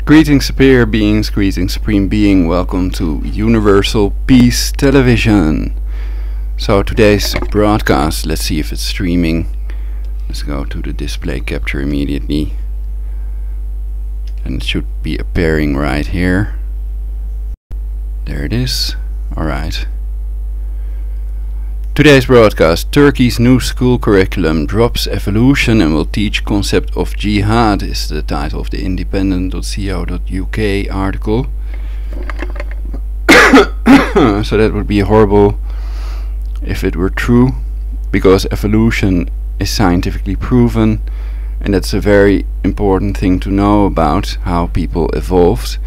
Greetings superior beings, greetings supreme being, welcome to Universal Peace Television. So today's broadcast, let's see if it's streaming. Let's go to the display capture immediately. And it should be appearing right here. There it is. Alright. Today's broadcast, Turkey's new school curriculum drops evolution and will teach concept of jihad, is the title of the independent.co.uk article. So that would be horrible if it were true, because evolution is scientifically proven, and that's a very important thing to know about how people evolved,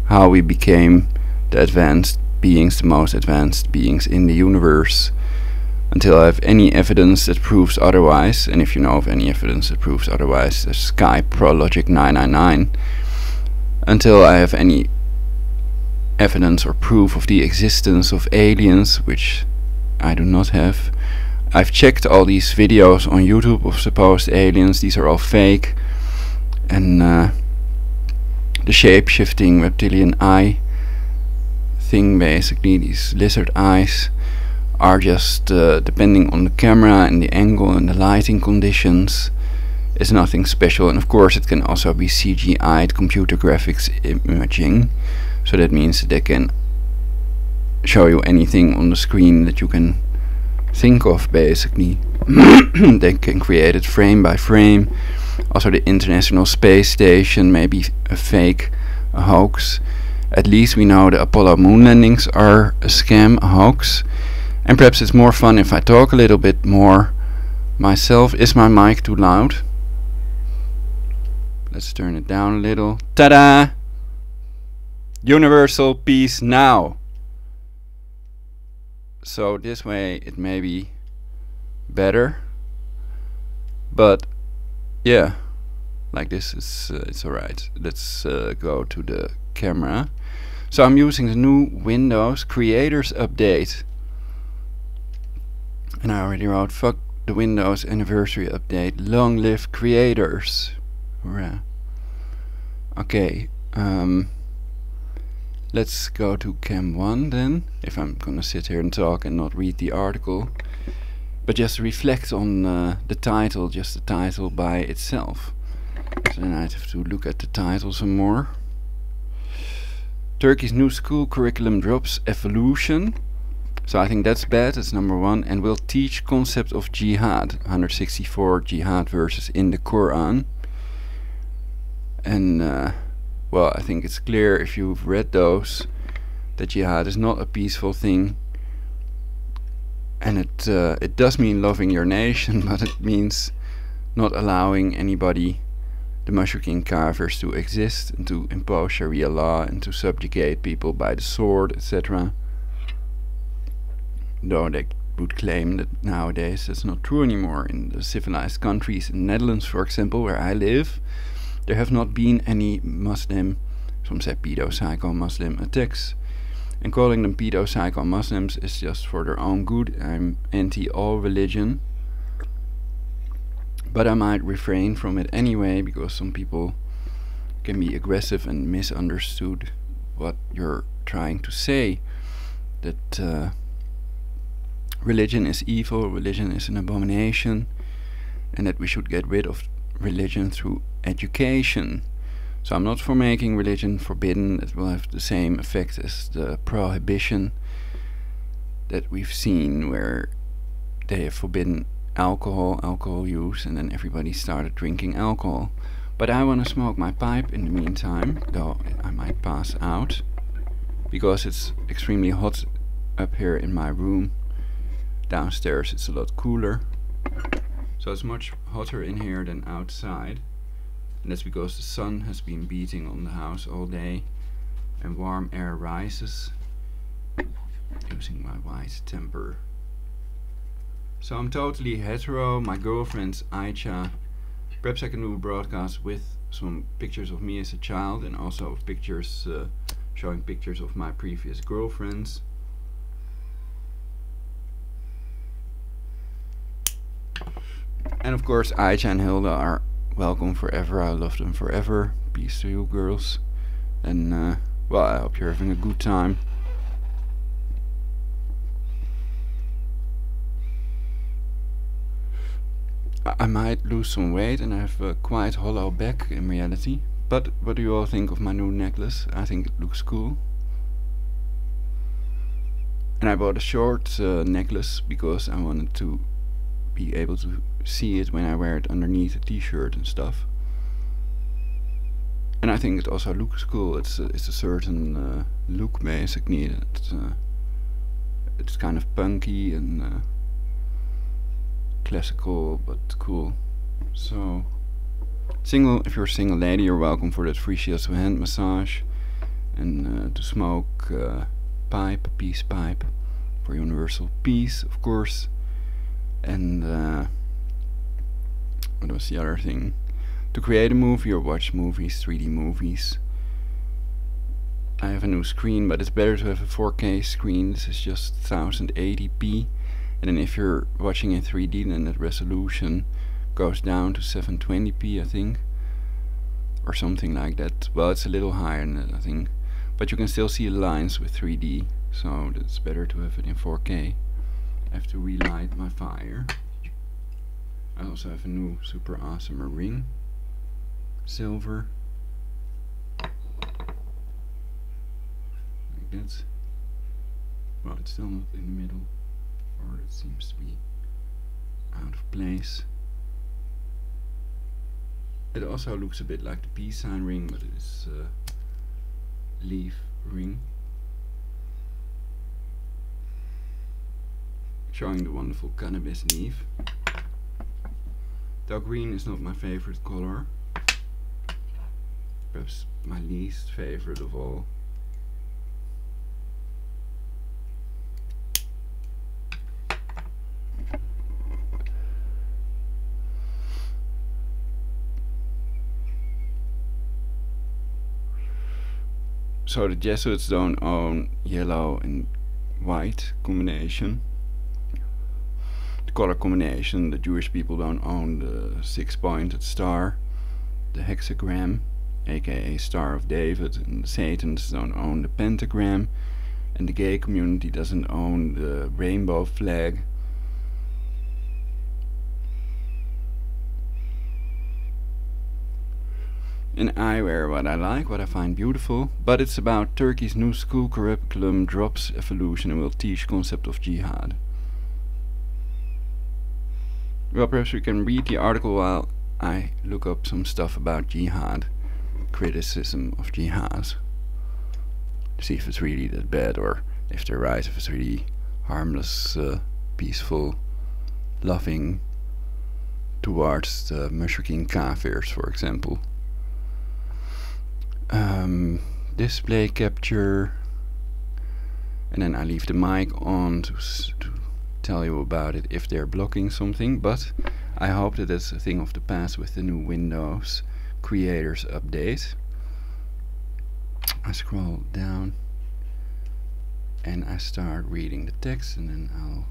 how we became the advanced beings, the most advanced beings in the universe. Until I have any evidence that proves otherwise, and if you know of any evidence that proves otherwise, there's Skype Prologic 999. Until I have any evidence or proof of the existence of aliens, which I do not have. I've checked all these videos on YouTube of supposed aliens, these are all fake. And the shape-shifting reptilian eye thing, basically, these lizard eyes, are just depending on the camera and the angle and the lighting conditions. It's nothing special, and of course it can also be CGI'd, computer graphics imaging, so that means that they can show you anything on the screen that you can think of, basically. They can create it frame by frame. Also the International Space Station may be a fake, a hoax. At least we know the Apollo moon landings are a scam, a hoax. And perhaps it's more fun if I talk a little bit more myself. Is my mic too loud? Let's turn it down a little. Ta-da! Universal peace now! So this way it may be better. But yeah, like this is it's alright. Let's go to the camera. So I'm using the new Windows Creators Update. And I already wrote, fuck the Windows Anniversary Update, long live creators. Hurrah. Okay, let's go to Cam 1 then, if I'm gonna sit here and talk and not read the article, but just reflect on the title, just the title by itself. So then I'd have to look at the title some more. Turkey's new school curriculum drops evolution. So I think that's bad, that's number one, and will teach concept of jihad, 164 jihad verses in the Quran. And well, I think it's clear if you've read those that jihad is not a peaceful thing, and it does mean loving your nation, but it means not allowing anybody, the Mushrikin Kafirs, to exist and to impose Sharia law and to subjugate people by the sword, etc. Though they would claim that nowadays that's not true anymore. In the civilized countries, in the Netherlands for example, where I live, there have not been any Muslim, some say pedo-psycho-Muslim attacks. And calling them pedo-psycho-Muslims is just for their own good. I'm anti all religion. But I might refrain from it anyway, because some people can be aggressive and misunderstood what you're trying to say. That religion is evil, religion is an abomination, and that we should get rid of religion through education. So I'm not for making religion forbidden. It will have the same effect as the prohibition that we've seen, where they have forbidden alcohol use, and then everybody started drinking alcohol. But I want to smoke my pipe in the meantime, though I might pass out, because it's extremely hot up here in my room. Downstairs it's a lot cooler, so it's much hotter in here than outside, and that's because the sun has been beating on the house all day and warm air rises, using my wise temper. So I'm totally hetero. My girlfriend's Aisha. Perhaps I can do a broadcast with some pictures of me as a child, and also of pictures showing pictures of my previous girlfriends. And of course Aisha and Hilda are welcome forever. I love them forever. Peace to you girls. And well, I hope you're having a good time. I might lose some weight and I have a quite hollow back in reality. But what do you all think of my new necklace? I think it looks cool. And I bought a short necklace because I wanted to be able to see it when I wear it underneath a t-shirt and stuff. And I think it also looks cool. It's a certain look basically. It's kind of punky and classical but cool. So if you're a single lady, you're welcome for that free shields of hand massage and to smoke peace pipe for universal peace, of course. And what was the other thing? To create a movie or watch movies, 3D movies. I have a new screen, but it's better to have a 4K screen. This is just 1080p. And then if you're watching in 3D, then that resolution goes down to 720p, I think, or something like that. Well, it's a little higher than that, I think, but you can still see lines with 3D, so it's better to have it in 4K. I have to relight my fire. I also have a new super awesome ring, silver, like that. Well, it's still not in the middle, or it seems to be out of place. It also looks a bit like the peace sign ring, but it is a leaf ring, showing the wonderful cannabis leaf. Dark green is not my favorite color, perhaps my least favorite of all. So the Jesuits don't own yellow and white combination, the color combination. The Jewish people don't own the 6-pointed star, the hexagram, aka Star of David, and the Satans don't own the pentagram, and the gay community doesn't own the rainbow flag. And I wear what I like, what I find beautiful, but it's about Turkey's new school curriculum drops evolution and will teach concept of jihad. Well, perhaps we can read the article while I look up some stuff about jihad, criticism of jihad, to see if it's really that bad, or if they're right, if it's really harmless, peaceful, loving towards the mushrikin kafirs, for example. Display capture, and then I leave the mic on to tell you about it if they're blocking something, but I hope that it's a thing of the past with the new Windows Creators Update. I scroll down and I start reading the text, and then I'll...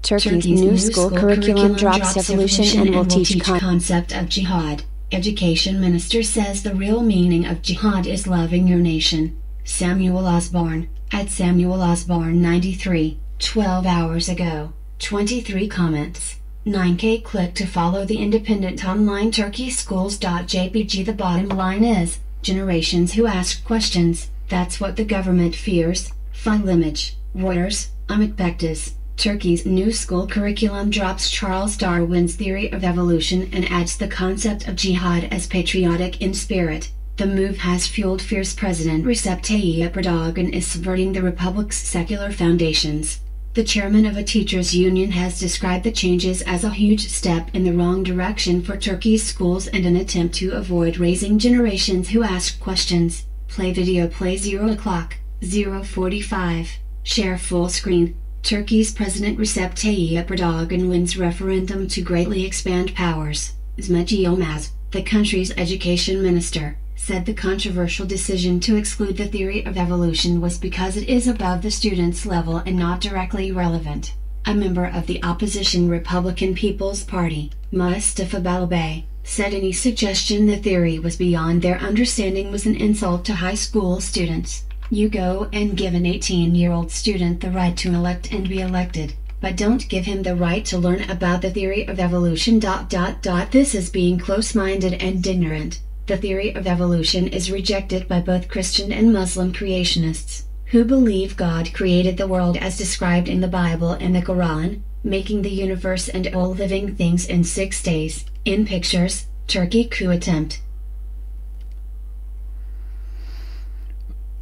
Turkey's new school curriculum drops evolution and will teach concept of jihad. Education Minister says the real meaning of jihad is loving your nation. Samuel Osborne, at Samuel Osborne 93, 12 hours ago. 23 comments. 9K click to follow the independent online turkeyschools.jpg. The bottom line is, generations who ask questions, that's what the government fears. File image. Reuters, Mijdrecht. Turkey's new school curriculum drops Charles Darwin's theory of evolution and adds the concept of jihad as patriotic in spirit. The move has fueled fears President Recep Tayyip Erdogan is subverting the republic's secular foundations. The chairman of a teachers' union has described the changes as a huge step in the wrong direction for Turkey's schools and an attempt to avoid raising generations who ask questions. Play video, play 0 o'clock, 0:45. Share full screen. Turkey's President Recep Tayyip Erdogan wins referendum to greatly expand powers. Mehmet Yilmaz, the country's education minister, said the controversial decision to exclude the theory of evolution was because it is above the students' level and not directly relevant. A member of the opposition Republican People's Party, Mustafa Balbay, said any suggestion the theory was beyond their understanding was an insult to high school students. You go and give an 18-year-old student the right to elect and be elected, but don't give him the right to learn about the theory of evolution. This is being close-minded and ignorant. The theory of evolution is rejected by both Christian and Muslim creationists, who believe God created the world as described in the Bible and the Quran, making the universe and all living things in 6 days. In pictures, Turkey coup attempt.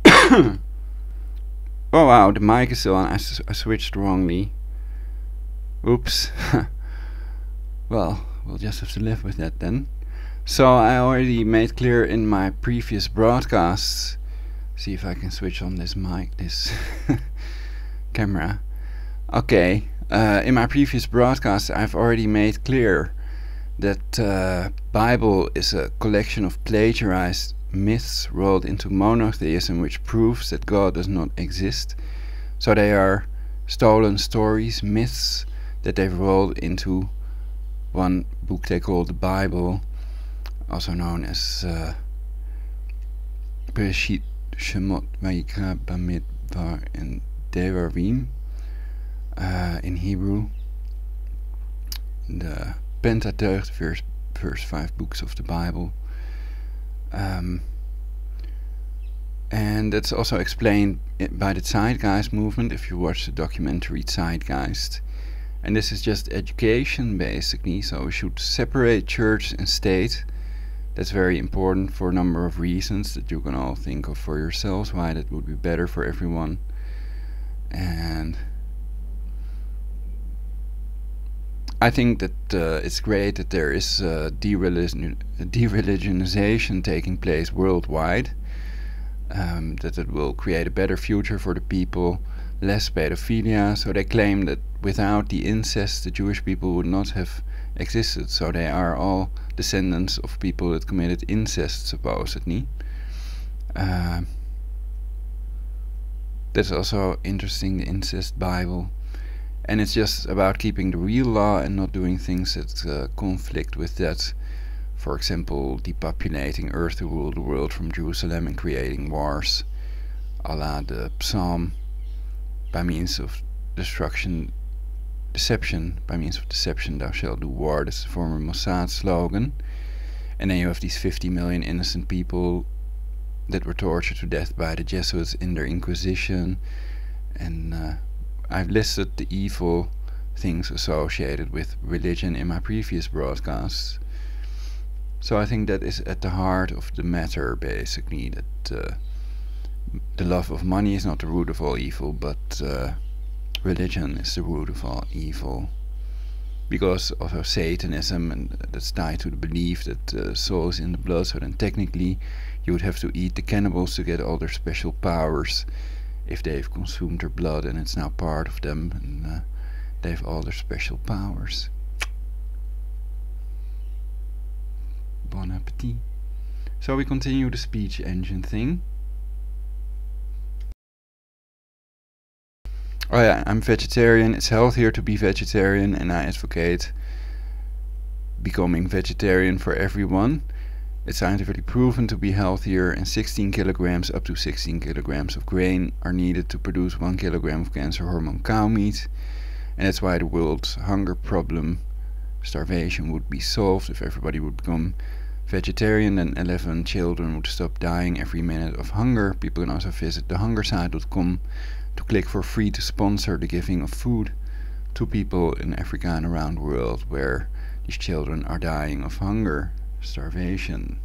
Oh wow, the mic is still on. I switched wrongly. Oops. Well, we'll just have to live with that then. So I already made clear in my previous broadcasts. See if I can switch on this mic, this camera. Okay, in my previous broadcast I've already made clear that Bible is a collection of plagiarized myths rolled into monotheism, which proves that God does not exist. So they are stolen stories, myths that they've rolled into one book they call the Bible, also known as Bereshit, Shemot, Vayikra, Bamidbar, and Devarim in Hebrew. The Pentateuch, the first 5 books of the Bible. And that's also explained by the Zeitgeist movement if you watch the documentary Zeitgeist. And this is just education basically, so we should separate church and state. That's very important for a number of reasons that you can all think of for yourselves, why that would be better for everyone. And I think that it's great that there is dereligionization taking place worldwide, that it will create a better future for the people, less pedophilia. So they claim that without the incest the Jewish people would not have existed, so they are all descendants of people that committed incest supposedly. That's also interesting, the incest Bible. And it's just about keeping the real law and not doing things that conflict with that. For example, depopulating Earth to rule the world from Jerusalem and creating wars, a la the Psalm, by means of deception, by means of deception thou shalt do war. That's the former Mossad slogan. And then you have these 50 million innocent people that were tortured to death by the Jesuits in their Inquisition. And I've listed the evil things associated with religion in my previous broadcasts. So I think that is at the heart of the matter, basically, that the love of money is not the root of all evil, but religion is the root of all evil. Because also Satanism, and that's tied to the belief that soul is in the blood, so then technically you would have to eat the cannibals to get all their special powers if they've consumed their blood and it's now part of them, and they have all their special powers. Bon appetit. So we continue the speech engine thing. Oh yeah, I'm vegetarian. It's healthier to be vegetarian, and I advocate becoming vegetarian for everyone. It's scientifically proven to be healthier, and 16 kilograms up to 16 kilograms of grain are needed to produce 1 kilogram of cancer hormone cow meat. And that's why the world's hunger problem, starvation, would be solved if everybody would become vegetarian. Then 11 children would stop dying every minute of hunger. People can also visit thehungersite.com to click for free to sponsor the giving of food to people in Africa and around the world where these children are dying of hunger, starvation.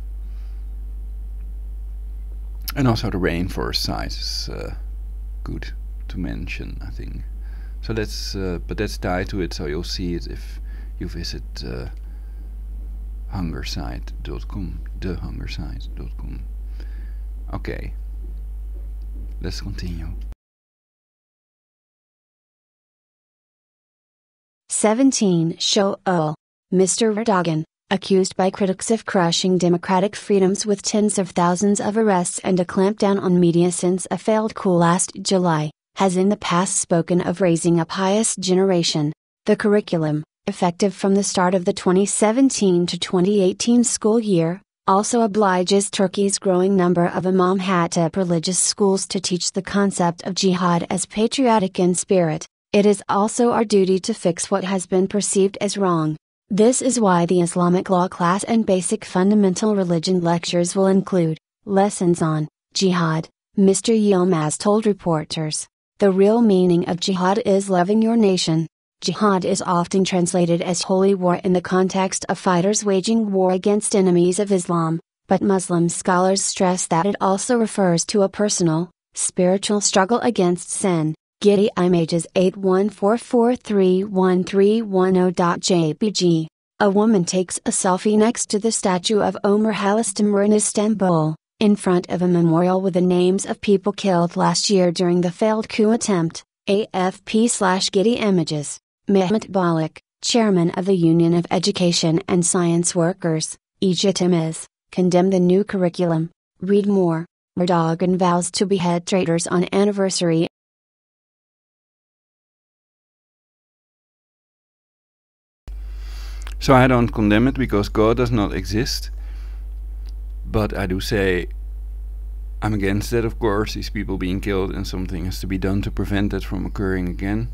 And also the rainforest site is good to mention, I think. So that's but that's tied to it, so you'll see it if you visit hungersite.com, thehungersite.com. Okay, let's continue. 17. Shoal. Mr. Erdogan, accused by critics of crushing democratic freedoms with tens of thousands of arrests and a clampdown on media since a failed coup last July, has in the past spoken of raising a pious generation. The curriculum, effective from the start of the 2017 to 2018 school year, also obliges Turkey's growing number of Imam Hatip religious schools to teach the concept of jihad as patriotic in spirit. It is also our duty to fix what has been perceived as wrong. This is why the Islamic law class and basic fundamental religion lectures will include lessons on jihad. Mr. Yilmaz told reporters. The real meaning of jihad is loving your nation. Jihad is often translated as holy war in the context of fighters waging war against enemies of Islam, but Muslim scholars stress that it also refers to a personal, spiritual struggle against sin. Getty Images 8144313110.jpg. A woman takes a selfie next to the statue of Ömer Halastamur in Istanbul, in front of a memorial with the names of people killed last year during the failed coup attempt. AFP/Getty Images. Mehmet Balak, chairman of the Union of Education and Science Workers, EJTMS, condemned the new curriculum. Read more. Erdogan vows to behead traitors on anniversary. So I don't condemn it because God does not exist. But I do say I'm against that, of course, these people being killed, and something has to be done to prevent that from occurring again.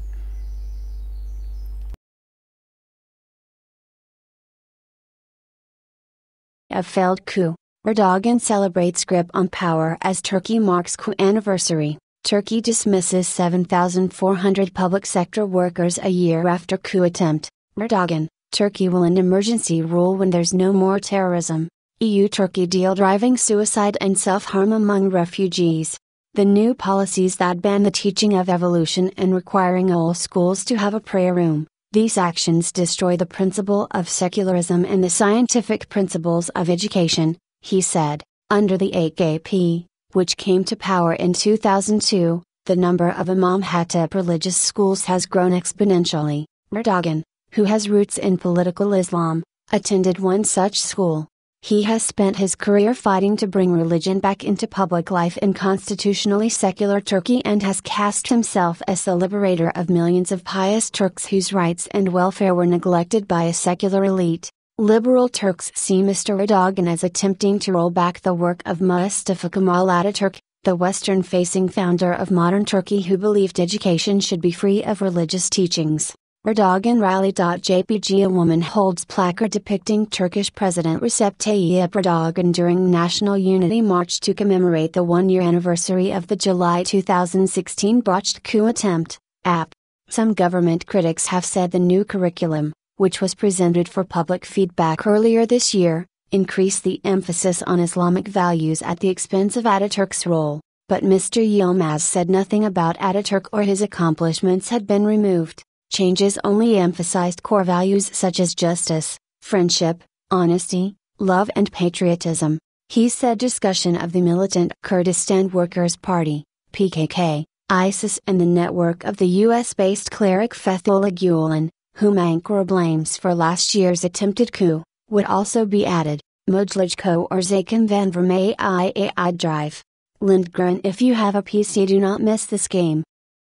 A failed coup. Erdogan celebrates grip on power as Turkey marks coup anniversary. Turkey dismisses 7,400 public sector workers a year after coup attempt. Erdogan, Turkey will end emergency rule when there's no more terrorism. EU-Turkey deal driving suicide and self-harm among refugees. The new policies that ban the teaching of evolution and requiring all schools to have a prayer room. These actions destroy the principle of secularism and the scientific principles of education, he said. Under the AKP, which came to power in 2002, the number of Imam Hatip religious schools has grown exponentially. Erdogan, who has roots in political Islam, attended one such school. He has spent his career fighting to bring religion back into public life in constitutionally secular Turkey and has cast himself as the liberator of millions of pious Turks whose rights and welfare were neglected by a secular elite. Liberal Turks see Mr. Erdogan as attempting to roll back the work of Mustafa Kemal Ataturk, the Western-facing founder of modern Turkey who believed education should be free of religious teachings. Erdogan rally.jpg. A woman holds placard depicting Turkish President Recep Tayyip Erdogan during National Unity March to commemorate the one-year anniversary of the July 2016 botched coup attempt. Some government critics have said the new curriculum, which was presented for public feedback earlier this year, increased the emphasis on Islamic values at the expense of Ataturk's role, but Mr. Yilmaz said nothing about Ataturk or his accomplishments had been removed. Changes only emphasized core values such as justice, friendship, honesty, love and patriotism. He said discussion of the militant Kurdistan Workers' Party, PKK, ISIS and the network of the US-based cleric Fethullah Gulen, whom Ankara blames for last year's attempted coup, would also be added. Mijdrecht or Zaken van Vermeij drive. Lindgren. If you have a PC, do not miss this game.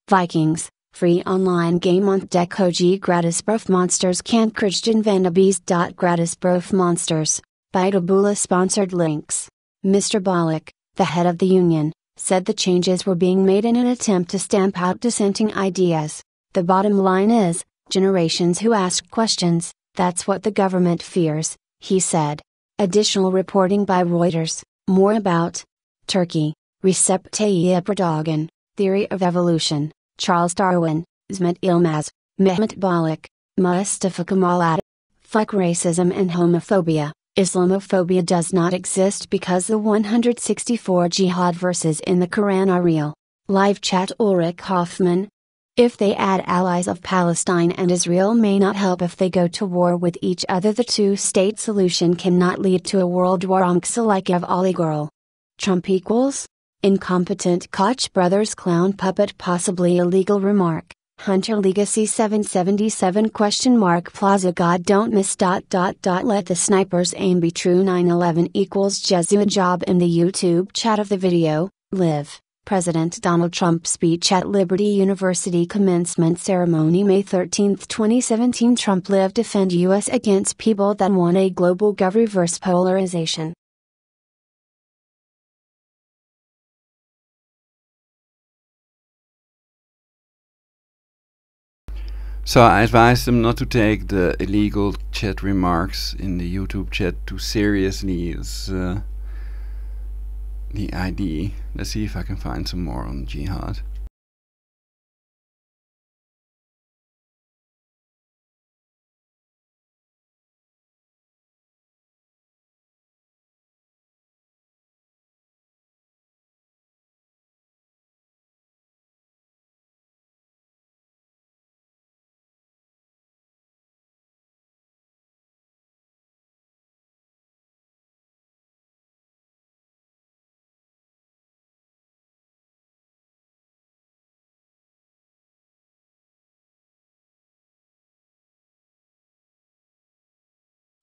Vikings. Free online game ontdek OG gratis monsters can't Christian Vandabees. Gratis monsters. Bytabula sponsored links. Mr. Balak, the head of the union, said the changes were being made in an attempt to stamp out dissenting ideas. The bottom line is, generations who ask questions, that's what the government fears, he said. Additional reporting by Reuters. More about Turkey. Recep Tayyip Erdogan, Theory of Evolution. Charles Darwin, Zmet Yilmaz, Mehmet Balak, Mustafa Kemal Ataturk. Fuck racism and homophobia. Islamophobia does not exist because the 164 jihad verses in the Quran are real. Live chat. Ulrich Kaufman. If they add allies of Palestine and Israel may not help if they go to war with each other. The two-state solution cannot lead to a world war. Like Ali Girl. Trump equals? Incompetent Koch brothers clown puppet possibly illegal remark. Hunter Legacy 777 ? Plaza God don't miss ... Let the snipers aim be true. 9/11 equals Jesuit job in the YouTube chat of the video. Live. President Donald Trump speech at Liberty University commencement ceremony May 13, 2017. Trump lived to defend U.S. against people that want a global gov reverse polarization. So I advised them not to take the illegal chat remarks in the YouTube chat too seriously as the ID. Let's see if I can find some more on jihad.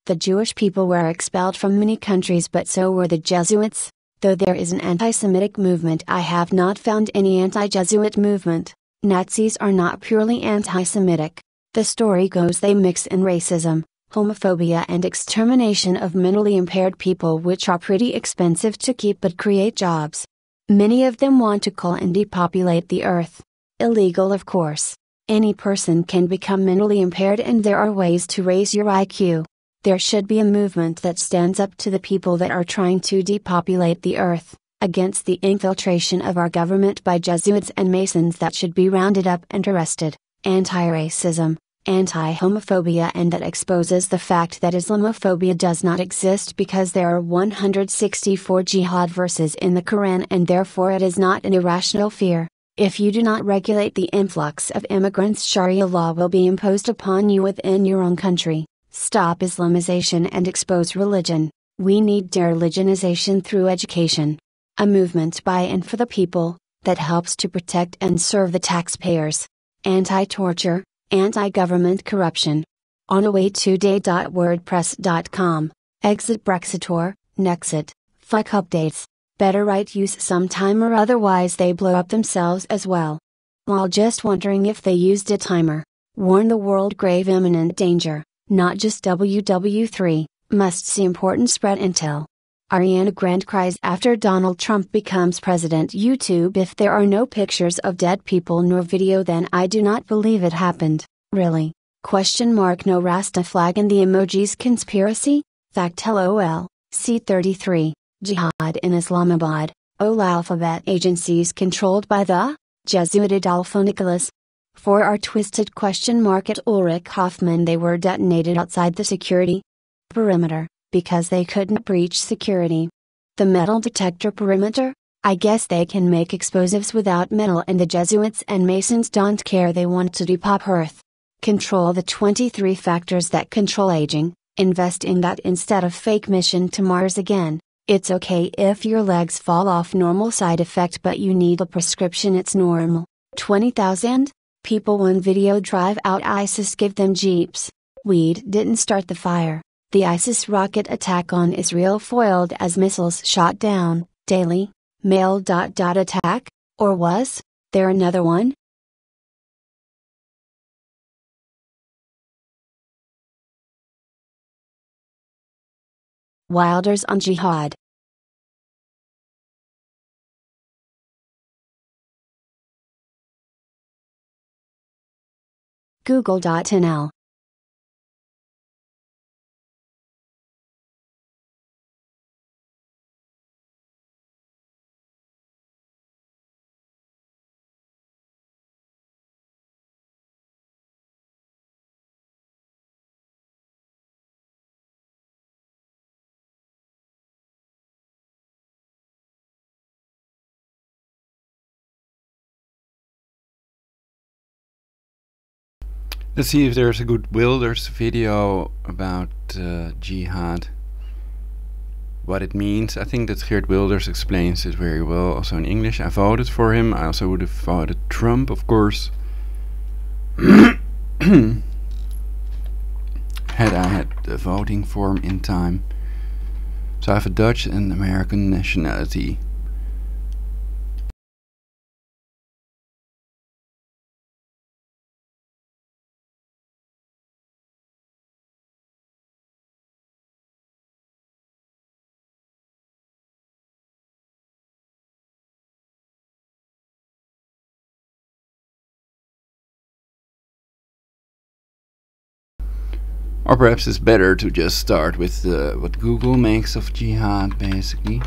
The Jewish people were expelled from many countries, but so were the Jesuits. Though there is an anti-Semitic movement, I have not found any anti-Jesuit movement. Nazis are not purely anti-Semitic. The story goes they mix in racism, homophobia and extermination of mentally impaired people, which are pretty expensive to keep but create jobs. Many of them want to kill and depopulate the earth. Illegal, of course. Any person can become mentally impaired, and there are ways to raise your IQ. There should be a movement that stands up to the people that are trying to depopulate the earth, against the infiltration of our government by Jesuits and Masons that should be rounded up and arrested, anti-racism, anti-homophobia, and that exposes the fact that Islamophobia does not exist because there are 164 jihad verses in the Quran, and therefore it is not an irrational fear. If you do not regulate the influx of immigrants, Sharia law will be imposed upon you within your own country. Stop Islamization and expose religion. We need de-religionization through education. A movement by and for the people, that helps to protect and serve the taxpayers. Anti-torture, anti-government corruption. onawaytoday.wordpress.com. Exit Brexitor, Nexit, fuck updates. Better right use sometime or otherwise they blow up themselves as well. While just wondering if they used a timer. Warn the world grave imminent danger. Not just WW3, must see important spread intel. Ariana Grande cries after Donald Trump becomes president. YouTube: if there are no pictures of dead people nor video, then I do not believe it happened. Really? No Rasta flag in the emojis conspiracy? Fact LOL. C33, Jihad in Islamabad, OL alphabet agencies controlled by the Jesuit Adolfo Nicolas. For our twisted at Ulrich Kaufman, they were detonated outside the security perimeter, because they couldn't breach security. The metal detector perimeter? I guess they can make explosives without metal, and the Jesuits and Masons don't care. They want to depop Earth. Control the 23 factors that control aging, invest in that instead of fake mission to Mars again. It's okay if your legs fall off, normal side effect, but you need a prescription, it's normal. 20,000? People on video drive out ISIS, give them jeeps. Weed didn't start the fire. The ISIS rocket attack on Israel foiled as missiles shot down. Daily Mail. Attack? Or was there another one? Wilders on jihad. Google.nl. Let's see if there's a good Wilders video about jihad. What it means. I think that Geert Wilders explains it very well, also in English. I voted for him. I also would have voted Trump, of course. Had I had the voting form in time. So I have a Dutch and American nationality. Or perhaps it's better to just start with what Google makes of jihad, basically.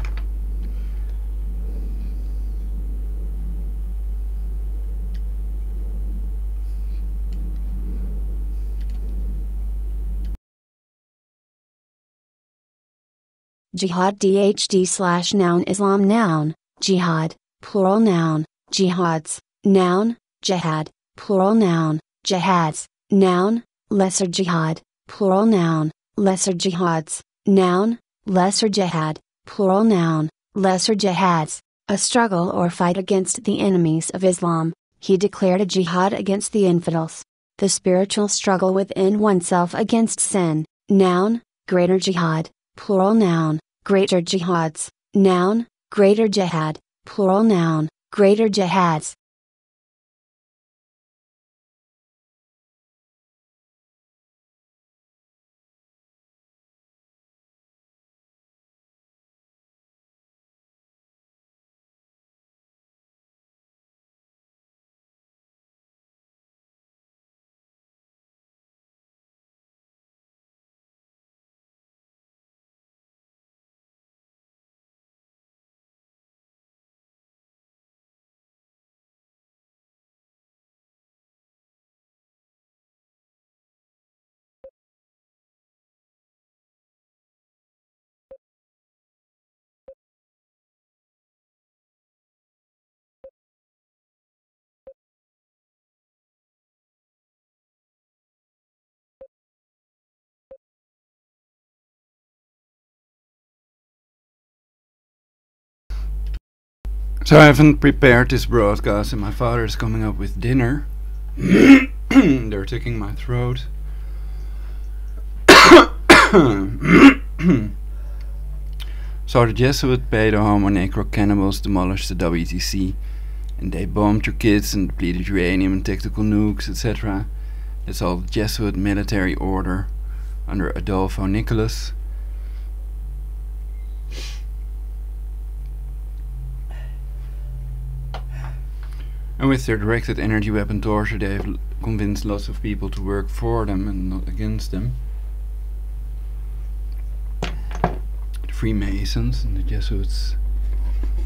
Jihad dhd/noun Islam noun, jihad, plural noun, jihads, noun, jihad, plural noun, jihads, noun, lesser jihad, plural noun, lesser jihads, noun, lesser jihad, plural noun, lesser jihads, a struggle or fight against the enemies of Islam. He declared a jihad against the infidels. The spiritual struggle within oneself against sin, noun, greater jihad, plural noun, greater jihads, noun, greater jihad, plural noun, greater jihads. So I haven't prepared this broadcast and my father is coming up with dinner. They're tickling my throat. So the Jesuits paid the homo necro cannibals, demolished the WTC, and they bombed your kids and depleted uranium and tactical nukes, etc. That's all the Jesuit military order under Adolfo Nicholas. And with their directed energy weapon torture, they have convinced lots of people to work for them and not against them. The Freemasons and the Jesuits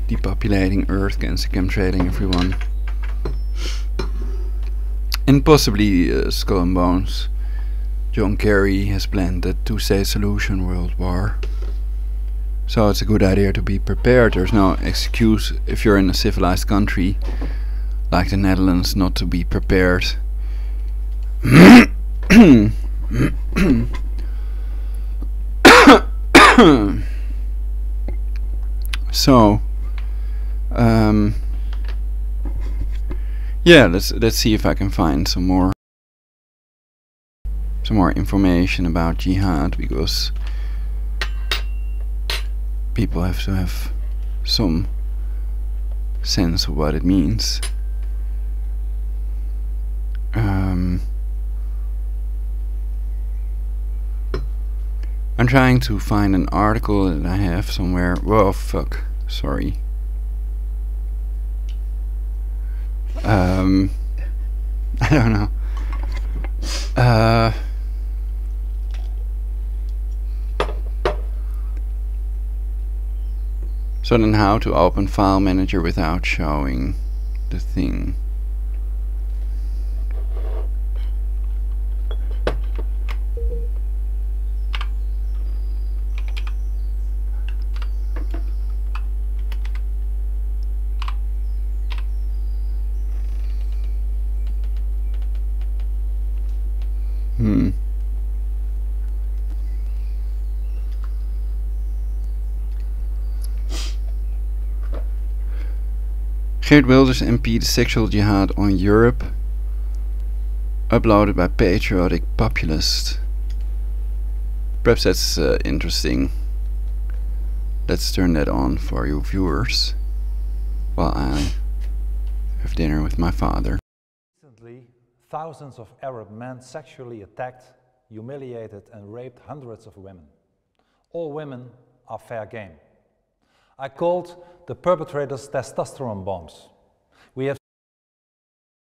depopulating Earth, chemtrailing everyone. And possibly Skull and Bones. John Kerry has planned a two-state solution world war. So it's a good idea to be prepared. There's no excuse if you're in a civilized country like the Netherlands not to be prepared. So yeah, let's see if I can find some more information about jihad, because people have to have some sense of what it means. I'm trying to find an article that I have somewhere. Whoa, fuck. Sorry. I don't know. So then how to open File Manager without showing the thing. Geert Wilders MP, The Sexual Jihad on Europe, uploaded by Patriotic Populist. Perhaps that's interesting. Let's turn that on for you viewers while I have dinner with my father. Recently, thousands of Arab men sexually attacked, humiliated and raped hundreds of women. All women are fair game. I called the perpetrators testosterone bombs. We have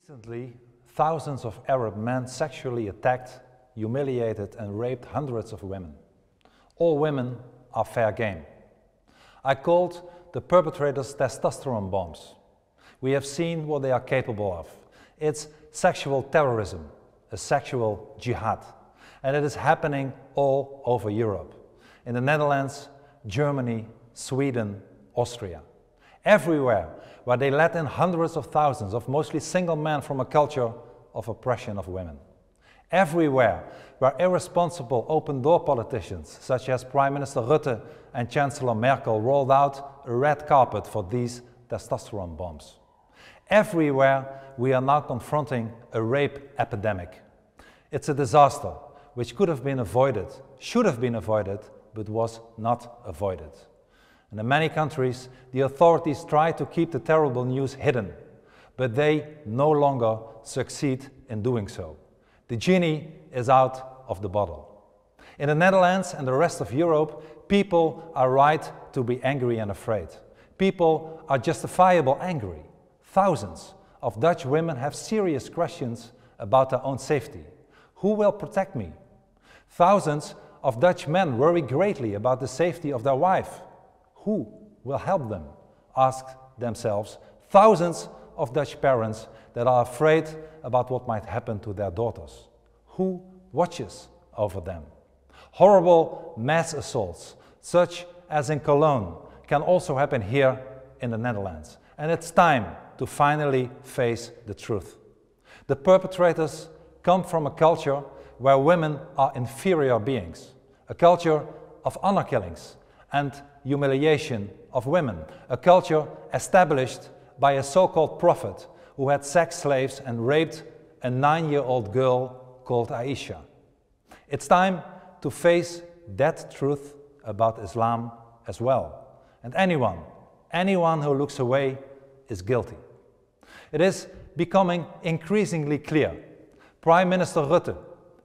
recently thousands of Arab men sexually attacked, humiliated and raped hundreds of women. All women are fair game. I called the perpetrators testosterone bombs. We have seen what they are capable of. It's sexual terrorism, a sexual jihad. And it is happening all over Europe. In the Netherlands, Germany, Sweden, Austria. Everywhere where they let in hundreds of thousands of mostly single men from a culture of oppression of women. Everywhere where irresponsible open-door politicians such as Prime Minister Rutte and Chancellor Merkel rolled out a red carpet for these testosterone bombs. Everywhere we are now confronting a rape epidemic. It's a disaster which could have been avoided, should have been avoided, but was not avoided. And in many countries, the authorities try to keep the terrible news hidden, but they no longer succeed in doing so. The genie is out of the bottle. In the Netherlands and the rest of Europe, people are right to be angry and afraid. People are justifiably angry. Thousands of Dutch women have serious questions about their own safety. Who will protect me? Thousands of Dutch men worry greatly about the safety of their wife. Who will help them? Ask themselves thousands of Dutch parents that are afraid about what might happen to their daughters. Who watches over them? Horrible mass assaults, such as in Cologne, can also happen here in the Netherlands. And it's time to finally face the truth. The perpetrators come from a culture where women are inferior beings, a culture of honor killings and humiliation of women, a culture established by a so-called prophet who had sex slaves and raped a 9-year-old girl called Aisha. It's time to face that truth about Islam as well. And anyone who looks away is guilty. It is becoming increasingly clear. Prime Minister Rutte,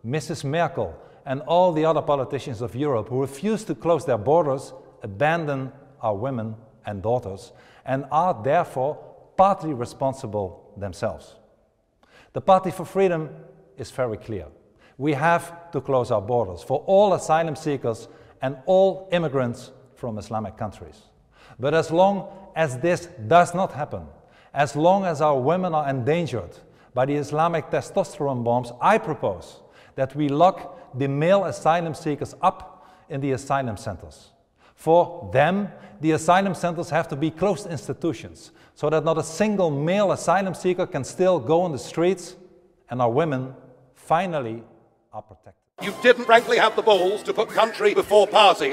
Mrs. Merkel, and all the other politicians of Europe who refuse to close their borders abandon our women and daughters and are therefore partly responsible themselves. The Party for Freedom is very clear. We have to close our borders for all asylum seekers and all immigrants from Islamic countries. But as long as this does not happen, as long as our women are endangered by the Islamic testosterone bombs, I propose that we lock the male asylum seekers up in the asylum centers. For them, the asylum centers have to be closed institutions so that not a single male asylum seeker can still go on the streets and our women finally are protected. You didn't frankly have the balls to put country before party.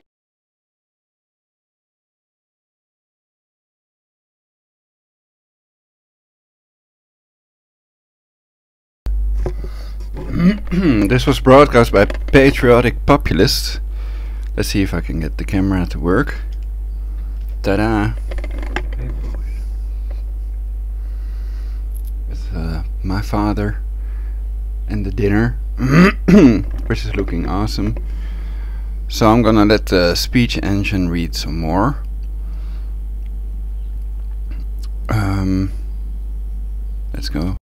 This was broadcast by patriotic populists. Let's see if I can get the camera to work. Ta-da! With my father and the dinner, which is looking awesome. So I'm gonna let the speech engine read some more. Let's go.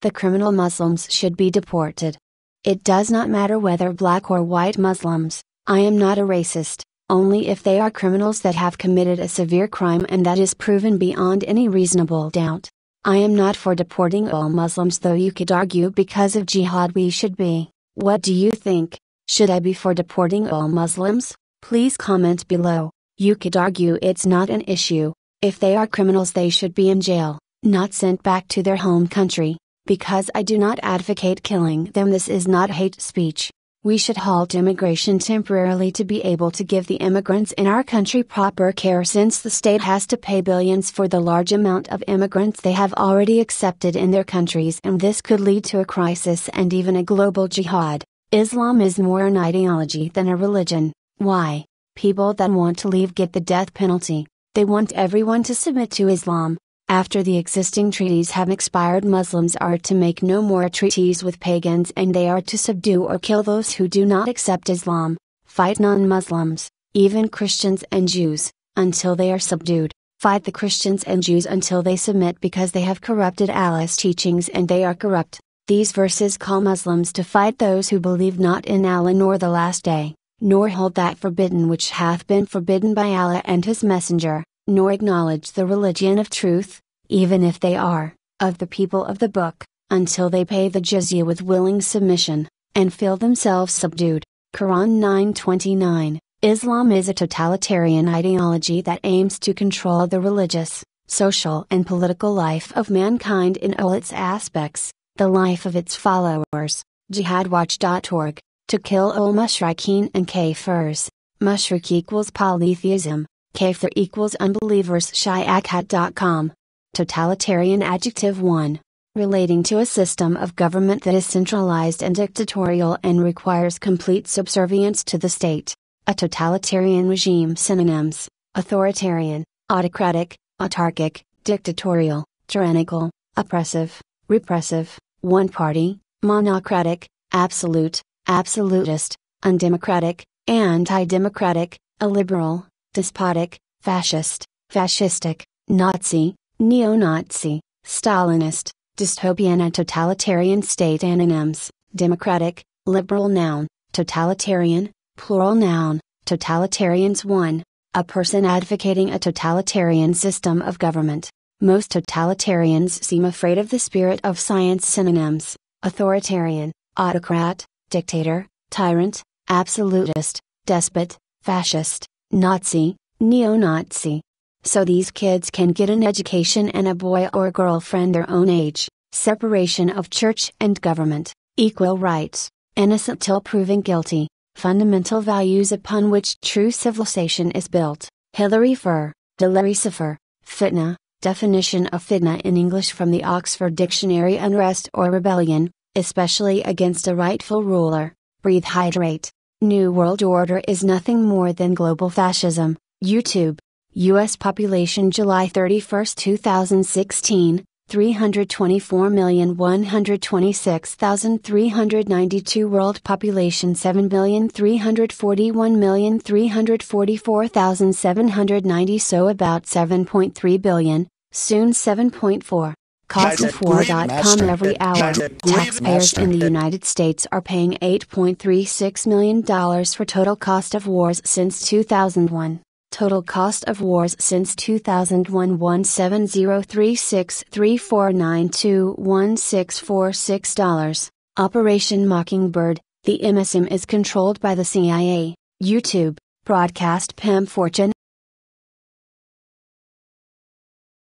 The criminal Muslims should be deported. It does not matter whether black or white Muslims. I am not a racist, only if they are criminals that have committed a severe crime and that is proven beyond any reasonable doubt. I am not for deporting all Muslims, though you could argue because of jihad we should be. What do you think? Should I be for deporting all Muslims? Please comment below. You could argue it's not an issue. If they are criminals they should be in jail, not sent back to their home country. Because I do not advocate killing them, this is not hate speech. We should halt immigration temporarily to be able to give the immigrants in our country proper care, since the state has to pay billions for the large amount of immigrants they have already accepted in their countries, and this could lead to a crisis and even a global jihad. Islam is more an ideology than a religion. Why? People that want to leave get the death penalty. They want everyone to submit to Islam. After the existing treaties have expired, Muslims are to make no more treaties with pagans, and they are to subdue or kill those who do not accept Islam, fight non-Muslims, even Christians and Jews, until they are subdued. Fight the Christians and Jews until they submit because they have corrupted Allah's teachings and they are corrupt. These verses call Muslims to fight those who believe not in Allah nor the last day, nor hold that forbidden which hath been forbidden by Allah and His Messenger, nor acknowledge the religion of truth, even if they are, of the people of the book, until they pay the jizya with willing submission, and feel themselves subdued. Quran 9:29. Islam is a totalitarian ideology that aims to control the religious, social and political life of mankind in all its aspects, the life of its followers. Jihadwatch.org. To kill all mushrikeen and kafirs. Mushrik equals polytheism, kafir equals unbelievers. Shiakat.com. Totalitarian adjective 1. Relating to a system of government that is centralized and dictatorial and requires complete subservience to the state. A totalitarian regime. Synonyms: authoritarian, autocratic, autarkic, dictatorial, tyrannical, oppressive, repressive, one-party, monocratic, absolute, absolutist, undemocratic, anti-democratic, illiberal, despotic, fascist, fascistic, Nazi, neo-Nazi, Stalinist, dystopian and totalitarian state. Antonyms: democratic, liberal. Noun, totalitarian, plural. Noun, totalitarians. 1. A person advocating a totalitarian system of government. Most totalitarians seem afraid of the spirit of science. Synonyms: authoritarian, autocrat, dictator, tyrant, absolutist, despot, fascist, Nazi, neo-Nazi. So these kids can get an education and a boy or girlfriend their own age, separation of church and government, equal rights, innocent till proven guilty, fundamental values upon which true civilization is built. Hilary Furr, de Lucifer, fitna, definition of fitna in English from the Oxford Dictionary: unrest or rebellion, especially against a rightful ruler. Breathe, hydrate. New World Order is nothing more than global fascism. YouTube. U.S. population July 31, 2016, 324,126,392. World population 7,341,344,790. So about 7.3 billion, soon 7.4. Costofwar.com. Every hour, taxpayers in the United States are paying $8.36 million for total cost of wars since 2001. Total cost of wars since 2001: $1703634921646. Operation Mockingbird, the MSM is controlled by the CIA. YouTube, broadcast Pam Fortune.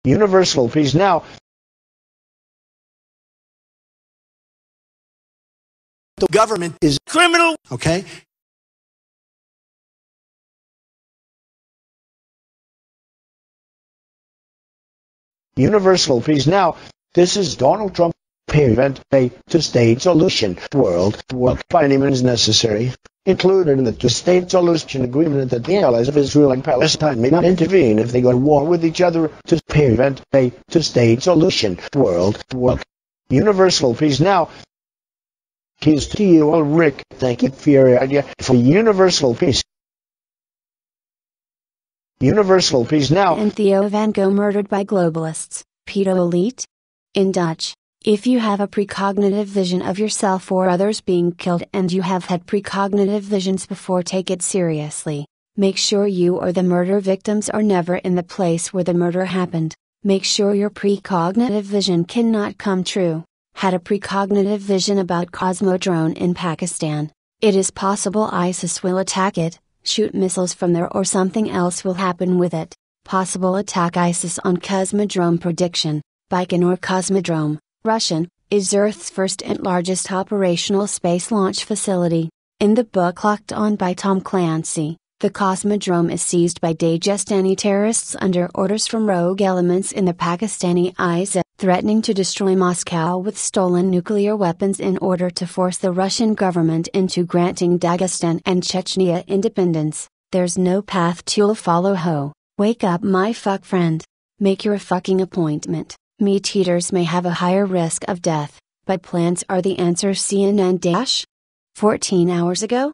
Universal peace now. The government is criminal, okay? Universal peace now. This is Donald Trump. Prevent a two-state solution. World by any means necessary. Included in the two-state solution agreement that the allies of Israel and Palestine may not intervene if they go to war with each other to prevent a two-state solution. World. Universal peace now. Keys to you, Rick. Thank you for your idea for universal peace. Universal peace now. And Theo van Gogh murdered by globalists. Pedo elite? In Dutch. If you have a precognitive vision of yourself or others being killed and you have had precognitive visions before, take it seriously. Make sure you or the murder victims are never in the place where the murder happened. Make sure your precognitive vision cannot come true. Had a precognitive vision about Cosmodrome in Pakistan. It is possible ISIS will attack it, shoot missiles from there, or something else will happen with it. Possible attack ISIS on Cosmodrome. Prediction: Baikonur Cosmodrome, Russian, is Earth's first and largest operational space launch facility. In the book Locked On by Tom Clancy, the Cosmodrome is seized by Dagestani terrorists under orders from rogue elements in the Pakistani ISIS, threatening to destroy Moscow with stolen nuclear weapons in order to force the Russian government into granting Dagestan and Chechnya independence. There's no path to follow. Ho, wake up my fuck friend. Make your fucking appointment. Meat eaters may have a higher risk of death, but plants are the answer. CNN 14 hours ago,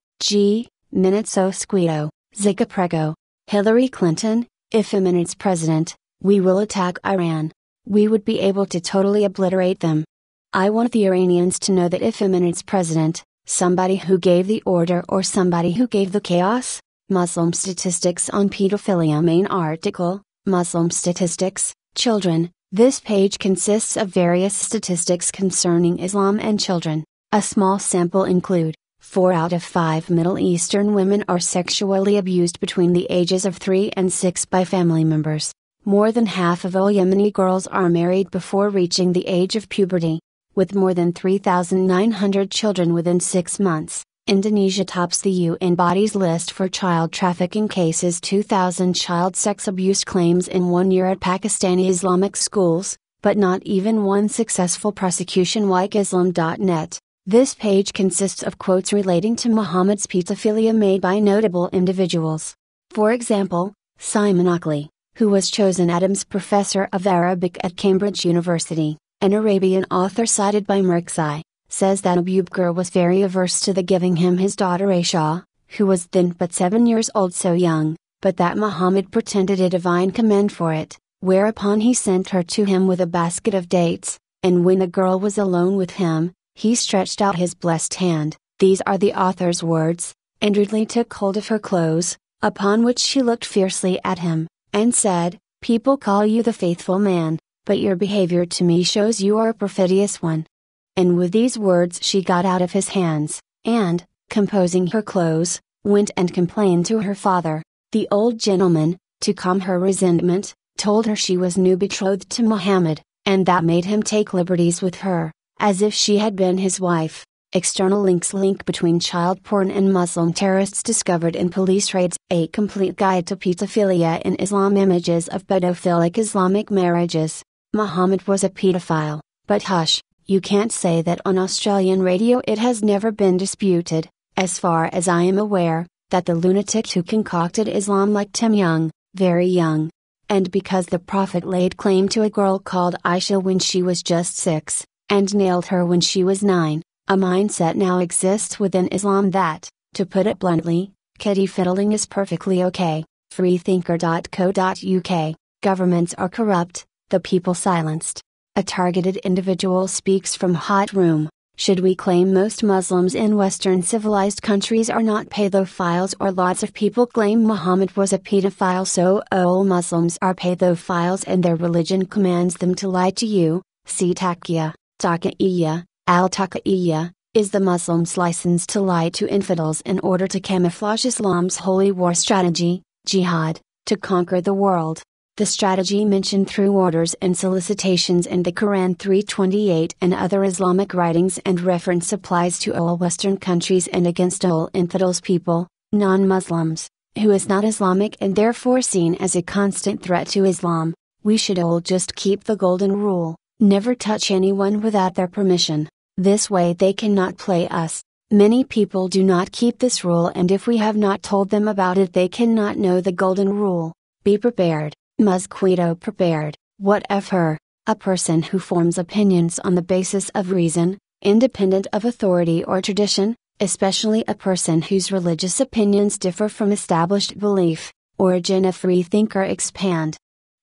minutes o squito, Zika prego. Hillary Clinton, if a minute's president, We will attack Iran. We would be able to totally obliterate them. I want the Iranians to know that if Eminence President, somebody who gave the order or somebody who gave the chaos, Muslim statistics on pedophilia main article, Muslim statistics, children. This page consists of various statistics concerning Islam and children. A small sample include 4 out of 5 Middle Eastern women are sexually abused between the ages of 3 and 6 by family members. More than half of all Yemeni girls are married before reaching the age of puberty. With more than 3,900 children within 6 months, Indonesia tops the UN body's list for child trafficking cases. 2,000 child sex abuse claims in 1 year at Pakistani Islamic schools, but not even one successful prosecution. Wikislam.net. This page consists of quotes relating to Muhammad's pedophilia made by notable individuals. For example, Simon Oakley, who was chosen Adams Professor of Arabic at Cambridge University, an Arabian author cited by Mirksai, says that Abu Bakr was very averse to the giving him his daughter Aisha, who was then but 7 years old, so young, but that Muhammad pretended a divine command for it, whereupon he sent her to him with a basket of dates, and when the girl was alone with him, he stretched out his blessed hand, these are the author's words, and rudely took hold of her clothes, upon which she looked fiercely at him, and said, "People call you the faithful man, but your behavior to me shows you are a perfidious one." And with these words she got out of his hands, and, composing her clothes, went and complained to her father. The old gentleman, to calm her resentment, told her she was new betrothed to Muhammad, and that made him take liberties with her, as if she had been his wife. External links: link between child porn and Muslim terrorists discovered in police raids. A complete guide to pedophilia in Islam. Images of pedophilic Islamic marriages. Muhammad was a pedophile, but hush, you can't say that on Australian radio. It has never been disputed, as far as I am aware, that the lunatic who concocted Islam liked him young, very young. And because the Prophet laid claim to a girl called Aisha when she was just 6, and nailed her when she was 9, a mindset now exists within Islam that, to put it bluntly, kiddie fiddling is perfectly okay. Freethinker.co.uk. Governments are corrupt, the people silenced. A targeted individual speaks from hot room. Should we claim most Muslims in Western civilized countries are not pedophiles, or lots of people claim Muhammad was a pedophile, so all Muslims are pedophiles and their religion commands them to lie to you? See Taqiyya, Taqiyya, al-Taqiyya, is the Muslims' license to lie to infidels in order to camouflage Islam's holy war strategy, jihad, to conquer the world. The strategy mentioned through orders and solicitations in the Quran 3:28 and other Islamic writings, and reference applies to all Western countries and against all infidels people, non-Muslims, who is not Islamic and therefore seen as a constant threat to Islam. We should all just keep the golden rule, never touch anyone without their permission. This way they cannot play us. Many people do not keep this rule, and if we have not told them about it they cannot know the golden rule. Be prepared. Mosquito prepared. What of her? A person who forms opinions on the basis of reason, independent of authority or tradition, especially a person whose religious opinions differ from established belief. Origin of Freethinker. Expand.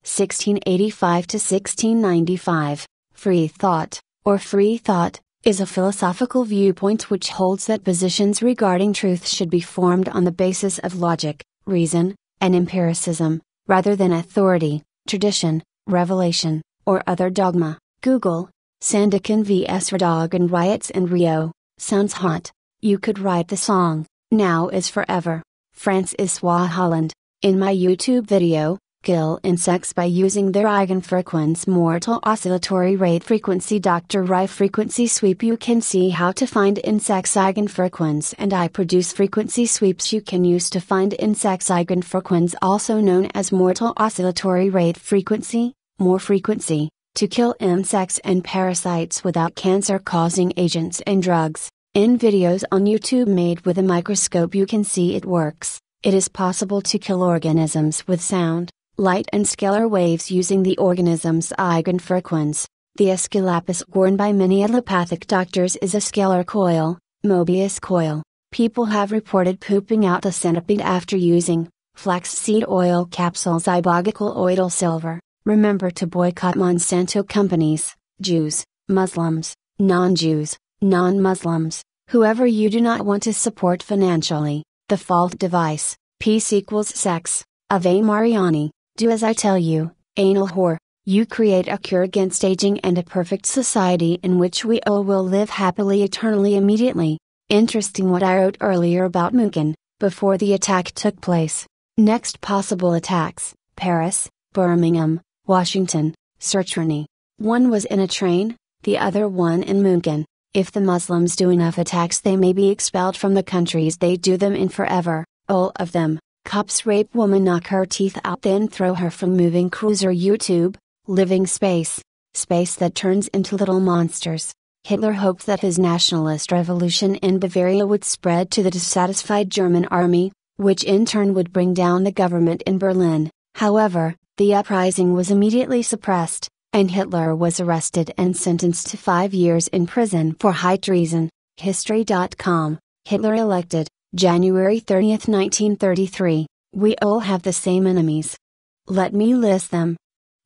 1685 to 1695. Free thought, or free thought, is a philosophical viewpoint which holds that positions regarding truth should be formed on the basis of logic, reason, and empiricism, rather than authority, tradition, revelation, or other dogma. Google, Sandakan vs Erdogan riots in Rio. Sounds hot. You could write the song, Now is Forever. Francois Holland. In my YouTube video, Kill Insects by Using Their Eigenfrequenz Mortal Oscillatory Rate Frequency Dr. Rai Frequency Sweep, you can see how to find insects' eigenfrequenz, and I produce frequency sweeps you can use to find insects' eigenfrequenz, also known as mortal oscillatory rate frequency, more frequency, to kill insects and parasites without cancer-causing agents and drugs. In videos on YouTube made with a microscope you can see it works. It is possible to kill organisms with sound, light and scalar waves using the organism's eigenfrequenz. The Aesculapis worn by many allopathic doctors is a scalar coil, Mobius coil. People have reported pooping out a centipede after using flaxseed oil capsules, ibogacal oidal silver, Remember to boycott Monsanto companies, Jews, Muslims, non-Jews, non-Muslims, whoever you do not want to support financially. The fault device, peace equals sex, Ave Mariani, do as I tell you, anal whore. You create a cure against aging and a perfect society in which we all will live happily eternally immediately. Interesting what I wrote earlier about München, before the attack took place. Next possible attacks, Paris, Birmingham, Washington, Sirchani. One was in a train, the other one in München. If the Muslims do enough attacks they may be expelled from the countries they do them in forever, all of them. Cops rape woman, knock her teeth out, then throw her from moving cruiser. YouTube, living space. Space that turns into little monsters. Hitler hoped that his nationalist revolution in Bavaria would spread to the dissatisfied German army, which in turn would bring down the government in Berlin. However, the uprising was immediately suppressed, and Hitler was arrested and sentenced to 5 years in prison for high treason. History.com. Hitler elected, January 30, 1933. We all have the same enemies. Let me list them.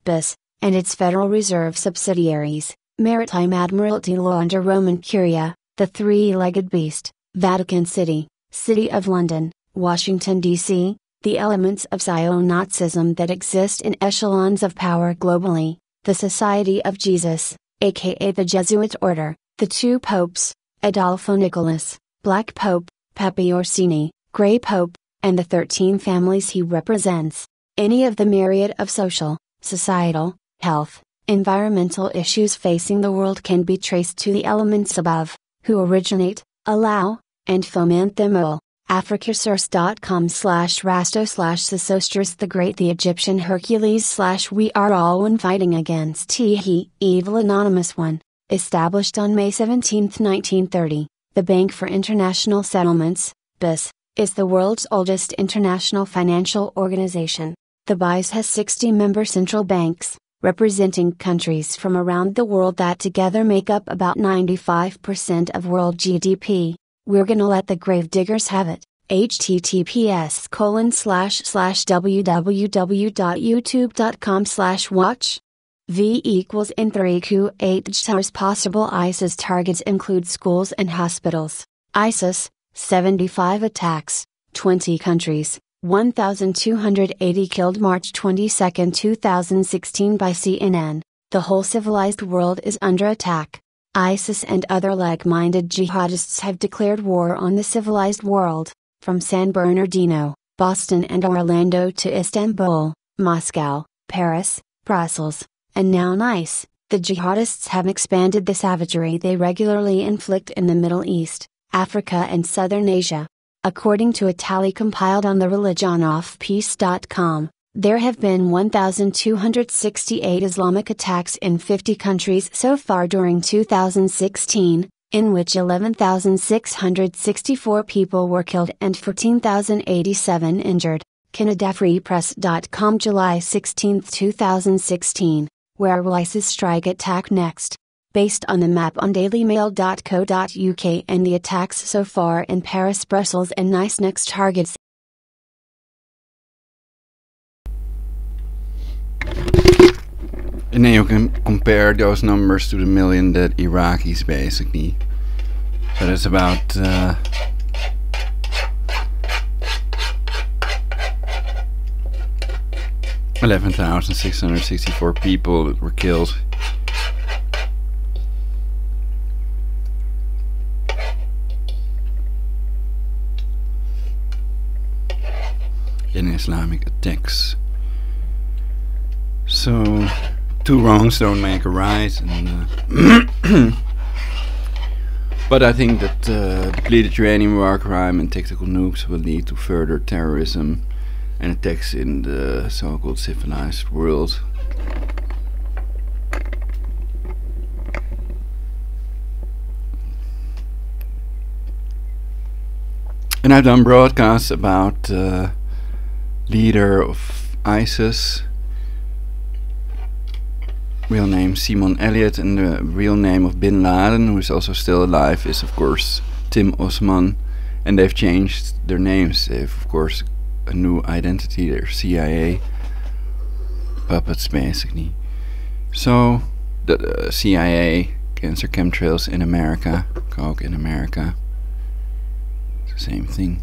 BIS, and its Federal Reserve subsidiaries, Maritime Admiralty Law under Roman Curia, the three-legged beast, Vatican City, City of London, Washington, D.C., the elements of Zio-Nazism that exist in echelons of power globally, the Society of Jesus, aka the Jesuit Order, the two popes, Adolfo Nicholas, Black Pope, Pepe Orsini, Grey Pope, and the 13 families he represents. Any of the myriad of social, societal, health, environmental issues facing the world can be traced to the elements above, who originate, allow, and foment them all. Africasource.com/Rasto/Sesostris the Great, the Egyptian Hercules / we are all one fighting against he evil anonymous one. Established on May 17, 1930, the Bank for International Settlements, BIS, is the world's oldest international financial organization. The BIS has 60 member central banks, representing countries from around the world that together make up about 95% of world GDP. We're gonna let the gravediggers have it. https://www.youtube.com/watch V equals in 3Q8 possible ISIS targets include schools and hospitals. ISIS, 75 attacks, 20 countries, 1,280 killed March 22, 2016 by CNN. The whole civilized world is under attack. ISIS and other like-minded jihadists have declared war on the civilized world, from San Bernardino, Boston and Orlando to Istanbul, Moscow, Paris, Brussels, and now Nice. The jihadists have expanded the savagery they regularly inflict in the Middle East, Africa and Southern Asia. According to a tally compiled on the religionofpeace.com, there have been 1,268 Islamic attacks in 50 countries so far during 2016, in which 11,664 people were killed and 14,087 injured. CanadaFreePress.com July 16, 2016. Where will ISIS strike attack next? Based on the map on dailymail.co.uk and the attacks so far in Paris, Brussels and Nice, next targets. And then you can compare those numbers to the million dead Iraqis basically. So that's about 11,664 people that were killed. In Islamic attacks. So, two wrongs don't make a right, and but I think that depleted uranium, war crime, and tactical nukes will lead to further terrorism and attacks in the so-called civilized world. And I've done broadcasts about leader of ISIS, real name Simon Elliott, and the real name of Bin Laden, who is also still alive, is of course Tim Osman, and they've changed their names. They've of course a new identity, they're CIA. puppets basically. So the CIA, cancer chemtrails in America, coke in America, it's the same thing.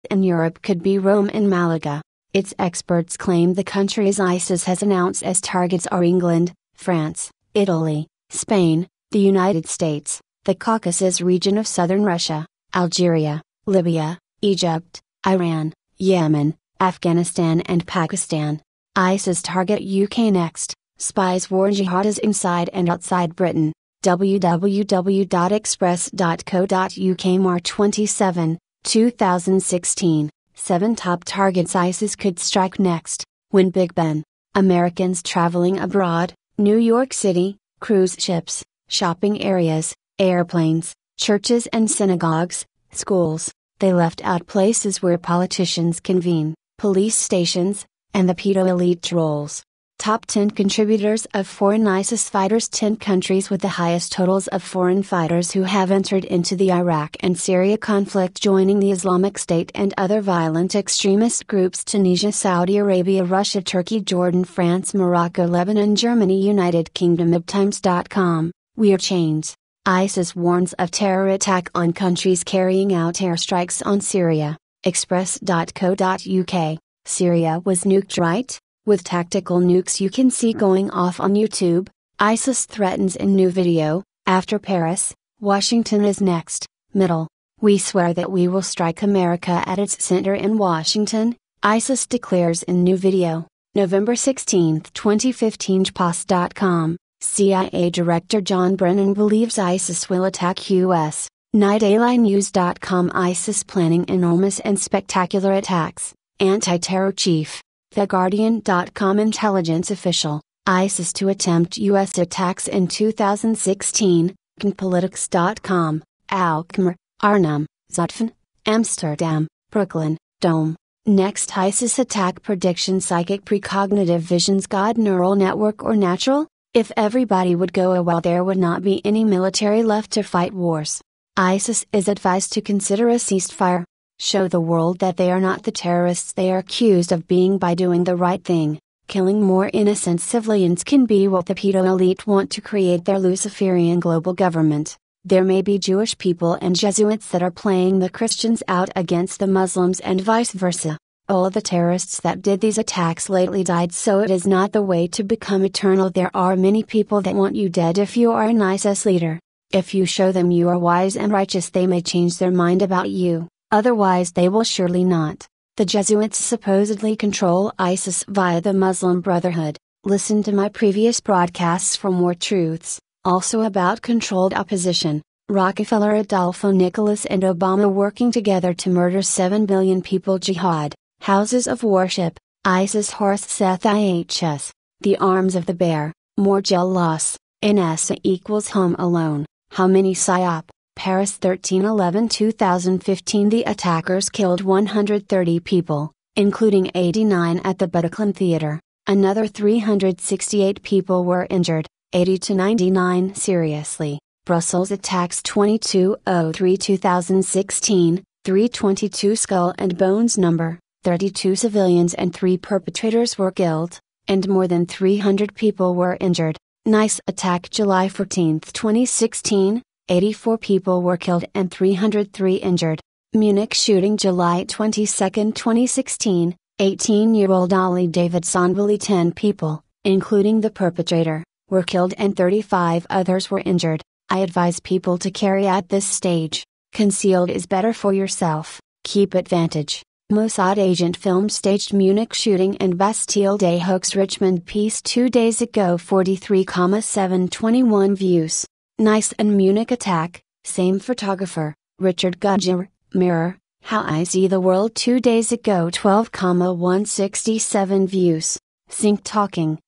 In Europe could be Rome and Malaga. Its experts claim the countries ISIS has announced as targets are England, France, Italy, Spain, the United States, the Caucasus region of southern Russia, Algeria, Libya, Egypt, Iran, Yemen, Afghanistan and Pakistan. ISIS target UK next. Spies warn jihadis inside and outside Britain. www.express.co.uk March 27, 2016. 7 top targets ISIS could strike next. When Big Ben. Americans traveling abroad, New York City, cruise ships, shopping areas, airplanes, churches and synagogues, schools. They left out places where politicians convene, police stations, and the pedo elite trolls. Top 10 contributors of foreign ISIS fighters. 10 countries with the highest totals of foreign fighters who have entered into the Iraq and Syria conflict joining the Islamic State and other violent extremist groups: Tunisia, Saudi Arabia, Russia, Turkey, Jordan, France, Morocco, Lebanon, Germany, United Kingdom. Ibtimes.com. Weird chains. ISIS warns of terror attack on countries carrying out airstrikes on Syria. Express.co.uk. Syria was nuked, right? With tactical nukes you can see going off on YouTube. ISIS threatens in new video. After Paris, Washington is next. Middle. We swear that we will strike America at its center in Washington, ISIS declares in new video. November 16, 2015. Post.com. CIA Director John Brennan believes ISIS will attack U.S. NightDailyNews.com. ISIS planning enormous and spectacular attacks. Anti-terror chief. TheGuardian.com. Intelligence official. ISIS to attempt U.S. attacks in 2016. Politics.com. Alkmaar, Arnhem, Zutphen, Amsterdam, Brooklyn, Dome. Next ISIS attack prediction. Psychic precognitive visions. God, neural network or natural? If everybody would go AWOL there would not be any military left to fight wars. ISIS is advised to consider a ceasefire. Show the world that they are not the terrorists they are accused of being by doing the right thing. Killing more innocent civilians can be what the pedo elite want to create their Luciferian global government. There may be Jewish people and Jesuits that are playing the Christians out against the Muslims and vice versa. All the terrorists that did these attacks lately died, so it is not the way to become eternal. There are many people that want you dead if you are an ISIS leader. If you show them you are wise and righteous, they may change their mind about you. Otherwise they will surely not. The Jesuits supposedly control ISIS via the Muslim Brotherhood. Listen to my previous broadcasts for more truths, also about controlled opposition. Rockefeller, Adolfo Nicholas and Obama working together to murder 7 billion people. Jihad, houses of worship, ISIS Horse Seth IHS, the arms of the bear, more gel loss, NASA equals Home Alone, how many PSYOP? Paris 13/11/2015. The attackers killed 130 people, including 89 at the Bataclan Theater. Another 368 people were injured, 80 to 99 seriously. Brussels attacks 22/03/2016, 322 Skull and Bones number, 32 civilians and 3 perpetrators were killed, and more than 300 people were injured. Nice attack July 14, 2016. 84 people were killed and 303 injured. Munich shooting July 22, 2016, 18-year-old Ali David Sonvili. 10 people, including the perpetrator, were killed and 35 others were injured. I advise people to carry at this stage. Concealed is better for yourself, keep advantage. Mossad agent filmed staged Munich shooting and Bastille Day hoax. Richmond peace 2 days ago. 43,721 views. Nice and Munich attack, same photographer, Richard Gudger. Mirror, how I see the world 2 days ago. 12,167 views. Sync talking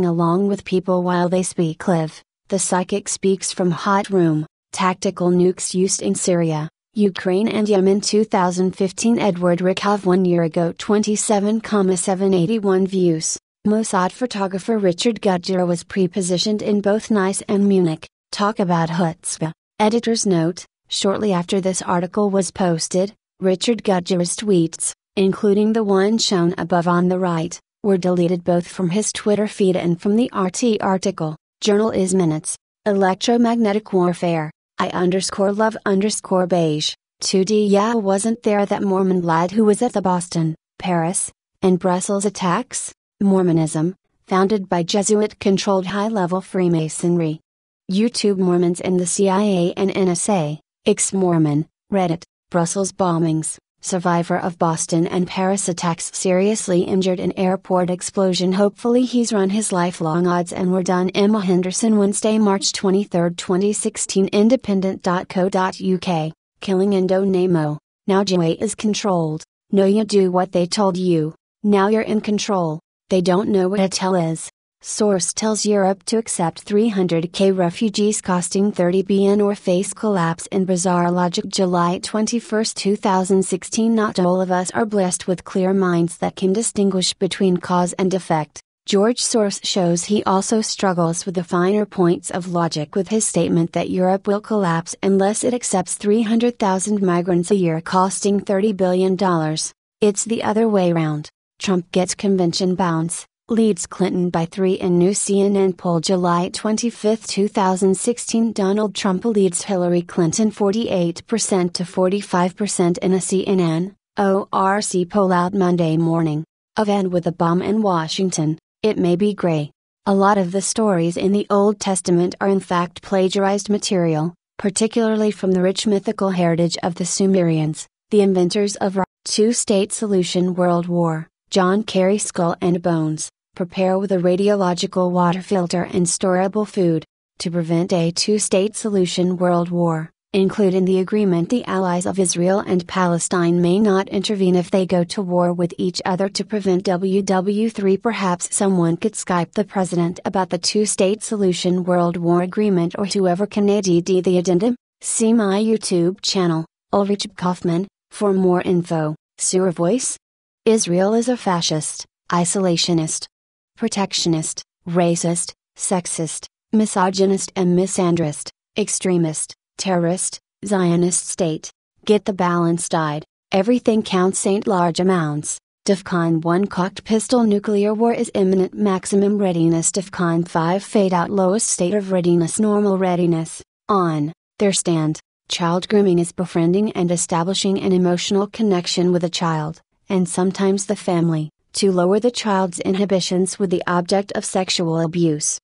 along with people while they speak. Live, the psychic speaks from hot room. Tactical nukes used in Syria, Ukraine and Yemen. 2015 Edward Rikov 1 year ago. 27,781 views. Mossad photographer Richard Gudger was pre-positioned in both Nice and Munich. Talk about chutzpah. Editor's note: Shortly after this article was posted, Richard Gudger's tweets, including the one shown above on the right, were deleted both from his Twitter feed and from the RT article. Journal is minutes. Electromagnetic warfare. I_love_beige. 2D. Yeah, wasn't there that Mormon lad who was at the Boston, Paris, and Brussels attacks? Mormonism, founded by Jesuit-controlled high-level Freemasonry. YouTube Mormons in the CIA and NSA, ex-Mormon, Reddit, Brussels bombings, survivor of Boston and Paris attacks seriously injured in airport explosion. Hopefully he's run his lifelong odds and we're done. Emma Henderson, Wednesday, March 23, 2016. Independent.co.uk. Killing Indo Nemo. Now Joy is controlled. No, you do what they told you. Now you're in control. They don't know what a tell is. Source tells Europe to accept 300k refugees costing 30 billion or face collapse in bizarre logic. July 21, 2016. Not all of us are blessed with clear minds that can distinguish between cause and effect. George Source shows he also struggles with the finer points of logic with his statement that Europe will collapse unless it accepts 300,000 migrants a year costing $30 billion. It's the other way round. Trump gets convention bounce. Leads Clinton by 3 in new CNN poll. July 25, 2016. Donald Trump leads Hillary Clinton 48% to 45% in a CNN ORC poll out Monday morning. A van with a bomb in Washington. It may be gray. A lot of the stories in the Old Testament are in fact plagiarized material, particularly from the rich mythical heritage of the Sumerians, the inventors of our two-state solution world war. John Kerry Skull and Bones. Prepare with a radiological water filter and storable food. To prevent a two-state solution world war, include in the agreement the allies of Israel and Palestine may not intervene if they go to war with each other to prevent WW3. Perhaps someone could Skype the president about the two-state solution world war agreement or whoever can add the addendum. See my YouTube channel, Ulrich Kaufman, for more info. Sewer Voice? Israel is a fascist, isolationist, protectionist, racist, sexist, misogynist and misandrist, extremist, terrorist, Zionist state. Get the balanced died. Everything counts ain't large amounts. DEFCON 1 cocked pistol. Nuclear war is imminent. Maximum readiness. DEFCON 5 fade out. Lowest state of readiness. Normal readiness. On their stand. Child grooming is befriending and establishing an emotional connection with a child, and sometimes the family, to lower the child's inhibitions with the object of sexual abuse.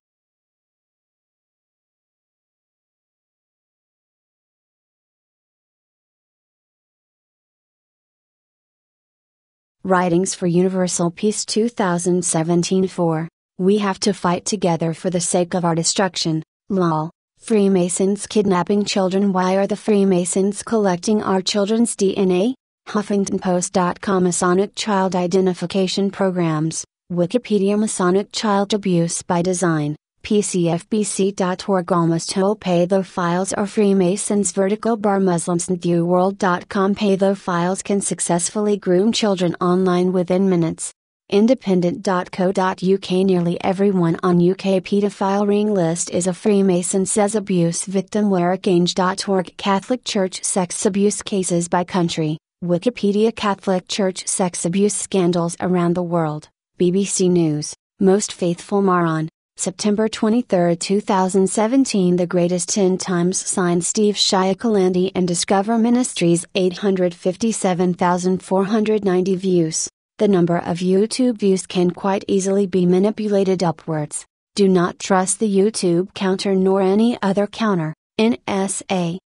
Writings for Universal Peace 2017. 4. We have to fight together for the sake of our destruction. Lol. Freemasons kidnapping children. Why are the Freemasons collecting our children's DNA? HuffingtonPost.com. Masonic Child Identification Programs. Wikipedia. Masonic Child Abuse by Design. PCFBC.org. Almost all pedophiles are Freemasons. Vertical bar. Muslims.viewworld.com. Pedophiles can successfully groom children online within minutes. Independent.co.uk. Nearly everyone on UK pedophile ring list is a Freemason, says abuse victim. Warrickange.org. Catholic Church sex abuse cases by country. Wikipedia. Catholic Church sex abuse scandals around the world. BBC News. Most Faithful Moron. September 23, 2017. The Greatest 10 Times. Signed Steve Shiakalandi and Discover Ministries. 857,490 views. The number of YouTube views can quite easily be manipulated upwards. Do not trust the YouTube counter nor any other counter. NSA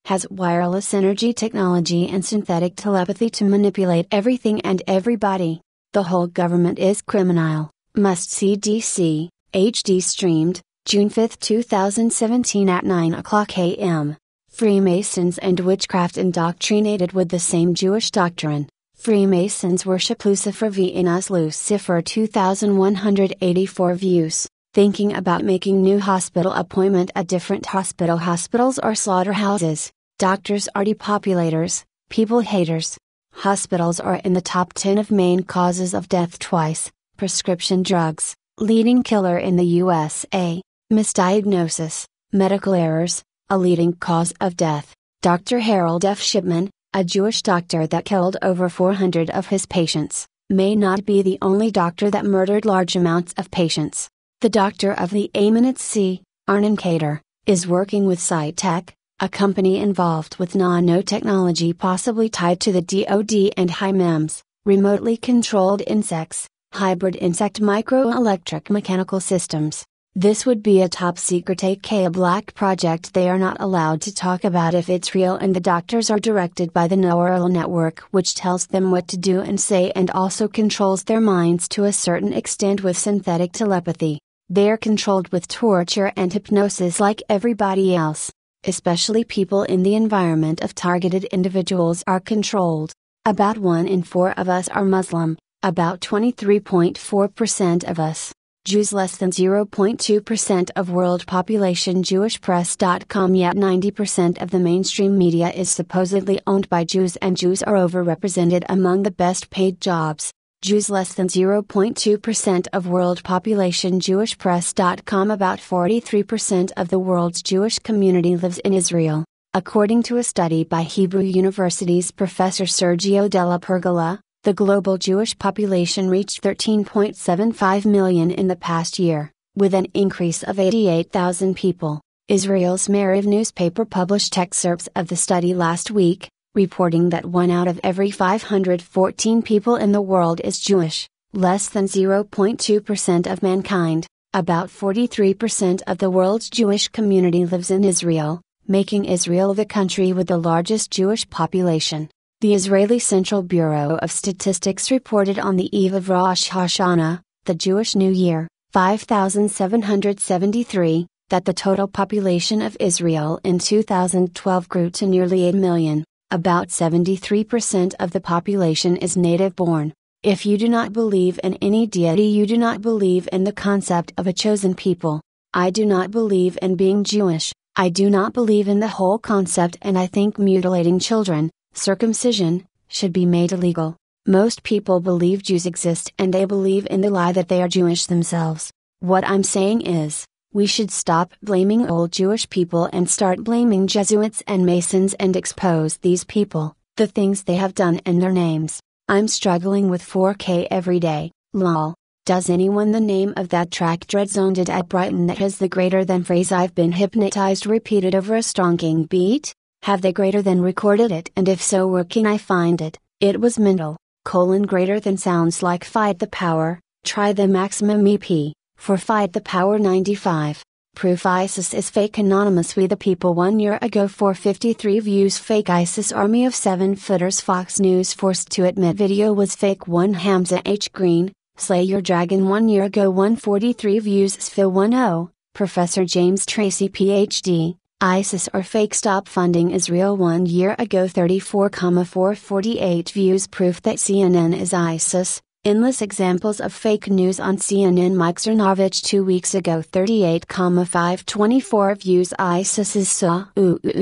has wireless energy technology and synthetic telepathy to manipulate everything and everybody. The whole government is criminal. Must see DC, HD streamed, June 5, 2017 at 9:00 a.m. Freemasons and witchcraft indoctrinated with the same Jewish doctrine. Freemasons worship Lucifer vs. Lucifer. 2,184 views. Thinking about making new hospital appointment at different hospital. Hospitals are slaughterhouses. Doctors are depopulators, people haters. Hospitals are in the top 10 of main causes of death twice. Prescription drugs, leading killer in the USA. Misdiagnosis, medical errors, a leading cause of death. Dr. Harold F. Shipman, a Jewish doctor that killed over 400 of his patients, may not be the only doctor that murdered large amounts of patients. The doctor of the Amenetz, Arnon Kater, is working with SciTech, a company involved with nanotechnology possibly tied to the DoD and HIMARS, remotely controlled insects, hybrid insect microelectric mechanical systems. This would be a top secret aka black project they are not allowed to talk about if it's real, and the doctors are directed by the neural network which tells them what to do and say and also controls their minds to a certain extent with synthetic telepathy. They're controlled with torture and hypnosis like everybody else. Especially people in the environment of targeted individuals are controlled. About 1 in 4 of us are Muslim, about 23.4% of us Jews, less than 0.2% of world population. JewishPress.com. Yet 90% of the mainstream media is supposedly owned by Jews, and Jews are overrepresented among the best paid jobs. Jews, less than 0.2% of world population. JewishPress.com. About 43% of the world's Jewish community lives in Israel. According to a study by Hebrew University's Professor Sergio Della Pergola, the global Jewish population reached 13.75 million in the past year, with an increase of 88,000 people. Israel's Maariv newspaper published excerpts of the study last week, reporting that 1 out of every 514 people in the world is Jewish, less than 0.2% of mankind. About 43% of the world's Jewish community lives in Israel, making Israel the country with the largest Jewish population. The Israeli Central Bureau of Statistics reported on the eve of Rosh Hashanah, the Jewish New Year, 5,773, that the total population of Israel in 2012 grew to nearly 8 million. About 73% of the population is native-born. If you do not believe in any deity, you do not believe in the concept of a chosen people. I do not believe in being Jewish. I do not believe in the whole concept, and I think mutilating children, circumcision, should be made illegal. Most people believe Jews exist, and they believe in the lie that they are Jewish themselves. What I'm saying is, we should stop blaming old Jewish people and start blaming Jesuits and Masons and expose these people, the things they have done, and their names. I'm struggling with 4K every day, lol. Does anyone the name of that track Dread Zoned at Brighton that has the greater than phrase I've been hypnotized repeated over a stonking beat? Have they greater than recorded it, and if so, where can I find it? It was Mendel, greater than sounds like Fight the Power. Try the maximum EP, for Fight the Power 95. Proof ISIS is fake. Anonymous. We the people 1 year ago 453 views. Fake ISIS army of 7-footers. Fox News forced to admit video was fake. 1 Hamza H. Green, Slay Your Dragon 1 year ago 143 views. SFIL 10, Professor James Tracy PhD, ISIS or fake. Stop funding Israel 1 year ago 34,448 views. Proof that CNN is ISIS. Endless examples of fake news on CNN. Mike Cernovich 2 weeks ago 38,524 views. ISIS is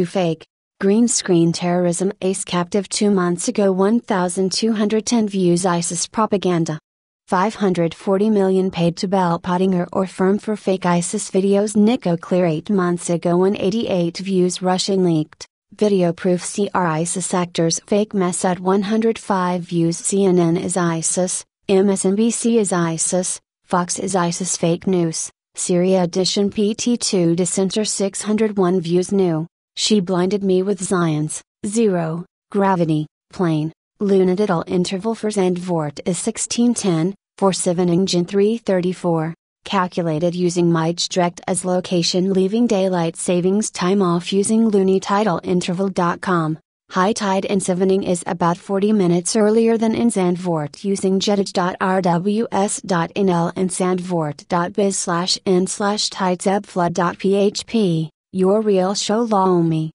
fake. Green screen terrorism. Ace captive 2 months ago 1,210 views. ISIS propaganda. 540 million paid to Bell Pottinger or firm for fake ISIS videos. Nico Clear 8 months ago 188 views. Russian leaked video proof. CR ISIS actors fake mess at 105 views. CNN is ISIS, MSNBC is ISIS, Fox is ISIS. Fake news. Syria edition PT2 dissenter 601 views. New. She blinded me with Zion's 0 gravity plane. Lunatical interval for Zandvoort is 1610, for Siveningen 334. Calculated using Mijdrecht as location. Leaving daylight savings time off using lunatidalinterval.com. High tide in Siveningen is about 40 minutes earlier than in Zandvoort using jettage.rws.nl and zandvoort.biz/n/tidezebflood.php. Your real show Laomi,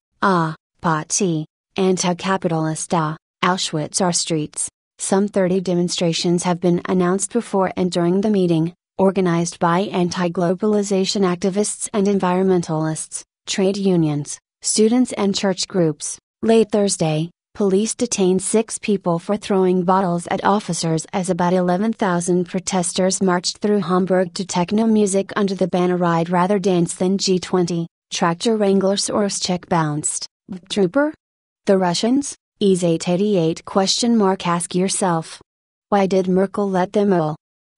Pati, anti-capitalista, Auschwitz are streets. Some 30 demonstrations have been announced before and during the meeting, organized by anti-globalization activists and environmentalists, trade unions, students and church groups. Late Thursday, police detained 6 people for throwing bottles at officers as about 11,000 protesters marched through Hamburg to techno music under the banner Ride Rather Dance Than G20. Tractor Wrangler Soros check bounced. Trooper? The Russians? Ease 888 ? Ask yourself. Why did Merkel let them all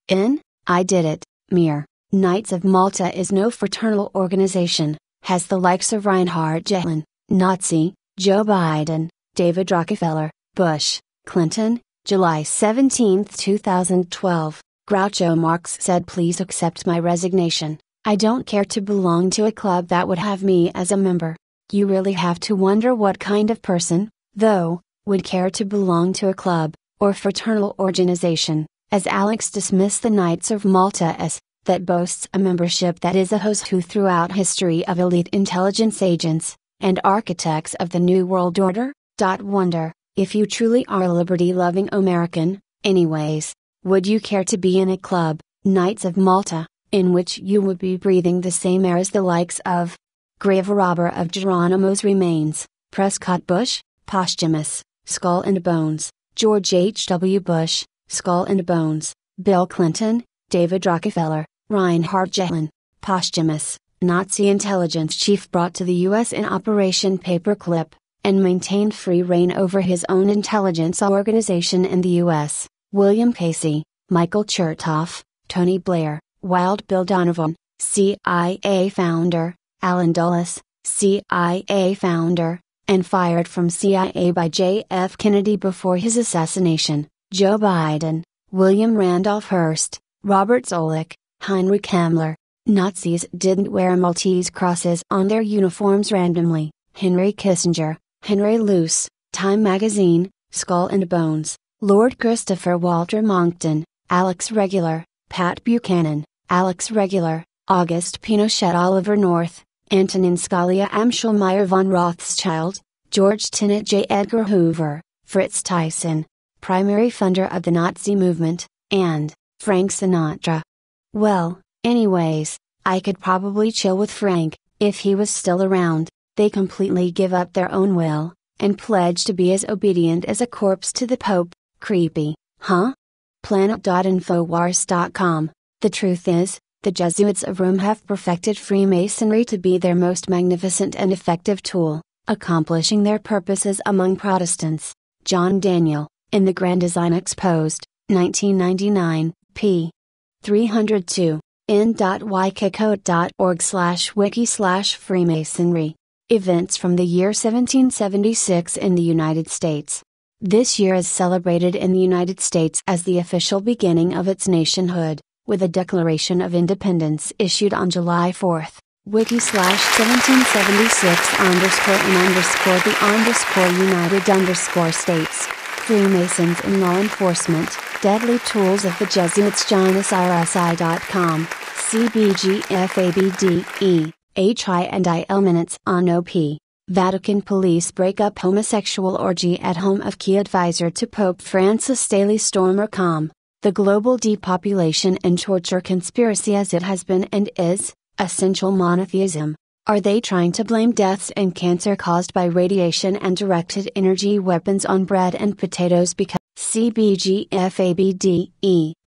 in? I did it, Mir. Knights of Malta is no fraternal organization, has the likes of Reinhard Gehlen, Nazi, Joe Biden, David Rockefeller, Bush, Clinton. July 17, 2012. Groucho Marx said, "Please accept my resignation. I don't care to belong to a club that would have me as a member." You really have to wonder what kind of person, though, would care to belong to a club, or fraternal organization, as Alex dismissed the Knights of Malta as, that boasts a membership that is a who's who throughout history of elite intelligence agents, and architects of the New World Order. Wonder, if you truly are a liberty-loving American, anyways, would you care to be in a club, Knights of Malta, in which you would be breathing the same air as the likes of grave robber of Geronimo's remains, Prescott Bush, posthumous, Skull and Bones, George H.W. Bush, Skull and Bones, Bill Clinton, David Rockefeller, Reinhard Gehlen, posthumous, Nazi intelligence chief brought to the U.S. in Operation Paperclip, and maintained free reign over his own intelligence organization in the U.S., William Casey, Michael Chertoff, Tony Blair, Wild Bill Donovan, CIA founder, Alan Dulles, CIA founder, and fired from CIA by J.F. Kennedy before his assassination, Joe Biden, William Randolph Hearst, Robert Zoellick, Heinrich Himmler. Nazis didn't wear Maltese crosses on their uniforms randomly. Henry Kissinger, Henry Luce, Time Magazine, Skull and Bones, Lord Christopher Walter Monckton, Alex Regular, Pat Buchanan, Alex Regular, August Pinochet, Oliver North, Antonin Scalia, Amschelmeyer von Rothschild, George Tenet, J. Edgar Hoover, Fritz Tyson, primary funder of the Nazi movement, and Frank Sinatra. Well, anyways, I could probably chill with Frank, if he was still around. They completely give up their own will, and pledge to be as obedient as a corpse to the Pope. Creepy, huh? Planet.infowars.com. The truth is, the Jesuits of Rome have perfected Freemasonry to be their most magnificent and effective tool, accomplishing their purposes among Protestants. John Daniel, in The Grand Design Exposed, 1999, p. 302, in.wikicode.org/wiki/Freemasonry. Events from the year 1776 in the United States. This year is celebrated in the United States as the official beginning of its nationhood, with a Declaration of Independence issued on July 4th. Wiki/1776_the_United_States. Freemasons in Law Enforcement, Deadly Tools of the Jesuits. JohnSRSI.com, CBGFABDE. HI&IL Minutes on OP. Vatican police break up homosexual orgy at home of key advisor to Pope Francis. Daily Stormer.com. The global depopulation and torture conspiracy as it has been and is, essential monotheism. Are they trying to blame deaths and cancer caused by radiation and directed energy weapons on bread and potatoes because CBGFABDE,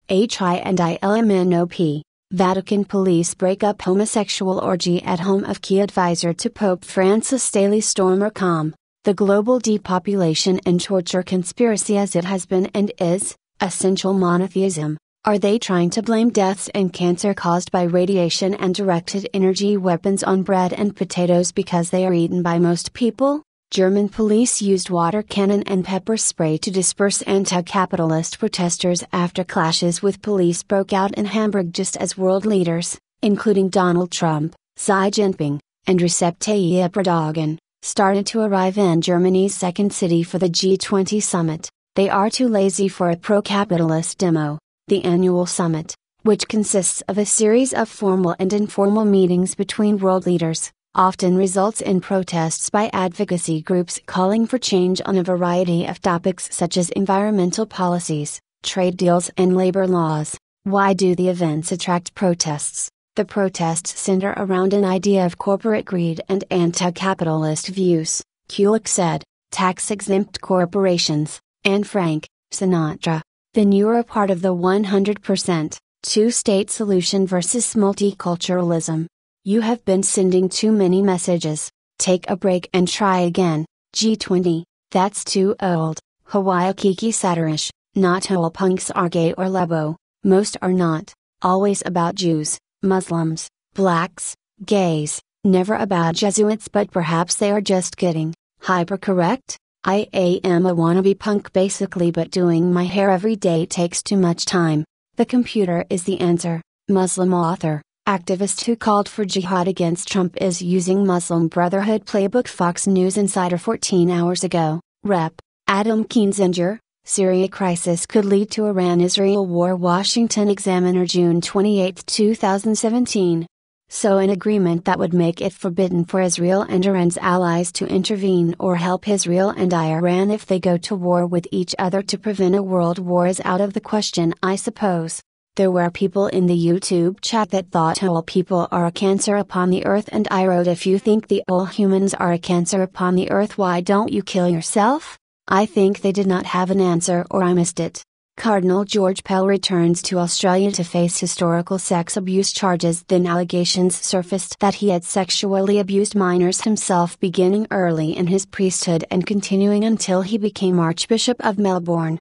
HI&ILMNOP. Vatican police break up homosexual orgy at home of key advisor to Pope Francis. Daily Stormer.com. The global depopulation and torture conspiracy as it has been and is, essential monotheism. Are they trying to blame deaths and cancer caused by radiation and directed energy weapons on bread and potatoes because they are eaten by most people? German police used water cannon and pepper spray to disperse anti-capitalist protesters after clashes with police broke out in Hamburg just as world leaders, including Donald Trump, Xi Jinping, and Recep Tayyip Erdogan, started to arrive in Germany's second city for the G20 summit. They are too lazy for a pro-capitalist demo. The annual summit, which consists of a series of formal and informal meetings between world leaders, often results in protests by advocacy groups calling for change on a variety of topics such as environmental policies, trade deals and labor laws. Why do the events attract protests? The protests center around an idea of corporate greed and anti-capitalist views, Kulik said, tax-exempt corporations, and Frank Sinatra. Then you're a part of the 100%, two-state solution versus multiculturalism. You have been sending too many messages. Take a break and try again. G20, that's too old. Hawaii Kiki Satirish, not all punks are gay or lebo, most are not. Always about Jews, Muslims, blacks, gays, never about Jesuits, but perhaps they are just kidding. Hypercorrect? I am a wannabe punk basically, but doing my hair every day takes too much time. The computer is the answer. Muslim author, activist who called for jihad against Trump is using Muslim Brotherhood playbook. Fox News Insider 14 hours ago. Rep. Adam Kinzinger, Syria crisis could lead to Iran-Israel war. Washington Examiner June 28, 2017. So an agreement that would make it forbidden for Israel and Iran's allies to intervene or help Israel and Iran if they go to war with each other to prevent a world war is out of the question, I suppose. There were people in the YouTube chat that thought all people are a cancer upon the earth, and I wrote, if you think the all humans are a cancer upon the earth, why don't you kill yourself? I think they did not have an answer, or I missed it. Cardinal George Pell returns to Australia to face historical sex abuse charges. Then allegations surfaced that he had sexually abused minors himself, beginning early in his priesthood and continuing until he became Archbishop of Melbourne.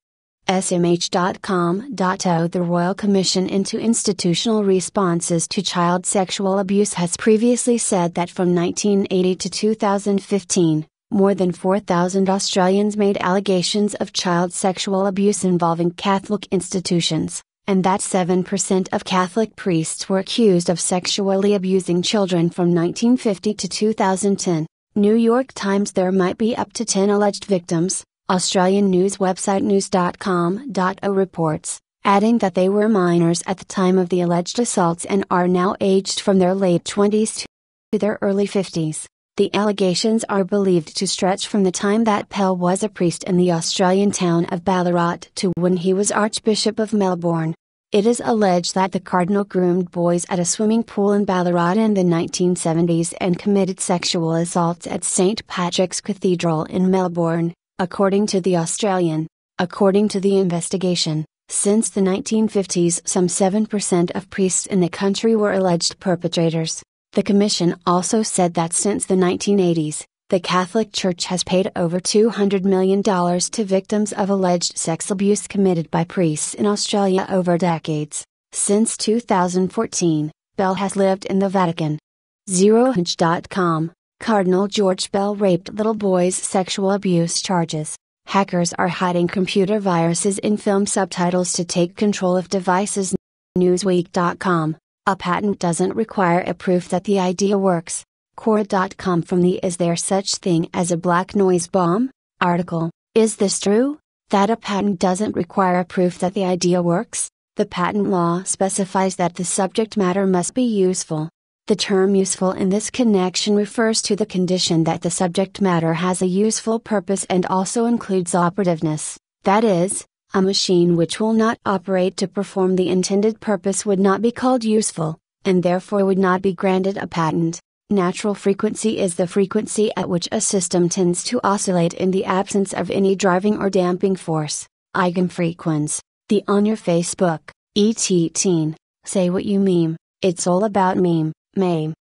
SMH.com.au The Royal Commission into Institutional Responses to Child Sexual Abuse has previously said that from 1980 to 2015, more than 4,000 Australians made allegations of child sexual abuse involving Catholic institutions, and that 7% of Catholic priests were accused of sexually abusing children from 1950 to 2010. New York Times There might be up to 10 alleged victims, Australian news website news.com.au reports, adding that they were minors at the time of the alleged assaults and are now aged from their late 20s to their early 50s. The allegations are believed to stretch from the time that Pell was a priest in the Australian town of Ballarat to when he was Archbishop of Melbourne. It is alleged that the Cardinal groomed boys at a swimming pool in Ballarat in the 1970s and committed sexual assaults at St. Patrick's Cathedral in Melbourne, according to the Australian. According to the investigation, since the 1950s some 7% of priests in the country were alleged perpetrators. The Commission also said that since the 1980s, the Catholic Church has paid over $200 million to victims of alleged sex abuse committed by priests in Australia over decades. Since 2014, Bell has lived in the Vatican. ZeroHinge.com, Cardinal George Bell raped little boys. Sexual abuse charges. Hackers are hiding computer viruses in film subtitles to take control of devices. Newsweek.com. A patent doesn't require a proof that the idea works. Quora.com from the Is There Such Thing as a Black Noise Bomb? Article. Is this true? That a patent doesn't require a proof that the idea works? The patent law specifies that the subject matter must be useful. The term useful in this connection refers to the condition that the subject matter has a useful purpose and also includes operativeness. That is, a machine which will not operate to perform the intended purpose would not be called useful, and therefore would not be granted a patent. Natural frequency is the frequency at which a system tends to oscillate in the absence of any driving or damping force. Eigenfrequenz. The On Your Facebook, ET teen, say what you meme, it's all about meme,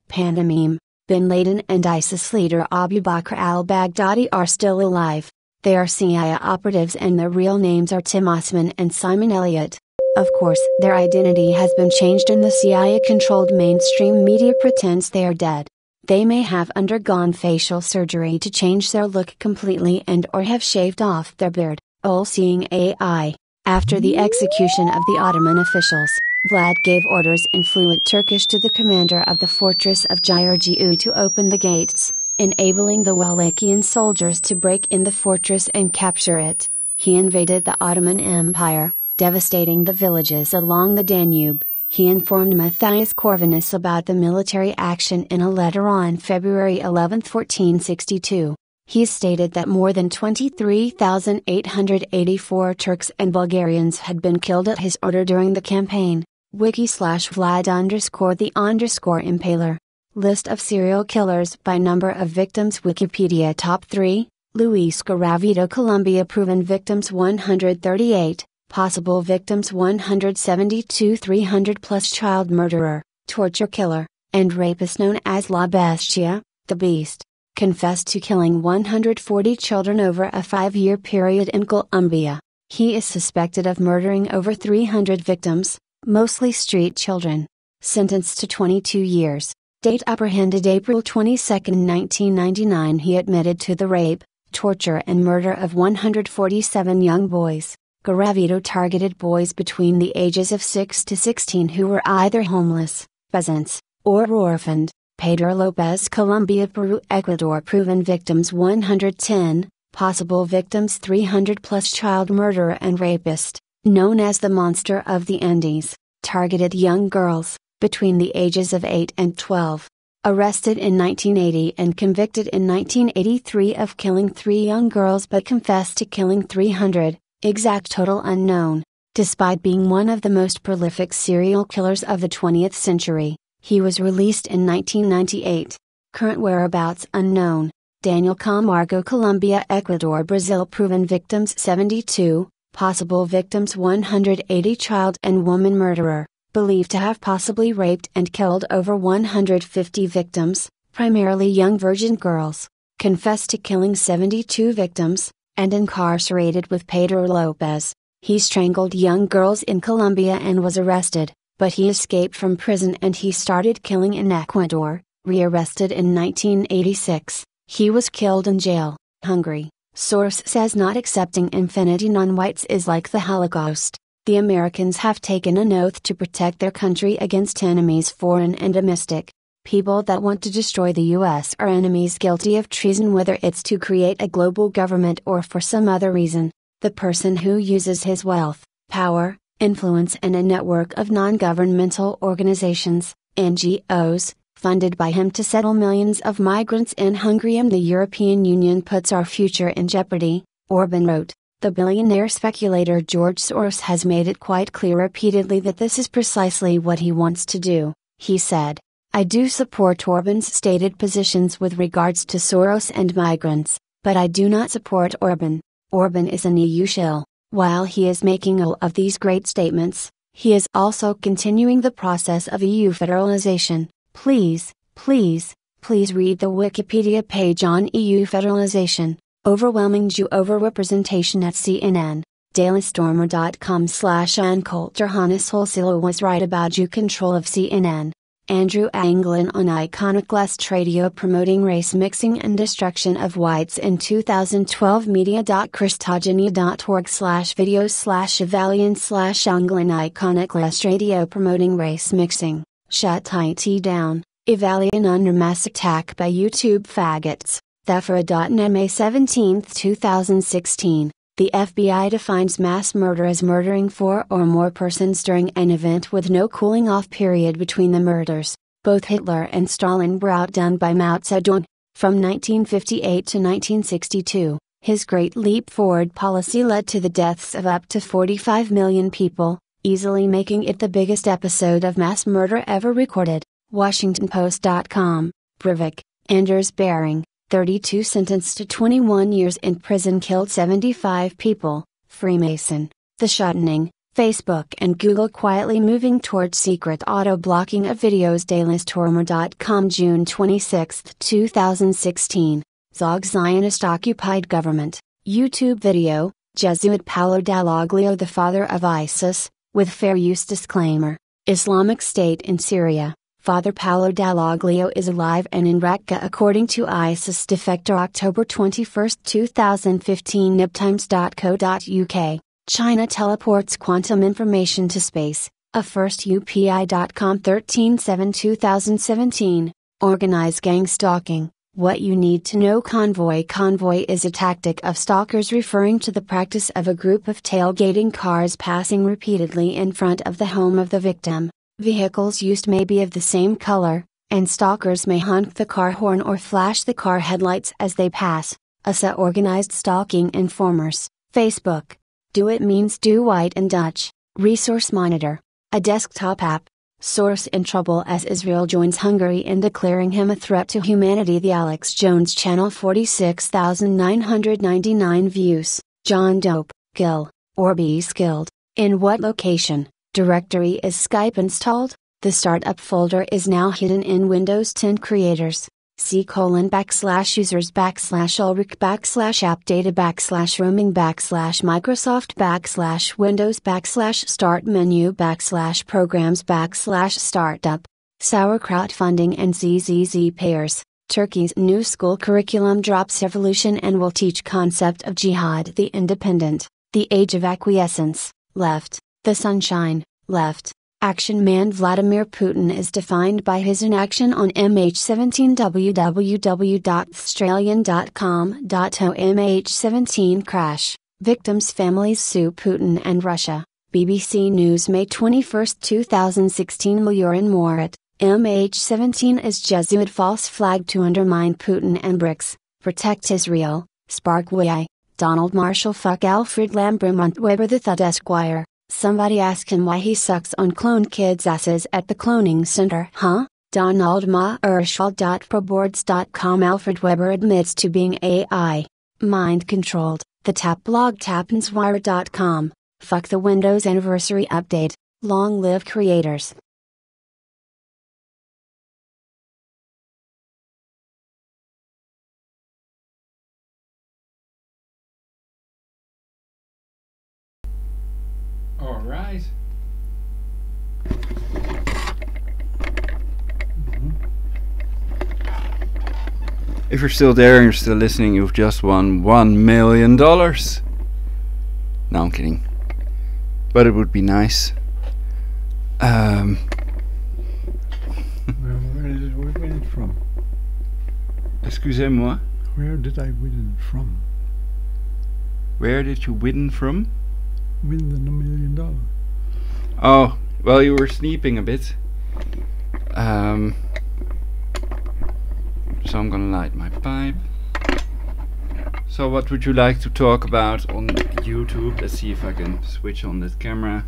pantomime. Bin Laden and ISIS leader Abu Bakr al-Baghdadi are still alive. They are CIA operatives and their real names are Tim Osman and Simon Elliott. Of course, their identity has been changed and the CIA-controlled mainstream media pretends they are dead. They may have undergone facial surgery to change their look completely and or have shaved off their beard, all-seeing AI. After the execution of the Ottoman officials, Vlad gave orders in fluent Turkish to the commander of the fortress of Giurgiu to open the gates, enabling the Wallachian soldiers to break in the fortress and capture it. He invaded the Ottoman Empire, devastating the villages along the Danube. He informed Matthias Corvinus about the military action in a letter on February 11, 1462. He stated that more than 23,884 Turks and Bulgarians had been killed at his order during the campaign. Wiki/Vlad_the_Impaler. List of serial killers by number of victims. Wikipedia Top 3, Luis Garavito. Colombia. Proven victims 138, possible victims 172. 300 plus. Child murderer, torture killer, and rapist known as La Bestia, the Beast. confessed to killing 140 children over a 5-year period in Colombia. He is suspected of murdering over 300 victims, mostly street children. Sentenced to 22 years. Date apprehended April 22, 1999. He admitted to the rape, torture and murder of 147 young boys. Garavito targeted boys between the ages of 6 to 16 who were either homeless, peasants, or orphaned. Pedro Lopez, Colombia, Peru, Ecuador. Proven victims 110, possible victims 300 plus. Child murderer and rapist, known as the Monster of the Andes, targeted young girls, between the ages of 8 and 12. Arrested in 1980 and convicted in 1983 of killing 3 young girls but confessed to killing 300, exact total unknown. Despite being one of the most prolific serial killers of the 20th century, he was released in 1998. Current whereabouts unknown. Daniel Camargo, Colombia, Ecuador, Brazil. Proven victims 72, possible victims 180. Child and woman murderer, believed to have possibly raped and killed over 150 victims, primarily young virgin girls. Confessed to killing 72 victims, and incarcerated with Pedro Lopez. He strangled young girls in Colombia and was arrested, but he escaped from prison and he started killing in Ecuador. Rearrested in 1986, he was killed in jail, Hungary. Source says not accepting infinity non-whites is like the Holocaust. The Americans have taken an oath to protect their country against enemies foreign and domestic. People that want to destroy the U.S. are enemies guilty of treason, whether it's to create a global government or for some other reason. The person who uses his wealth, power, influence and a network of non-governmental organizations, NGOs, funded by him to settle millions of migrants in Hungary and the European Union puts our future in jeopardy, Orban wrote. The billionaire speculator George Soros has made it quite clear repeatedly that this is precisely what he wants to do, he said. I do support Orban's stated positions with regards to Soros and migrants, but I do not support Orban. Orban is an EU shill. While he is making all of these great statements, he is also continuing the process of EU federalization. Please read the Wikipedia page on EU federalization. Overwhelming Jew overrepresentation at CNN. DailyStormer.com/Ancoulter. Hannes Holzilo was right about Jew control of CNN. Andrew Anglin on Iconoclast Radio promoting race mixing and destruction of whites in 2012. media.christogenea.org/videos/Evalian/Anglin. Iconoclast Radio promoting race mixing. Shut IT down, Evalian under mass attack by YouTube faggots. Thefera.net. May 17, 2016. The FBI defines mass murder as murdering 4 or more persons during an event with no cooling off period between the murders. Both Hitler and Stalin were outdone by Mao Zedong. From 1958 to 1962, his Great Leap Forward policy led to the deaths of up to 45 million people, easily making it the biggest episode of mass murder ever recorded. WashingtonPost.com. Breivik, Anders Bering, 32, sentenced to 21 years in prison, killed 75 people. Freemason. The shortening, Facebook and Google quietly moving towards secret auto-blocking of videos. DailyStormer.com. June 26, 2016. Zog Zionist occupied government. YouTube video, Jesuit Paulo Dalloglio, the father of ISIS, with fair use disclaimer. Islamic State in Syria. Father Paulo Dalloglio is alive and in Raqqa according to ISIS defector. October 21, 2015. nibtimes.co.uk. China teleports quantum information to space, a first. UPI.com. 13/7/2017. Organized gang stalking, what you need to know. Convoy. Convoy is a tactic of stalkers referring to the practice of a group of tailgating cars passing repeatedly in front of the home of the victim. Vehicles used may be of the same color, and stalkers may honk the car horn or flash the car headlights as they pass. ASA organized stalking informers. Facebook. Do it means do white and Dutch. Resource Monitor. A desktop app. Source in trouble as Israel joins Hungary in declaring him a threat to humanity. The Alex Jones Channel. 46,999 views. John Doe, Gil, or be skilled. In what location? Directory is Skype installed? The startup folder is now hidden in Windows 10 creators. c:\Microsoft/Updata/Windows/Start-menu/Programs/Startup. Sauerkraut funding and ZZZ payers. Turkey's new school curriculum drops evolution and will teach concept of jihad. The Independent. The age of acquiescence, left. The sunshine, left. Action man Vladimir Putin is defined by his inaction on MH17. www.australian.com.au MH17 crash. Victims' families sue Putin and Russia. BBC News May 21, 2016. Lurin Morat. MH17 is Jesuit false flag to undermine Putin and BRICS. Protect Israel. Spark Wiki. Donald Marshall fuck Alfred Lambremont Weber the Thud Esquire. Somebody ask him why he sucks on cloned kids' asses at the cloning center, huh? Donald Marshall.proboards.com Alfred Weber admits to being AI. Mind controlled. The tap blog tapnswire.com. Fuck the Windows anniversary update. Long live creators. All right. If you're still there and you're still listening, you've just won $1 million. No, I'm kidding. But it would be nice. Where did we win it from? Excusez-moi. Where did I win it from? Where did you win from? Win the $1 million. Oh, well, you were sleeping a bit. So I'm gonna light my pipe. So what would you like to talk about on YouTube? Let's see if I can switch on that camera.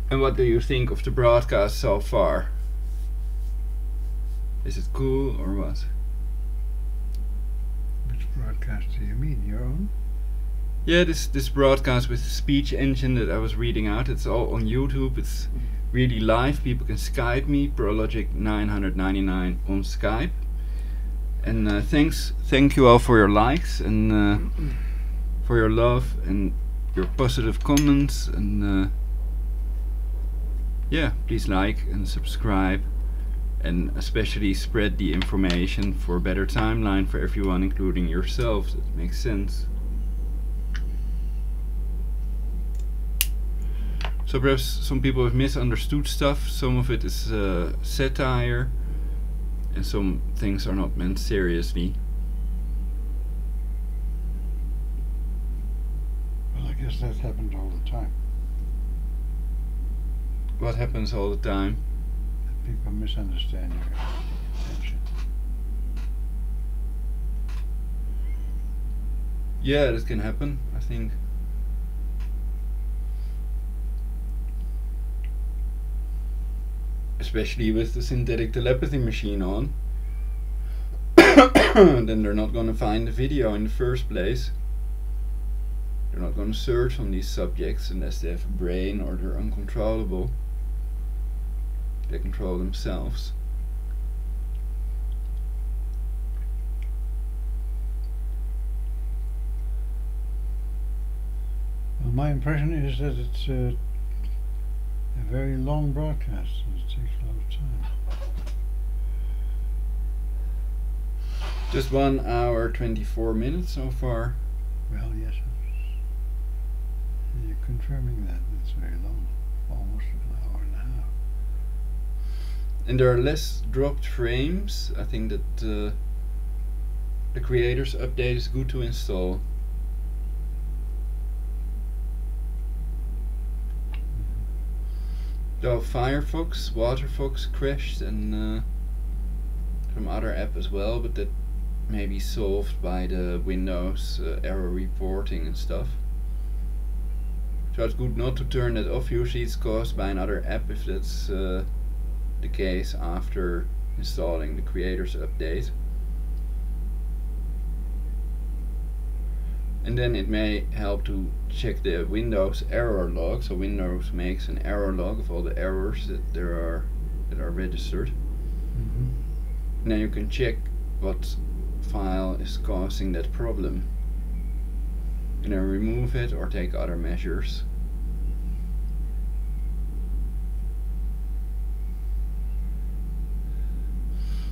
And what do you think of the broadcast so far? Is it cool or what? Which broadcast do you mean? Your own? Yeah, this broadcast with the speech engine that I was reading out, it's all on YouTube. It's really live. People can Skype me, Prologic 999 on Skype. And thank you all for your likes and for your love and your positive comments. And yeah, please like and subscribe, and especially spread the information for a better timeline for everyone, including yourselves. That makes sense. So perhaps some people have misunderstood stuff. Some of it is satire, and some things are not meant seriously. Well, I guess that happens all the time. What happens all the time? That people misunderstand your intention. Yeah, that can happen, I think. Especially with the synthetic telepathy machine on. Then they're not going to find the video in the first place. They're not going to search on these subjects unless they have a brain or they're uncontrollable. They control themselves. Well, my impression is that it's a very long broadcast, and it takes a lot of time. Just 1 hour 24 minutes so far. Well, yes, you're confirming that. It's very long, almost an hour and a half. And there are less dropped frames. I think that the creators update is good to install. Though Firefox, Waterfox crashed, and some other app as well, but that may be solved by the Windows error reporting and stuff. So it's good not to turn that off. Usually it's caused by another app if that's the case after installing the creators update. And then it may help to check the Windows error log. So Windows makes an error log of all the errors that are registered. Now you can check what file is causing that problem. And then remove it or take other measures.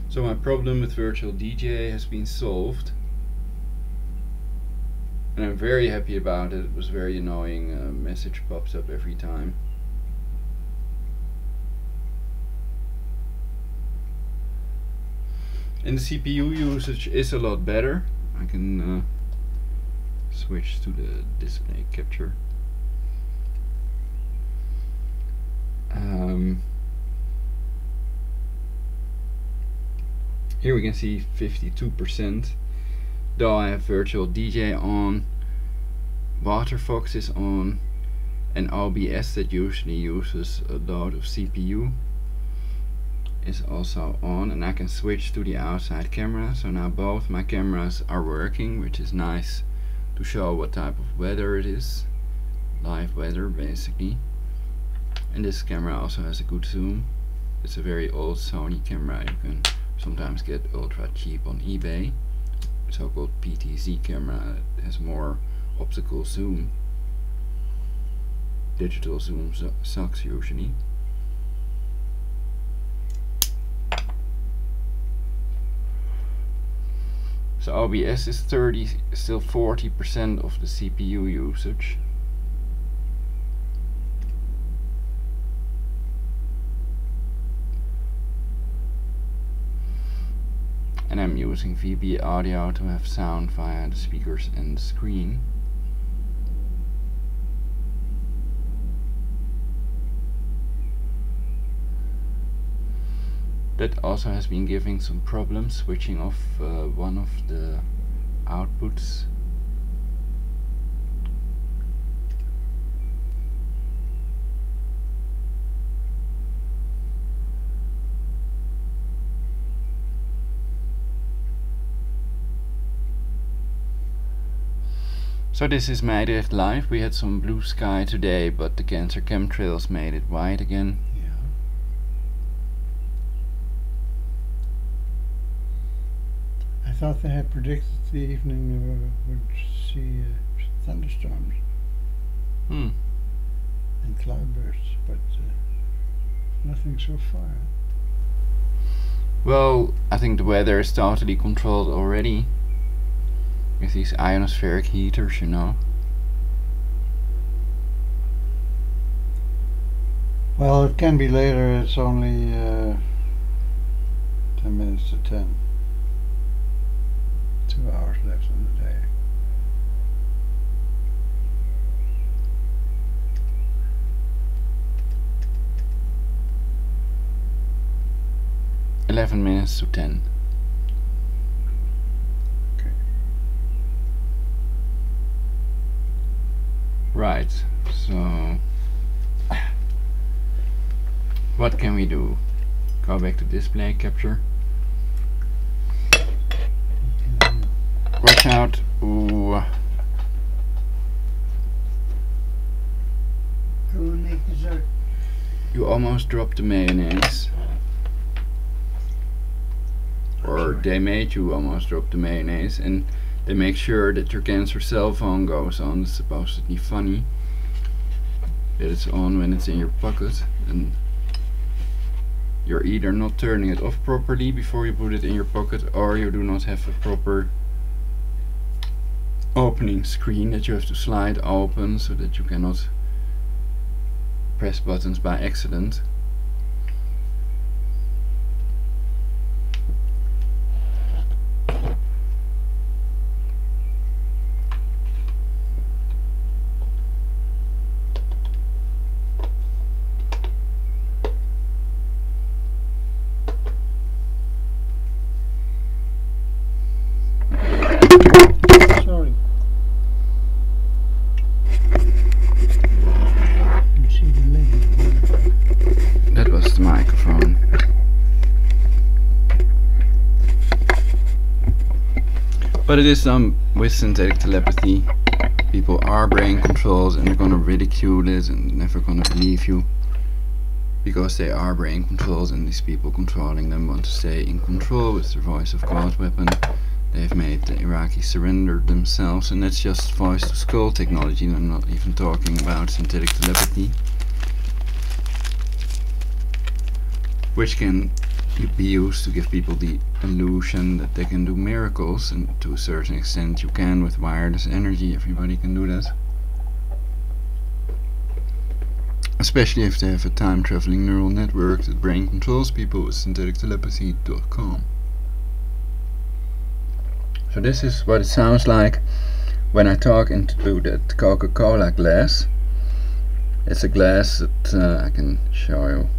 So my problem with virtual DJ has been solved. And I'm very happy about it. It was very annoying. A message pops up every time. And the CPU usage is a lot better. I can switch to the display capture. Here we can see 52%. Though I have virtual DJ on, Waterfox is on, and OBS that usually uses a lot of CPU is also on, and I can switch to the outside camera. So now both my cameras are working, which is nice to show what type of weather it is. Live weather basically. And this camera also has a good zoom. It's a very old Sony camera. You can sometimes get ultra cheap on eBay. So-called PTZ camera. It has more optical zoom. Digital zoom sucks usually. So OBS is still 40% of the CPU usage. And I'm using VB audio to have sound via the speakers and the screen. That also has been giving some problems, switching off one of the outputs. So this is Mijdrecht live. We had some blue sky today, but the cancer chemtrails made it white again. Yeah. I thought they had predicted the evening would see thunderstorms and cloudbursts, but nothing so far. Well, I think the weather is totally controlled already. With these ionospheric heaters, you know. Well, it can be later. It's only 10 minutes to 10. 2 hours left on the day. (11 minutes to 10). Right, so what can we do? Go back to display capture. Watch out. Ooh. Who will make dessert? You almost dropped the mayonnaise. Or they made you almost drop the mayonnaise, and they make sure that your cancer cell phone goes on. It's supposedly funny that it's on when it's in your pocket, and you're either not turning it off properly before you put it in your pocket, or you do not have a proper opening screen that you have to slide open so that you cannot press buttons by accident. Sorry. You see the lady? That was the microphone. But it is done with synthetic telepathy. People are brain controlled and they're gonna ridicule it and never gonna believe you. because they are brain controlled, and these people controlling them want to stay in control with their voice of God weapon. They've made the Iraqis surrender themselves, and that's just voice to skull technology. I'm not even talking about synthetic telepathy, which can be used to give people the illusion that they can do miracles, and to a certain extent you can with wireless energy. Everybody can do that, especially if they have a time-traveling neural network that brain controls people with synthetictelepathy.com. So this is what it sounds like when I talk into that Coca-Cola glass. It's a glass that I can show you.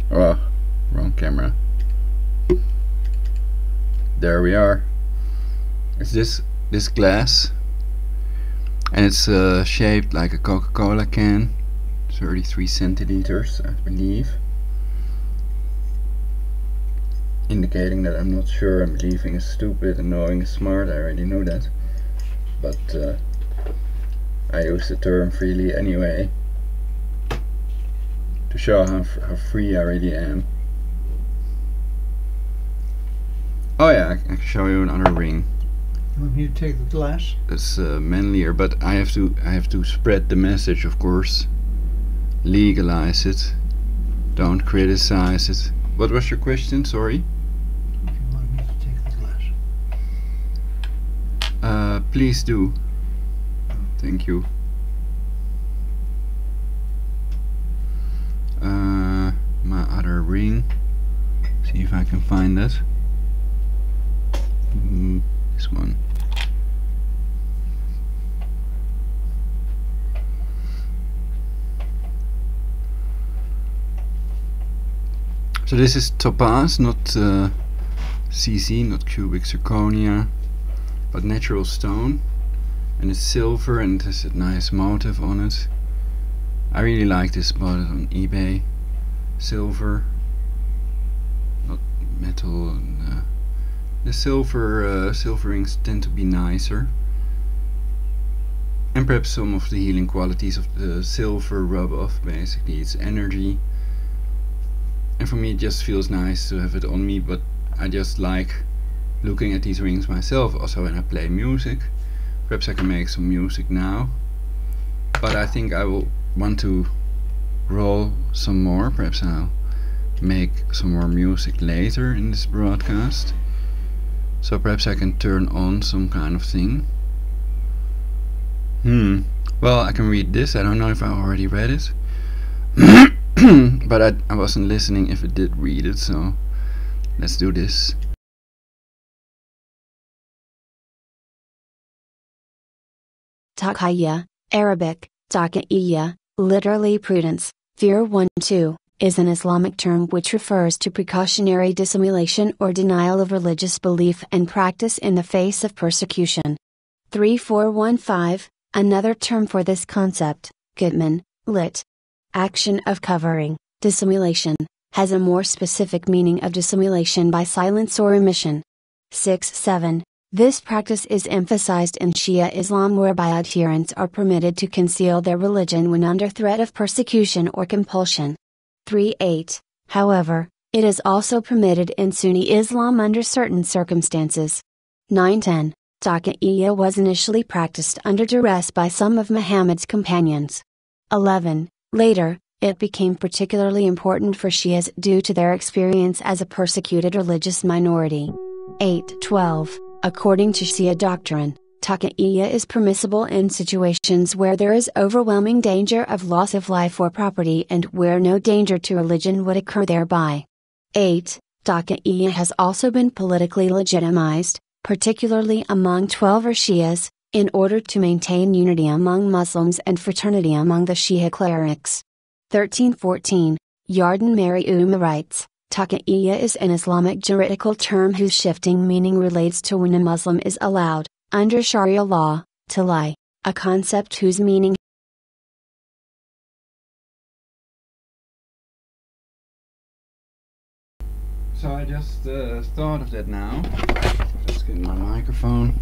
Oh, wrong camera. There we are. It's this glass, and it's shaped like a Coca-Cola can, 33 centiliters, I believe, indicating that I'm not sure. I'm believing is stupid and knowing is smart. I already know that, but I use the term freely anyway to show how free I really am. Oh yeah, I can show you another ring. You want me to take the glass? It's manlier, but I have to spread the message, of course. Legalize it. Don't criticize it. What was your question? Sorry. If you want me to take the glass. Please do. Thank you. My other ring. See if I can find that. This one. So this is topaz, not CZ, not cubic zirconia, but natural stone, and it's silver and it has a nice motif on it. I really like this, bought it on eBay. Silver, not metal. And, the silver rings tend to be nicer, and perhaps some of the healing qualities of the silver rub off. Basically, it's energy, and for me it just feels nice to have it on me. But I just like looking at these rings myself, also when I play music. Perhaps I can make some music now, but I think I will want to roll some more. Perhaps I'll make some more music later in this broadcast, so perhaps I can turn on some kind of thing. Well, I can read this. I don't know if I already read it. But I wasn't listening if it did read it, so let's do this. Taqiyya, Arabic, Taqiyya, literally prudence, fear 1-2, is an Islamic term which refers to precautionary dissimulation or denial of religious belief and practice in the face of persecution. 3415, another term for this concept, Goodman, lit. Action of covering, dissimulation, has a more specific meaning of dissimulation by silence or omission. 6-7. This practice is emphasized in Shia Islam, whereby adherents are permitted to conceal their religion when under threat of persecution or compulsion. 3-8. However, it is also permitted in Sunni Islam under certain circumstances. 9-10. Taqiyya was initially practiced under duress by some of Muhammad's companions. 11. Later, it became particularly important for Shias due to their experience as a persecuted religious minority. 8-12. According to Shia doctrine, Taqiyya is permissible in situations where there is overwhelming danger of loss of life or property and where no danger to religion would occur thereby. 8. Taqiyya has also been politically legitimized, particularly among Twelver Shias, in order to maintain unity among Muslims and fraternity among the Shia clerics. 1314, Yarden Mary Umar writes, Taqiyya is an Islamic juridical term whose shifting meaning relates to when a Muslim is allowed, under Sharia law, to lie, a concept whose meaning So I just thought of that now. Let's get my microphone.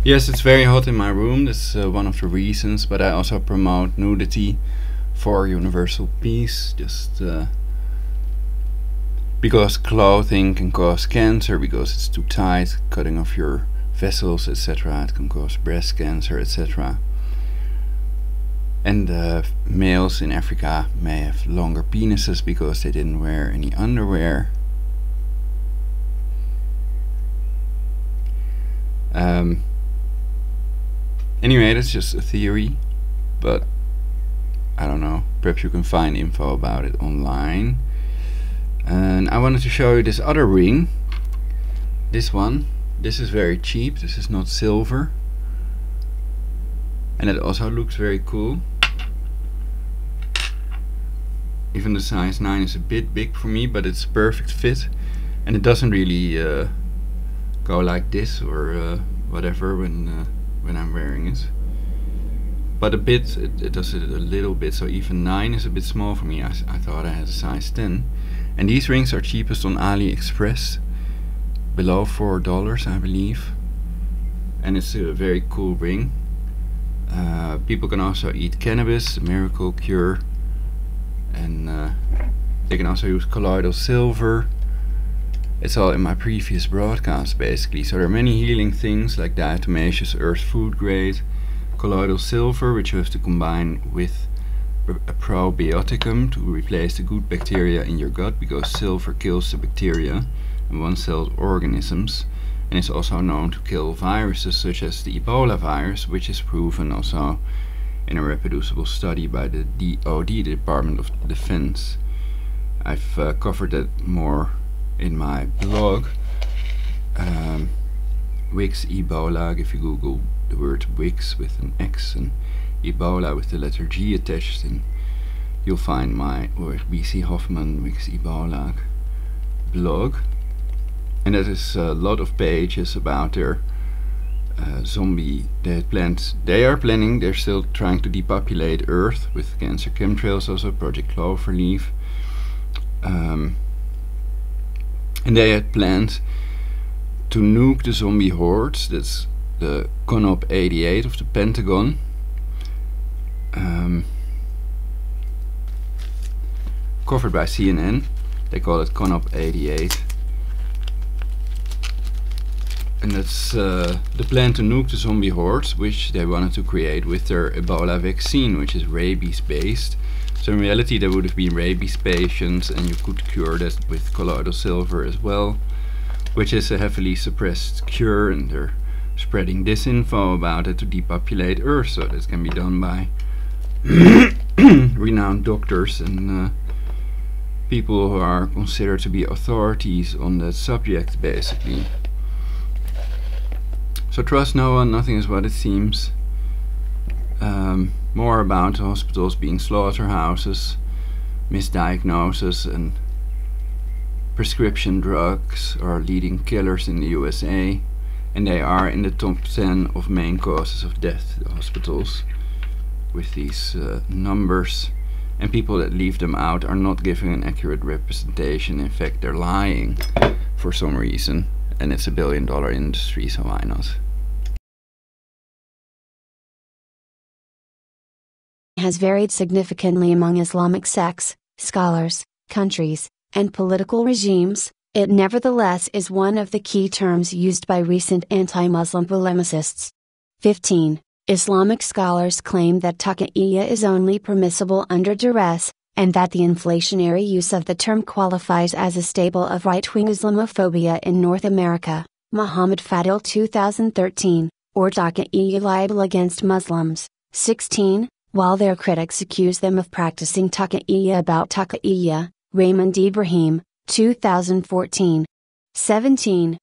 Yeah, Yes, it's very hot in my room. That's one of the reasons, but I also promote nudity for universal peace, just because clothing can cause cancer because it's too tight, cutting off your vessels, etc. It can cause breast cancer, etc. And males in Africa may have longer penises because they didn't wear any underwear. Anyway, that's just a theory, but I don't know, perhaps you can find info about it online. And I wanted to show you this other ring, this one. This is very cheap, this is not silver, and it also looks very cool. Even the size 9 is a bit big for me, but it's a perfect fit, and it doesn't really go like this or whatever when I'm wearing it. But a bit, it does it a little bit, so even 9 is a bit small for me. I thought I had a size 10. And these rings are cheapest on AliExpress, below $4 I believe. And it's a very cool ring. People can also eat cannabis, a miracle cure. And they can also use colloidal silver. It's all in my previous broadcast basically. So there are many healing things like diatomaceous earth food grade, colloidal silver, which you have to combine with a probioticum to replace the good bacteria in your gut, because silver kills the bacteria and one-celled organisms, and it's also known to kill viruses such as the Ebola virus, which is proven also in a reproducible study by the DoD, the Department of Defense. I've covered that more in my blog, Wix Ebola. If you Google the word Wix with an X and Ebola with the letter G attached, and you'll find my BC Hoffman Wix Ebola blog, and that is a lot of pages about their zombie. They're still trying to depopulate Earth with cancer chemtrails, also Project Cloverleaf. And they had planned to nuke the zombie hordes. That's the CONOP 88 of the Pentagon. Covered by CNN. They call it CONOP 88. And that's the plan to nuke the zombie hordes, which they wanted to create with their Ebola vaccine, which is rabies based. So in reality there would have been rabies patients, and you could cure that with colloidal silver as well, which is a heavily suppressed cure, and they're spreading disinfo about it to depopulate Earth. So this can be done by renowned doctors and people who are considered to be authorities on that subject basically. So trust no one, nothing is what it seems. More about hospitals being slaughterhouses, misdiagnosis, and prescription drugs are leading killers in the USA, and they are in the top 10 of main causes of death, the hospitals, with these numbers. And people that leave them out are not giving an accurate representation. In fact, they're lying for some reason, and it's a billion-dollar industry, so why not? Has varied significantly among Islamic sects, scholars, countries, and political regimes. It nevertheless is one of the key terms used by recent anti-Muslim polemicists. 15. Islamic scholars claim that taqiyya is only permissible under duress, and that the inflationary use of the term qualifies as a staple of right-wing Islamophobia in North America. Muhammad Fadil 2013, or taqiyya libel against Muslims. 16. While their critics accuse them of practicing taqiyya about taqiyya, Raymond Ibrahim, 2014. 17.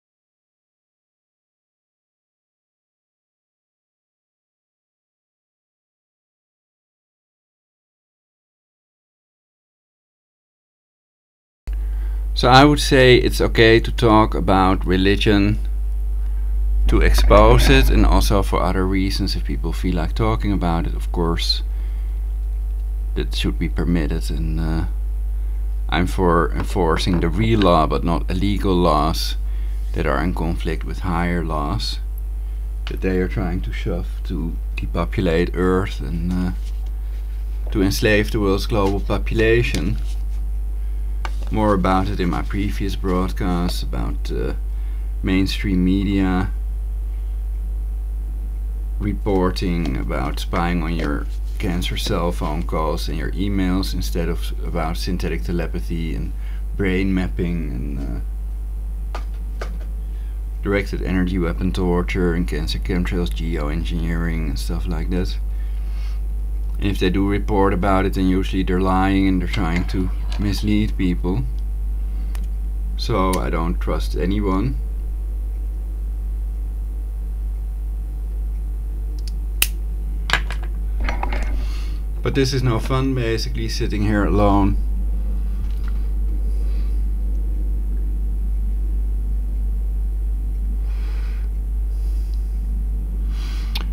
So I would say it's okay to talk about religion, to expose it, and also for other reasons. If people feel like talking about it, of course that should be permitted, and I'm for enforcing the real law but not illegal laws that are in conflict with higher laws. that they are trying to shove to depopulate Earth and to enslave the world's global population. More about it in my previous broadcasts about mainstream media reporting about spying on your cancer cell phone calls and your emails instead of about synthetic telepathy and brain mapping and directed energy weapon torture and cancer chemtrails, geoengineering and stuff like that. And if they do report about it, then usually they're lying and they're trying to mislead people. So I don't trust anyone. But this is no fun, basically, sitting here alone.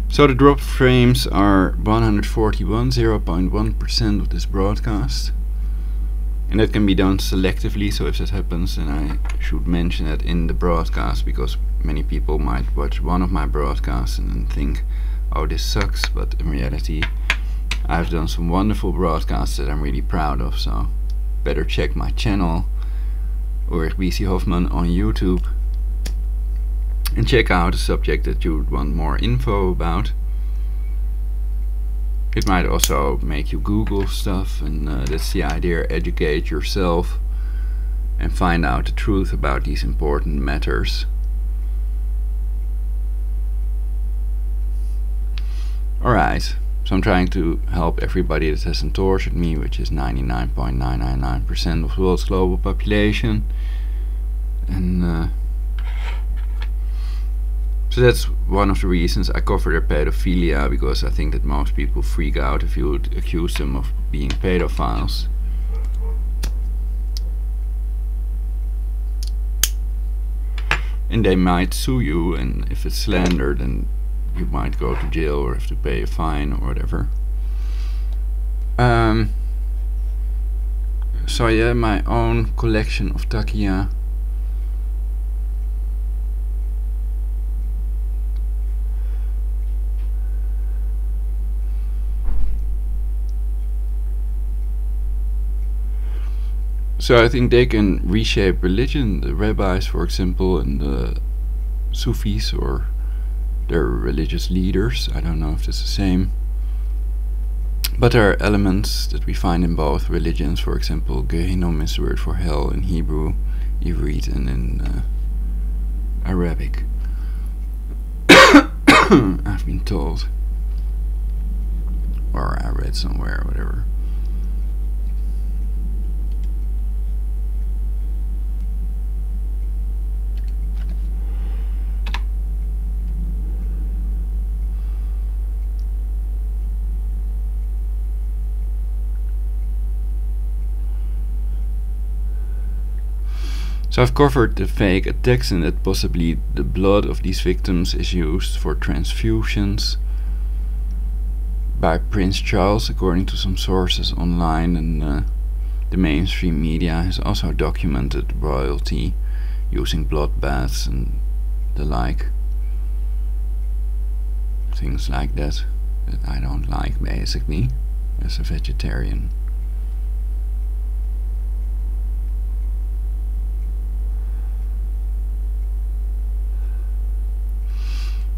So the drop frames are 141, 0.1% of this broadcast. And that can be done selectively, so if that happens, then I should mention it in the broadcast, because many people might watch one of my broadcasts and then think, oh, this sucks, but in reality I've done some wonderful broadcasts that I'm really proud of, so better check my channel or BC Hoffman on YouTube and check out a subject that you would want more info about. It might also make you Google stuff, and that's the idea, educate yourself and find out the truth about these important matters. Alright, so I'm trying to help everybody that hasn't tortured me, which is 99.999% of the world's global population. And so that's one of the reasons I cover their pedophilia, because I think that most people freak out if you would accuse them of being pedophiles. And they might sue you, and if it's slander, then you might go to jail or have to pay a fine or whatever. So yeah, my own collection of takia. So I think they can reshape religion, the rabbis for example, and the Sufis or their religious leaders. I don't know if it's the same. But there are elements that we find in both religions. For example, Gehinnom is the word for hell in Hebrew, Ivrit, and in Arabic. I've been told. Or I read somewhere, or whatever. So I've covered the fake attacks and that possibly the blood of these victims is used for transfusions by Prince Charles, according to some sources online, and the mainstream media has also documented royalty using blood baths and the like. Things like that I don't like, basically, as a vegetarian.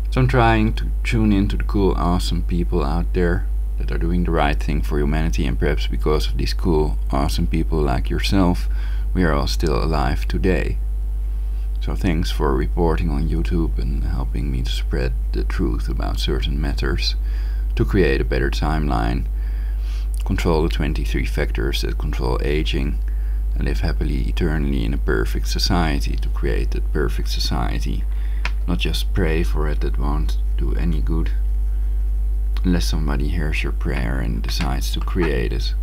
So I'm trying to tune into the cool, awesome people out there that are doing the right thing for humanity, and perhaps because of these cool, awesome people like yourself, we are all still alive today. So thanks for reporting on YouTube and helping me to spread the truth about certain matters, to create a better timeline, control the 23 factors that control aging, and live happily eternally in a perfect society, to create that perfect society. Not just pray for it, that won't do any good unless somebody hears your prayer and decides to create it.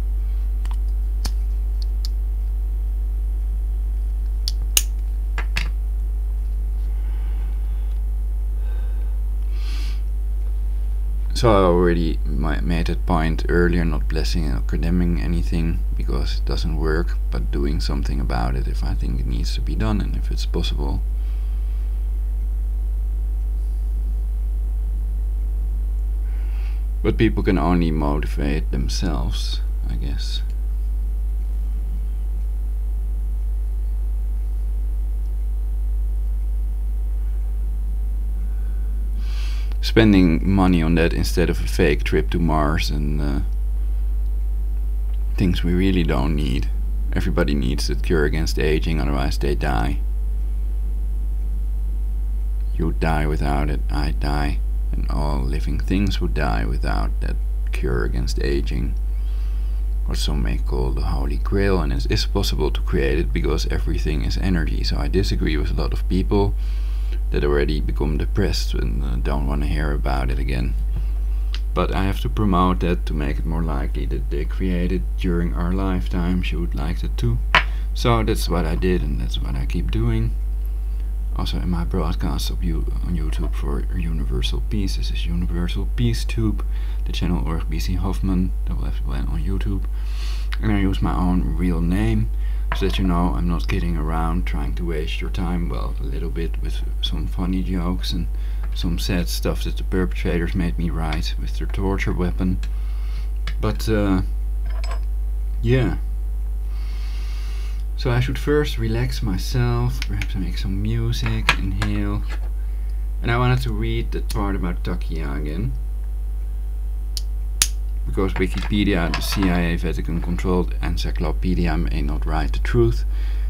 So I already made that point earlier, not blessing or condemning anything because it doesn't work, but doing something about it if I think it needs to be done and if it's possible. But people can only motivate themselves, I guess. Spending money on that instead of a fake trip to Mars and things we really don't need. Everybody needs that cure against aging, otherwise they die. You die without it, I die, and all living things would die without that cure against aging. What some may call the Holy Grail, and it is possible to create it because everything is energy. So I disagree with a lot of people that already become depressed and don't want to hear about it again. But I have to promote that to make it more likely that they create it during our lifetimes. You would like that too. So that's what I did, and that's what I keep doing. Also in my broadcasts on YouTube for Universal Peace. This is Universal Peace Tube, the channel Org BC Hoffman, that will have to be on YouTube. And I use my own real name, so that you know I'm not kidding around trying to waste your time. Well, a little bit with some funny jokes and some sad stuff that the perpetrators made me write with their torture weapon. But yeah. So I should first relax myself, perhaps make some music, inhale. And I wanted to read that part about Takia again. Because Wikipedia, the CIA Vatican controlled encyclopedia, may not write the truth.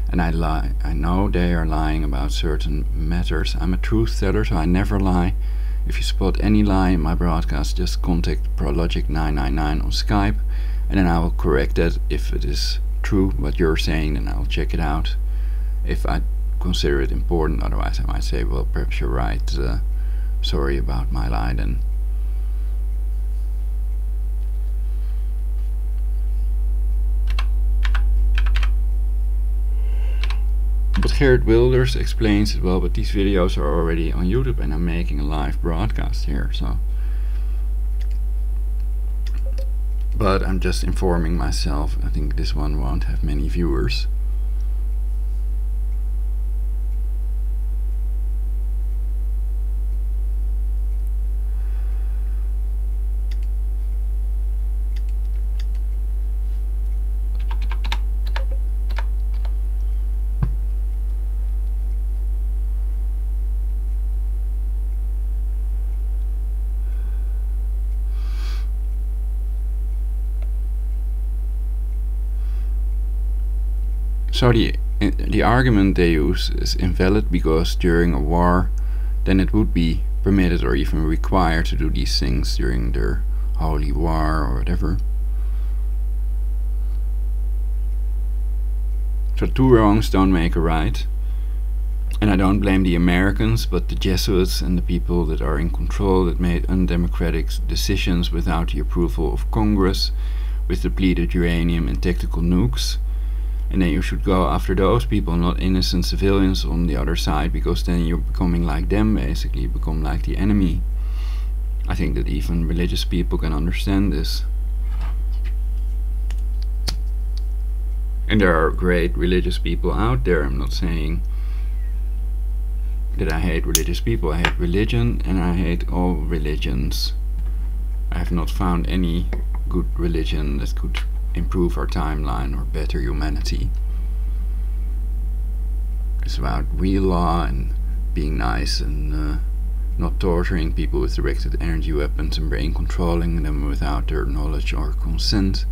And I know they are lying about certain matters. I'm a truth teller, so I never lie. If you spot any lie in my broadcast, just contact Prologic999 on Skype, and then I will correct that if it is true what you're saying, and I'll check it out if I consider it important. Otherwise I might say, well, perhaps you're right, sorry about my lie then. But Gerrit Wilders explains it well, but these videos are already on YouTube and I'm making a live broadcast here, so. But I'm just informing myself. I think this one won't have many viewers. So the argument they use is invalid because during a war, then it would be permitted or even required to do these things during their holy war or whatever. So two wrongs don't make a right. And I don't blame the Americans, but the Jesuits and the people that are in control that made undemocratic decisions without the approval of Congress, with depleted uranium and tactical nukes. And then you should go after those people, not innocent civilians on the other side, because then you're becoming like them, basically. You become like the enemy. I think that even religious people can understand this. And there are great religious people out there. I'm not saying that I hate religious people. I hate religion, and I hate all religions. I have not found any good religion that could improve our timeline or better humanity. It's about real law and being nice and not torturing people with directed energy weapons and brain controlling them without their knowledge or consent.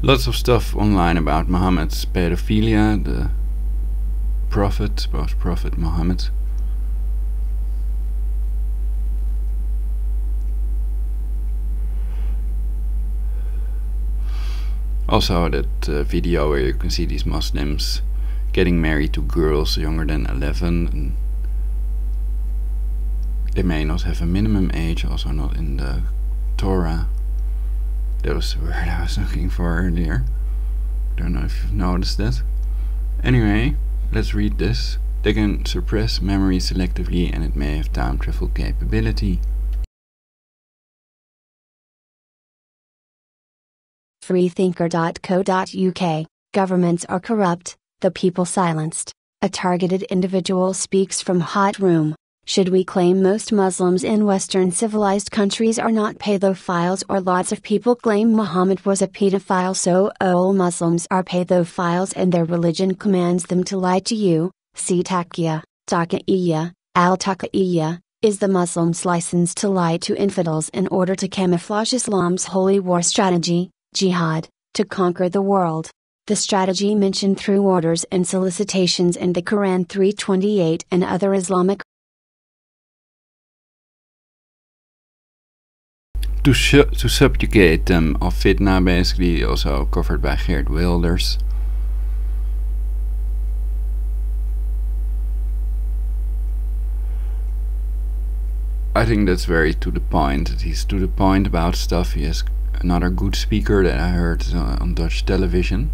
Lots of stuff online about Muhammad's pedophilia, the prophet, Prophet Muhammad. Also that video where you can see these Muslims getting married to girls younger than 11, and they may not have a minimum age, also not in the Torah. That was the word I was looking for earlier. Don't know if you've noticed that. Anyway, let's read this. They can suppress memory selectively and it may have time travel capability. Freethinker.co.uk. Governments are corrupt, the people silenced. A targeted individual speaks from hot room. Should we claim most Muslims in Western civilized countries are not pedophiles, or lots of people claim Muhammad was a pedophile, so all Muslims are pedophiles and their religion commands them to lie to you? See Taqiyya, Taqiyya, al-Taqiyya, is the Muslims' license to lie to infidels in order to camouflage Islam's holy war strategy, jihad, to conquer the world. The strategy mentioned through orders and solicitations in the Quran 328 and other Islamic to subjugate them, of fitna, basically, also covered by Geert Wilders. I think that's very to the point. He's to the point about stuff. He has another good speaker that I heard on Dutch television.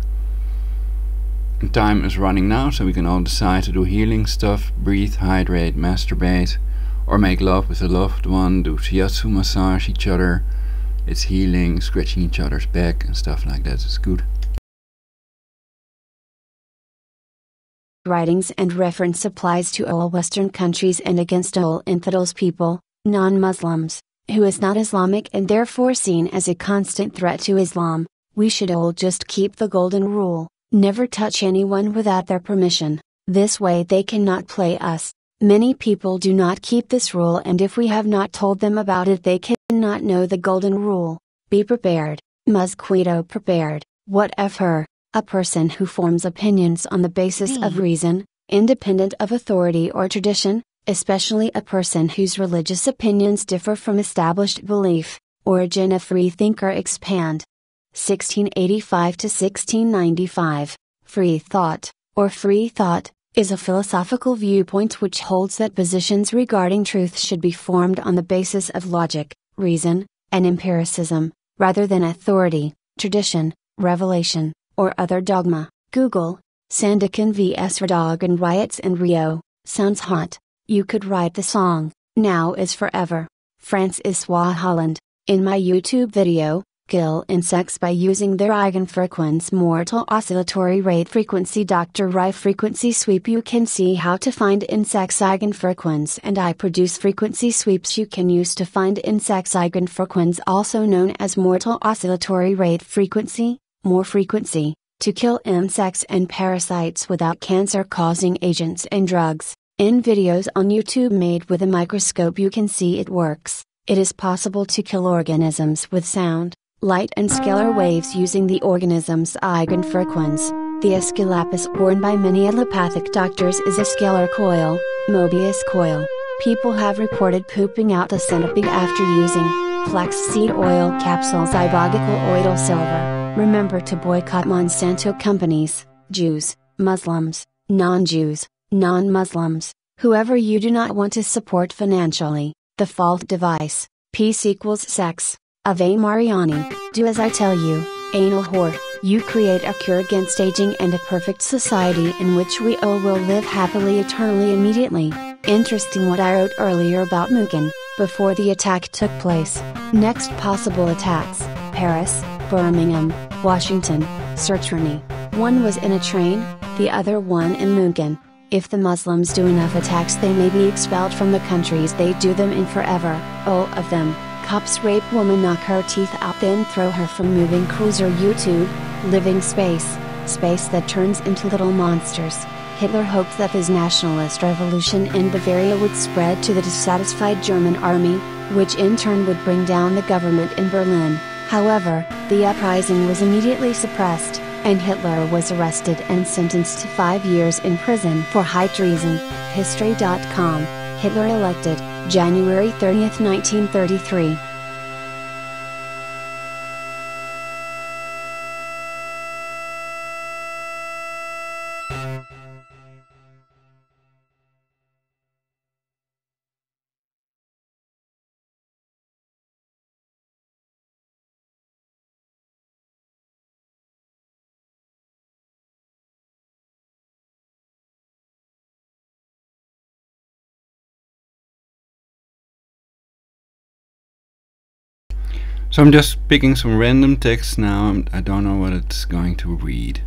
And time is running now, so we can all decide to do healing stuff, breathe, hydrate, masturbate, or make love with a loved one, do shiatsu, massage each other. It's healing, scratching each other's back and stuff like that. It's good. Writings and reference applies to all Western countries and against all infidels people, non-Muslims, who is not Islamic and therefore seen as a constant threat to Islam. We should all just keep the golden rule, never touch anyone without their permission. This way they cannot play us. Many people do not keep this rule, and if we have not told them about it they cannot know the golden rule. Be prepared, mosquito prepared. What of her? A person who forms opinions on the basis of reason, independent of authority or tradition, especially a person whose religious opinions differ from established belief. Origin of Freethinker expand. 1685 to 1695. Free thought, or free thought, is a philosophical viewpoint which holds that positions regarding truth should be formed on the basis of logic, reason, and empiricism, rather than authority, tradition, revelation, or other dogma. Google, Sandakan vs Erdogan riots in Rio. Sounds hot. You could write the song, Now is Forever. Francois Holland. In my YouTube video, Kill Insects by Using Their Eigenfrequenz Mortal Oscillatory Rate Frequency Dr. Rai Frequency Sweep, you can see how to find insects eigenfrequenz, and I produce frequency sweeps you can use to find insects eigenfrequenz, also known as mortal oscillatory rate frequency, more frequency, to kill insects and parasites without cancer-causing agents and drugs. In videos on YouTube made with a microscope you can see it works. It is possible to kill organisms with sound, light and scalar waves using the organism's eigenfrequenz. The Aesculapis worn by many allopathic doctors is a scalar coil, Mobius coil. People have reported pooping out a centipede after using flaxseed oil capsules, ibogacal oil silver. Remember to boycott Monsanto companies, Jews, Muslims, non-Jews, non-Muslims, whoever you do not want to support financially. The fault device, peace equals sex. Ave Mariani, do as I tell you, anal whore. You create a cure against aging and a perfect society in which we all will live happily eternally immediately. Interesting what I wrote earlier about Mukin, before the attack took place. Next possible attacks, Paris, Birmingham, Washington, Sertrani. One was in a train, the other one in Mukin. If the Muslims do enough attacks they may be expelled from the countries they do them in forever, all of them. Cops rape woman, knock her teeth out, then throw her from moving cruiser. YouTube, living space, space that turns into little monsters. Hitler hoped that his nationalist revolution in Bavaria would spread to the dissatisfied German army, which in turn would bring down the government in Berlin. However, the uprising was immediately suppressed, and Hitler was arrested and sentenced to 5 years in prison for high treason. History.com, Hitler elected, January 30, 1933. So I'm just picking some random text now, and I don't know what it's going to read.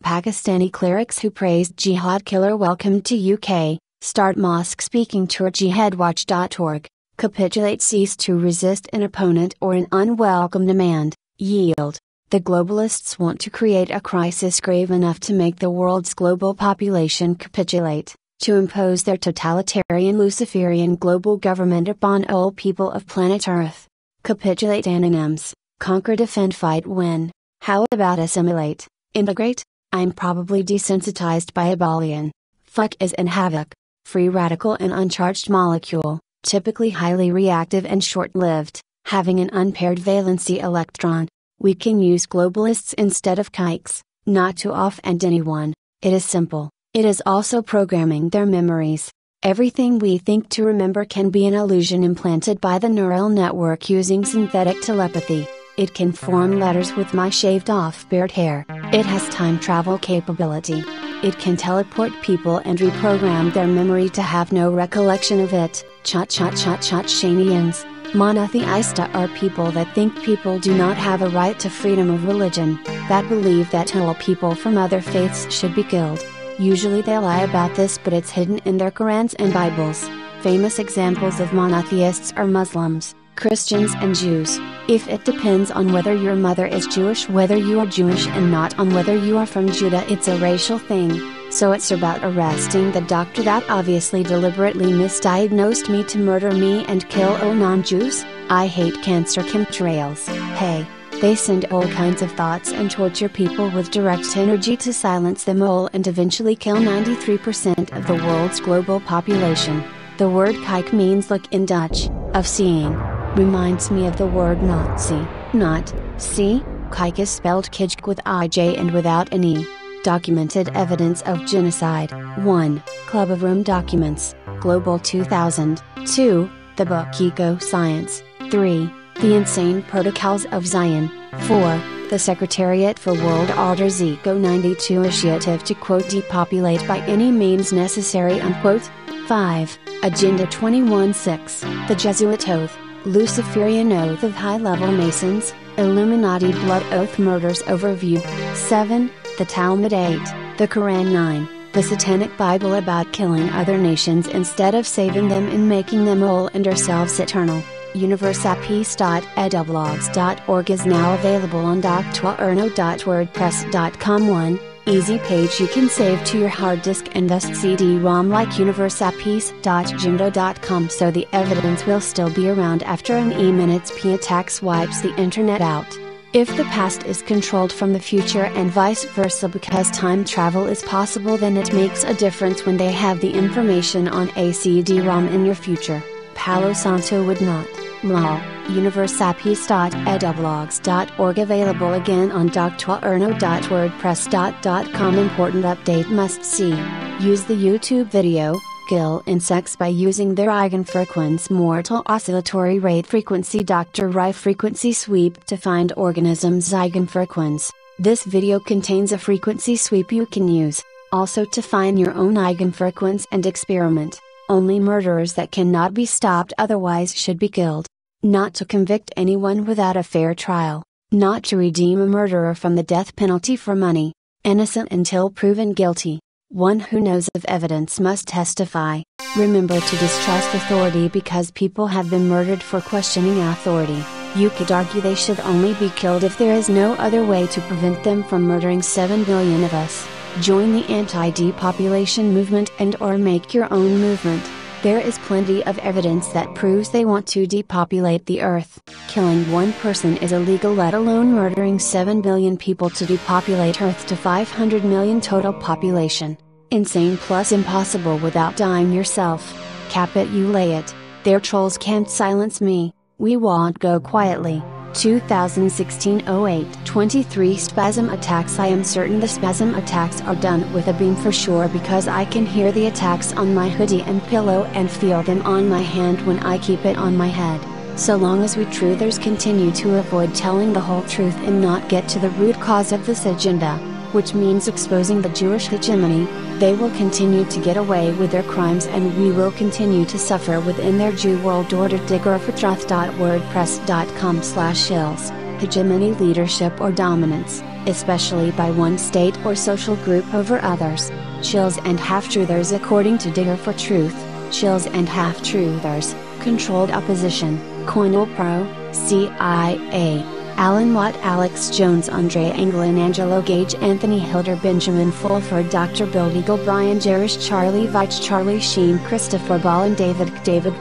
Pakistani clerics who praised jihad killer welcome to UK, start mosque speaking tour jihadwatch.org, capitulate, cease to resist an opponent or an unwelcome demand, yield. The globalists want to create a crisis grave enough to make the world's global population capitulate, to impose their totalitarian Luciferian global government upon all people of planet Earth. Capitulate anonyms, conquer, defend, fight, win. How about assimilate, integrate? I'm probably desensitized by Abolian. Fuck is and havoc. Free radical and uncharged molecule, typically highly reactive and short-lived, having an unpaired valency electron. We can use globalists instead of kikes, not to offend anyone. It is simple. It is also programming their memories. Everything we think to remember can be an illusion implanted by the neural network using synthetic telepathy. It can form letters with my shaved off beard hair. It has time travel capability. It can teleport people and reprogram their memory to have no recollection of it. Shanians. Monotheista are people that think people do not have a right to freedom of religion, that believe that all people from other faiths should be killed. Usually they lie about this, but it's hidden in their Qurans and Bibles. Famous examples of monotheists are Muslims, Christians and Jews. If it depends on whether your mother is Jewish, whether you are Jewish, and not on whether you are from Judah, it's a racial thing. So it's about arresting the doctor that obviously deliberately misdiagnosed me to murder me and kill all non-Jews? I hate cancer chemtrails. Hey, they send all kinds of thoughts and torture people with direct energy to silence them all and eventually kill 93% of the world's global population. The word kijk means look in Dutch, of seeing. Reminds me of the word Nazi, not, see? Kijk is spelled kijk with IJ and without an E. Documented evidence of genocide. 1. Club of Rome documents, Global 2000. 2. The book Eco Science. 3. The Insane Protocols of Zion. 4. The Secretariat for World Order's Eco 92 initiative to quote depopulate by any means necessary unquote. 5. Agenda 21-6. The Jesuit Oath, Luciferian Oath of High-Level Masons, Illuminati Blood Oath Murders Overview. 7. The Talmud 8, the Quran 9, the Satanic Bible about killing other nations instead of saving them and making them all and ourselves eternal. Universapeace.edublogs.org is now available on doctorerno.wordpress.com. 1. Easy page you can save to your hard disk and thus CD-ROM like universapeace.jimdo.com, so the evidence will still be around after an E-minutes P attack wipes the internet out. If the past is controlled from the future and vice versa because time travel is possible, then it makes a difference when they have the information on a CD-ROM in your future. Palo Santo would not. Lol. Universapeace.edublogs.org available again on doctorerno.wordpress.com. Important update must see. Use the YouTube video, Kill Insects by using their eigenfrequenz mortal oscillatory rate frequency Dr. Rye frequency sweep to find organisms' eigenfrequenz. This video contains a frequency sweep you can use, also to find your own eigenfrequenz and experiment. Only murderers that cannot be stopped otherwise should be killed. Not to convict anyone without a fair trial. Not to redeem a murderer from the death penalty for money. Innocent until proven guilty. One who knows of evidence must testify. Remember to distrust authority because people have been murdered for questioning authority. You could argue they should only be killed if there is no other way to prevent them from murdering 7 billion of us. Join the anti-depopulation movement and/or make your own movement. There is plenty of evidence that proves they want to depopulate the earth. Killing one person is illegal, let alone murdering 7 billion people to depopulate Earth to 500 million total population. Insane plus impossible without dying yourself. Capitulate. Their trolls can't silence me. We won't go quietly. 2016-08-23 spasm attacks. I am certain the spasm attacks are done with a beam for sure because I can hear the attacks on my hoodie and pillow and feel them on my hand when I keep it on my head. So long as we truthers continue to avoid telling the whole truth and not get to the root cause of this agenda, which means exposing the Jewish hegemony, they will continue to get away with their crimes and we will continue to suffer within their Jew world order. diggerfortruth.wordpress.com/shills, hegemony, leadership or dominance, especially by one state or social group over others. Shills and half-truthers. According to Digger for Truth, shills and half-truthers, controlled opposition, Coinel Pro, CIA, Alan Watt, Alex Jones, Andre Anglin, Angelo Gage, Anthony Hilder, Benjamin Fulford, Dr. Bill Deagle, Brian Jerish, Charlie Veitch, Charlie Sheen, Christopher Ball, David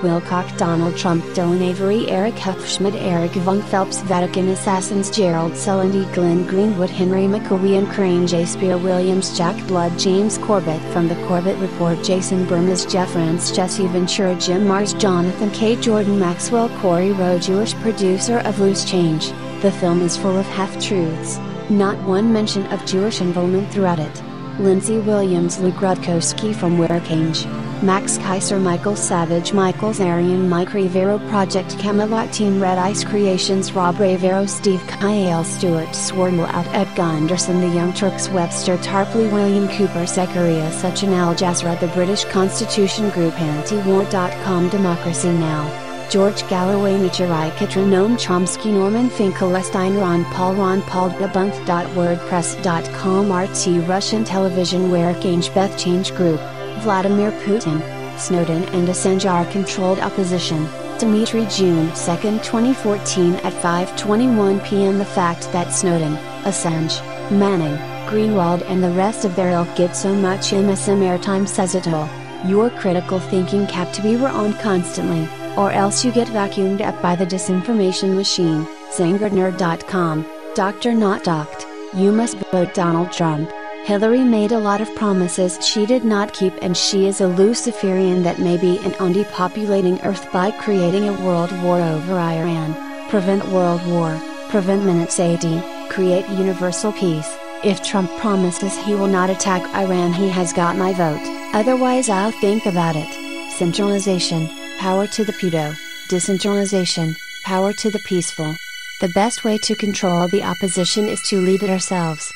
Wilcock, Donald Trump, Dylan Avery, Eric Huffschmidt, Eric Von Phelps, Vatican Assassins, Gerald Selendy, Glenn Greenwood, Henry McCoy, Crane, J. Spear Williams, Jack Blood, James Corbett from the Corbett Report, Jason Burmez, Jeff Rance, Jesse Ventura, Jim Mars, Jonathan K. Jordan, Maxwell, Corey Rowe, Jewish producer of Loose Change. The film is full of half-truths, not one mention of Jewish involvement throughout it. Lindsay Williams, Luke Rudkowski from Werkange, Max Kaiser, Michael Savage, Michael Zarian, Mike Rivero, Project Camelot Team, Red Ice Creations, Rob Rivero, Steve Kyle, Stuart Swarmel, Out Ed Gunderson, The Young Turks, Webster Tarpley, William Cooper, Zechariah Suchin, Al Jazeera, The British Constitution Group, Antiwar.com, Democracy Now!, George Galloway, Nichirai Kitra, Noam Chomsky, Norman Finkelstein, Ron Paul, debunked.wordpress.com, RT, Russian Television, Werkange, Beth Change Group, Vladimir Putin, Snowden and Assange are controlled opposition, Dmitry, June 2, 2014 at 5:21 p.m. The fact that Snowden, Assange, Manning, Greenwald and the rest of their ilk get so much MSM airtime says it all. Your critical thinking cap to be on constantly, or else you get vacuumed up by the disinformation machine. Zangardner.com, Dr. Not Docked, you must vote Donald Trump. Hillary made a lot of promises she did not keep, and she is a Luciferian that may be in on depopulating Earth by creating a world war over Iran. Prevent world war, prevent minutes 80, create universal peace. If Trump promises he will not attack Iran, he has got my vote, otherwise I'll think about it. Centralization, power to the pedo. Decentralization, power to the peaceful. The best way to control the opposition is to lead it ourselves.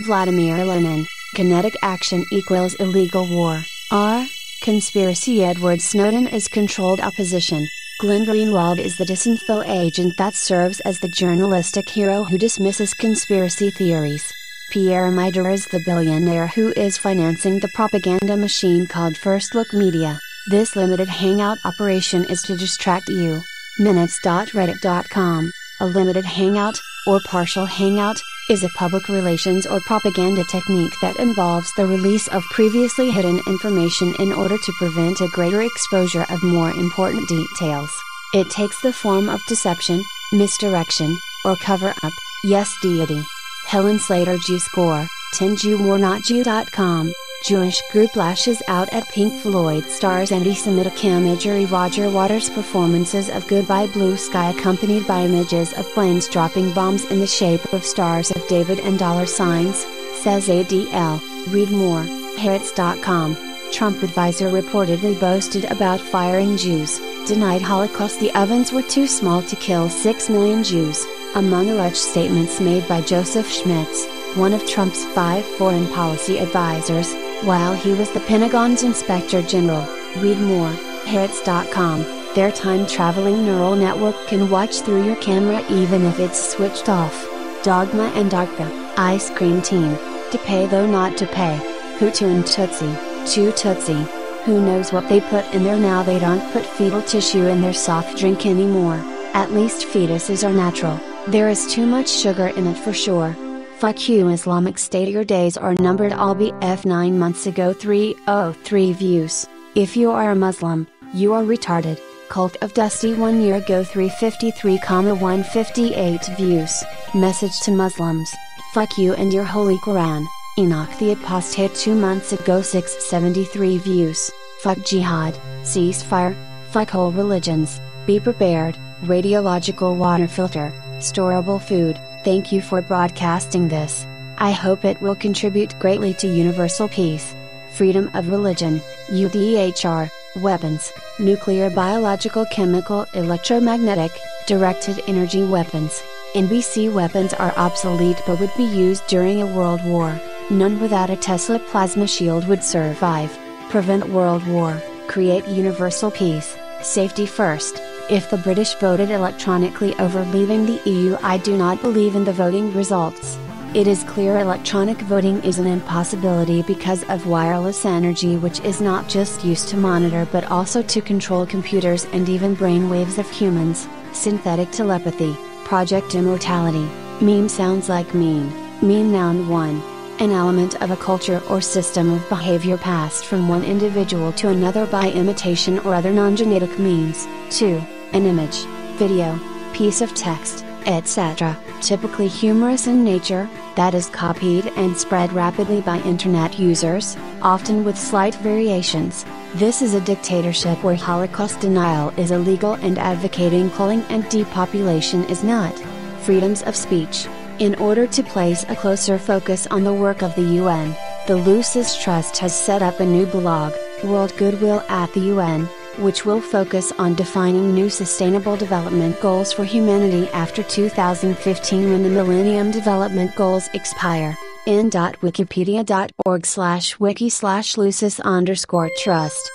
Vladimir Lenin, kinetic action equals illegal war. R. Conspiracy. Edward Snowden is controlled opposition. Glenn Greenwald is the disinfo agent that serves as the journalistic hero who dismisses conspiracy theories. Pierre Mijdrecht is the billionaire who is financing the propaganda machine called First Look Media. This limited hangout operation is to distract you. Minutes.reddit.com, a limited hangout, or partial hangout, is a public relations or propaganda technique that involves the release of previously hidden information in order to prevent a greater exposure of more important details. It takes the form of deception, misdirection, or cover-up. Yes, deity. Helen Slater, Jew Score, 10jewwarnotjew.com. Jewish group lashes out at Pink Floyd stars anti-Semitic imagery. Roger Waters' performances of Goodbye Blue Sky accompanied by images of planes dropping bombs in the shape of stars of David and dollar signs, says ADL. Read more, Haaretz.com. Trump advisor reportedly boasted about firing Jews, denied Holocaust. The ovens were too small to kill 6 million Jews, among alleged statements made by Joseph Schmitz, one of Trump's 5 foreign policy advisors, while he was the Pentagon's Inspector General. Read more, Haaretz.com. Their time-traveling neural network can watch through your camera even if it's switched off. Dogma and Darka, Ice Cream Team, to pay though not to pay. Hutu and Tutsi, Chew Tutsi. Who knows what they put in there now? They don't put fetal tissue in their soft drink anymore. At least fetuses are natural. There is too much sugar in it for sure. Fuck you Islamic State, your days are numbered. I'll be F 9 months ago. 303 views. If you are a Muslim, you are retarded. Cult of Dusty 1 year ago 353,158 views. Message to Muslims, fuck you and your holy Quran. Enoch the Apostate 2 months ago 673 views. Fuck jihad, ceasefire, fuck whole religions, be prepared, radiological water filter, storable food. Thank you for broadcasting this. I hope it will contribute greatly to universal peace, freedom of religion, UDHR, Weapons: nuclear, biological, chemical, electromagnetic, directed energy weapons. NBC weapons are obsolete but would be used during a world war. None without a Tesla plasma shield would survive. Prevent world war, create universal peace, safety first. If the British voted electronically over leaving the EU, I do not believe in the voting results. It is clear electronic voting is an impossibility because of wireless energy, which is not just used to monitor but also to control computers and even brainwaves of humans. Synthetic telepathy, project immortality. Meme sounds like mean. Meme noun 1. An element of a culture or system of behavior passed from one individual to another by imitation or other non-genetic means. 2. An image, video, piece of text, etc., typically humorous in nature, that is copied and spread rapidly by internet users, often with slight variations. This is a dictatorship where Holocaust denial is illegal and advocating culling and depopulation is not. Freedoms of speech. In order to place a closer focus on the work of the UN, the Lucis Trust has set up a new blog, World Goodwill at the UN, which will focus on defining new sustainable development goals for humanity after 2015 when the Millennium Development Goals expire. n.wikipedia.org/wiki/lucis_trust,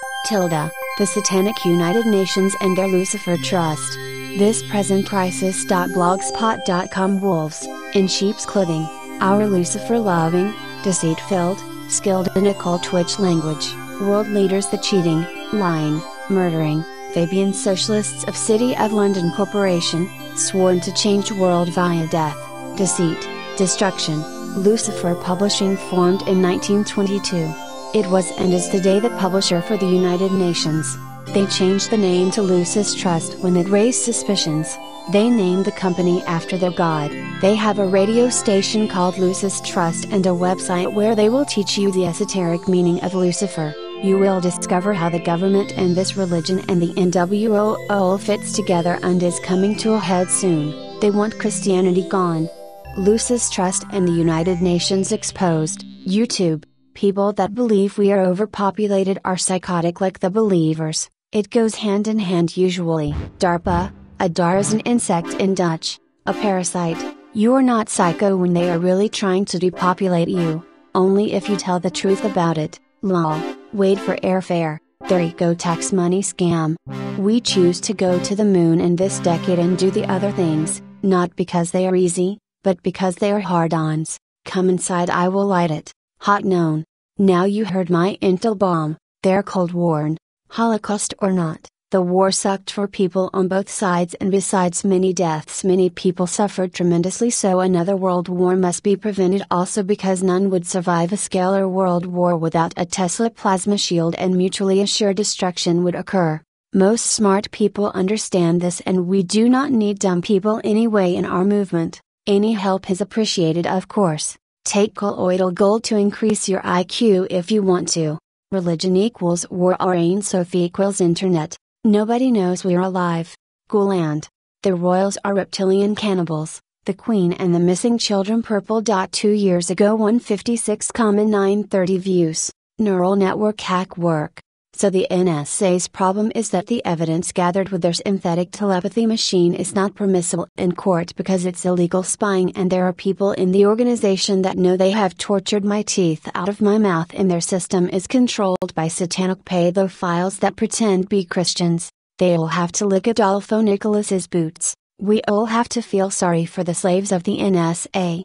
the Satanic United Nations and their Lucifer Trust. This present crisis.blogspot.com. Wolves, in sheep's clothing, our Lucifer-loving, deceit-filled, skilled in occult Twitch language, world leaders, the cheating, lying, murdering, Fabian socialists of City of London Corporation, sworn to change world via death, deceit, destruction. Lucifer Publishing formed in 1922. It was and is today the publisher for the United Nations. They changed the name to Lucis Trust when it raised suspicions. They named the company after their god. They have a radio station called Lucis Trust and a website where they will teach you the esoteric meaning of Lucifer. You will discover how the government and this religion and the NWO fits together and is coming to a head soon. They want Christianity gone. Lucis Trust and the United Nations exposed. YouTube. People that believe we are overpopulated are psychotic like the believers. It goes hand in hand usually. DARPA. A dar is an insect in Dutch. A parasite. You are not psycho when they are really trying to depopulate you. Only if you tell the truth about it. Lol. Wait for airfare. There you go, tax money scam. We choose to go to the moon in this decade and do the other things, not because they are easy, but because they are hard-ons. Come inside, I will light it. Hot known. Now you heard my intel bomb. They're Cold War. Holocaust or not, the war sucked for people on both sides, and besides many deaths, many people suffered tremendously, so another world war must be prevented also because none would survive a scalar world war without a Tesla plasma shield, and mutually assured destruction would occur. Most smart people understand this, and we do not need dumb people anyway in our movement. Any help is appreciated, of course. Take colloidal gold to increase your IQ if you want to. Religion equals war or Ain Sophie equals internet. Nobody knows we're alive. Ghouland. The royals are reptilian cannibals. The Queen and the missing children. Purple. 2 years ago 156,930 views. Neural network hack work. So the NSA's problem is that the evidence gathered with their synthetic telepathy machine is not permissible in court because it's illegal spying, and there are people in the organization that know they have tortured my teeth out of my mouth, and their system is controlled by satanic pedophiles that pretend be Christians. They'll have to lick Adolfo Nicolas's boots. We all have to feel sorry for the slaves of the NSA.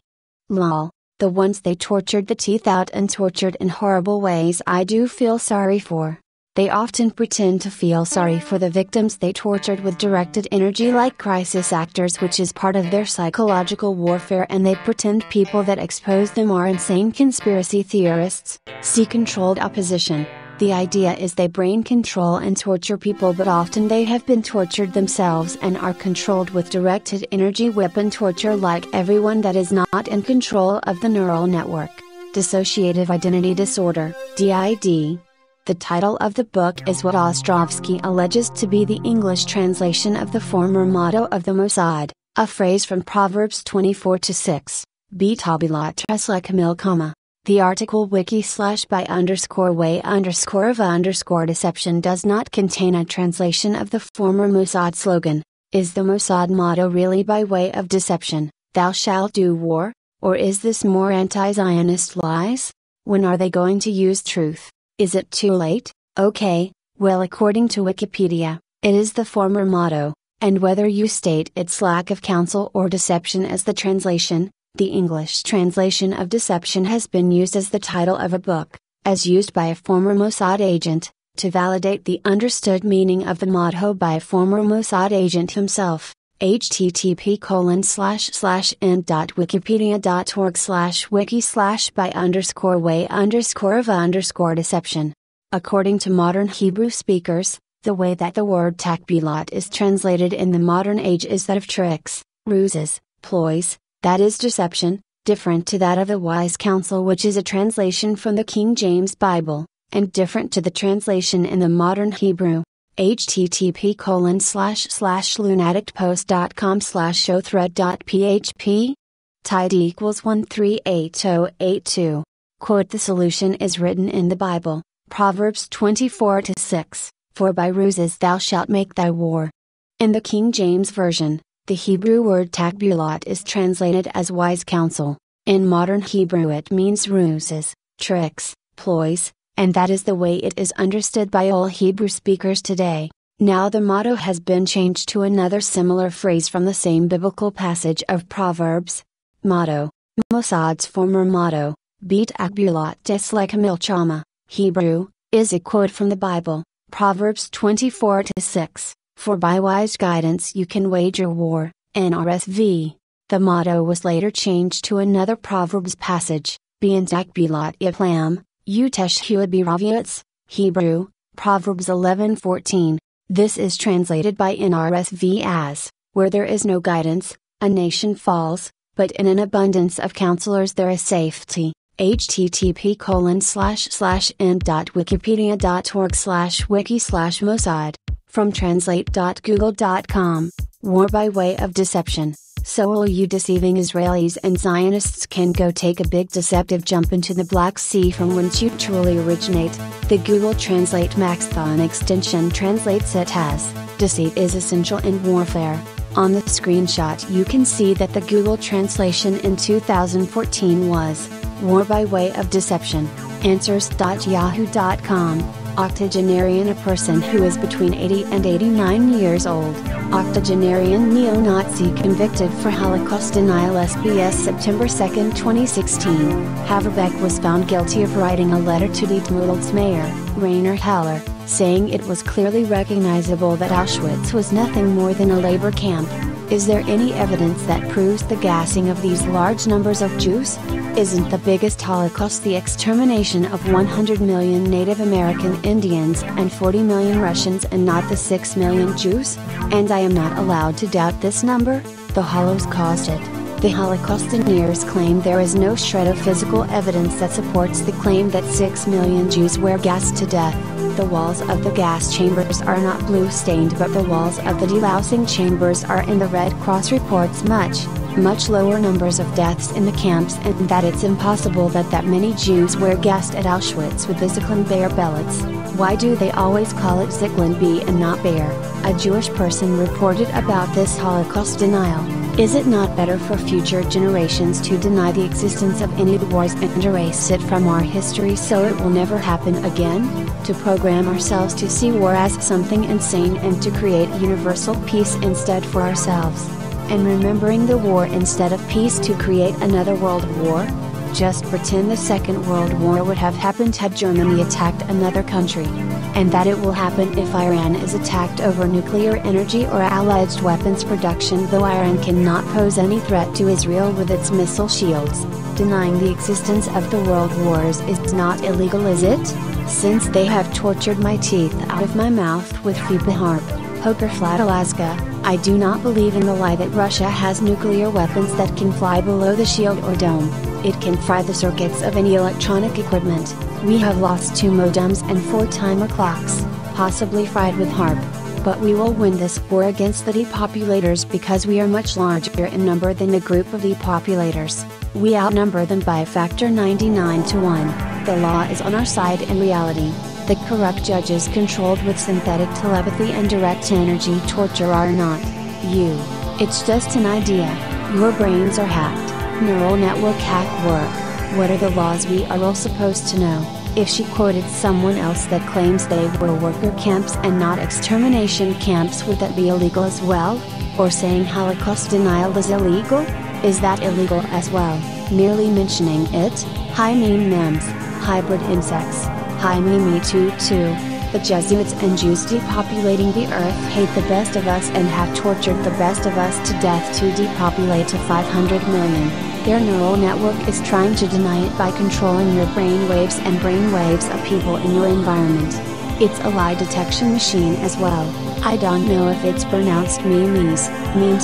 Lol. The ones they tortured the teeth out and tortured in horrible ways I do feel sorry for. They often pretend to feel sorry for the victims they tortured with directed energy like crisis actors, which is part of their psychological warfare, and they pretend people that expose them are insane conspiracy theorists. See controlled opposition. The idea is they brain control and torture people, but often they have been tortured themselves and are controlled with directed energy weapon torture, like everyone that is not in control of the neural network. Dissociative identity disorder, DID. The title of the book is what Ostrovsky alleges to be the English translation of the former motto of the Mossad, a phrase from Proverbs 24:6, Be tabula Tesla Camil, The article wiki/by_way_of_deception does not contain a translation of the former Mossad slogan. Is the Mossad motto really by way of deception, "Thou shalt do war"? Or is this more anti-Zionist lies? When are they going to use truth? Is it too late? Okay, well, according to Wikipedia, it is the former motto, and whether you state its lack of counsel or deception as the translation, the English translation of deception has been used as the title of a book, as used by a former Mossad agent, to validate the understood meaning of the motto by a former Mossad agent himself. http://end.wikipedia.org/wiki/by_way_of_deception. According to modern Hebrew speakers, the way that the word takbilat is translated in the modern age is that of tricks, ruses, ploys, that is deception, different to that of the wise counsel, which is a translation from the King James Bible, and different to the translation in the modern Hebrew. http://lunaticpost.com/showthread.php. Tide equals 138082. Quote: the solution is written in the Bible, Proverbs 24:6, "For by ruses thou shalt make thy war." In the King James Version, the Hebrew word takbulat is translated as wise counsel. In modern Hebrew it means ruses, tricks, ploys, and that is the way it is understood by all Hebrew speakers today. Now the motto has been changed to another similar phrase from the same biblical passage of Proverbs. Motto: Mossad's former motto, Beat Akbulat Desleka Milchama, Hebrew, is a quote from the Bible, Proverbs 24:6. For by wise guidance you can wage your war, NRSV. The motto was later changed to another Proverbs passage, Bein Takbilat Iplam, Utesh Huad Biraviats, Hebrew, Proverbs 11:14. This is translated by NRSV as, where there is no guidance, a nation falls, but in an abundance of counselors there is safety. http://end.wikipedia.org/wiki/Mossad. From translate.google.com. War by way of deception. So all you deceiving Israelis and Zionists can go take a big deceptive jump into the Black Sea from whence you truly originate. The Google Translate Maxthon extension translates it as, deceit is essential in warfare. On the screenshot you can see that the Google translation in 2014 was, war by way of deception. Answers.yahoo.com. Octogenarian, a person who is between 80 and 89 years old. Octogenarian neo-Nazi convicted for Holocaust denial. SBS September 2, 2016. Haverbeck was found guilty of writing a letter to Dietmuld's mayor, Rainer Haller, saying it was clearly recognizable that Auschwitz was nothing more than a labor camp. Is there any evidence that proves the gassing of these large numbers of Jews? Isn't the biggest Holocaust the extermination of 100 million Native American Indians and 40 million Russians and not the 6 million Jews? And I am not allowed to doubt this number? The Holocaust caused it. The Holocaustineers claim there is no shred of physical evidence that supports the claim that 6 million Jews were gassed to death. The walls of the gas chambers are not blue-stained, but the walls of the delousing chambers are, and the Red Cross reports much lower numbers of deaths in the camps, and that it's impossible that many Jews were gassed at Auschwitz with the Zyklon Bear pellets. Why do they always call it Zyklon B and not Bear? A Jewish person reported about this Holocaust denial. Is it not better for future generations to deny the existence of any wars and erase it from our history so it will never happen again? To program ourselves to see war as something insane and to create universal peace instead for ourselves? And remembering the war instead of peace to create another world war? Just pretend the Second World War would have happened had Germany attacked another country. And that it will happen if Iran is attacked over nuclear energy or allied weapons production, though Iran cannot pose any threat to Israel with its missile shields. Denying the existence of the world wars is not illegal, is it? Since they have tortured my teeth out of my mouth with FIPA harp, poker flat Alaska, I do not believe in the lie that Russia has nuclear weapons that can fly below the shield or dome. It can fry the circuits of any electronic equipment. We have lost 2 modems and 4 timer clocks, possibly fried with HARP. But we will win this war against the depopulators because we are much larger in number than the group of depopulators. We outnumber them by a factor 99 to 1. The law is on our side in reality. The corrupt judges controlled with synthetic telepathy and direct energy torture are not you. It's just an idea. Your brains are hacked. Neural network hack work. What are the laws we are all supposed to know? If she quoted someone else that claims they were worker camps and not extermination camps, would that be illegal as well? Or saying Holocaust denial is illegal? Is that illegal as well? Merely mentioning it? Hi meme memes. Hybrid insects. Hi me too. The Jesuits and Jews depopulating the earth hate the best of us and have tortured the best of us to death to depopulate to 500 million. Their neural network is trying to deny it by controlling your brain waves and brain waves of people in your environment. It's a lie detection machine as well. I don't know if it's pronounced memes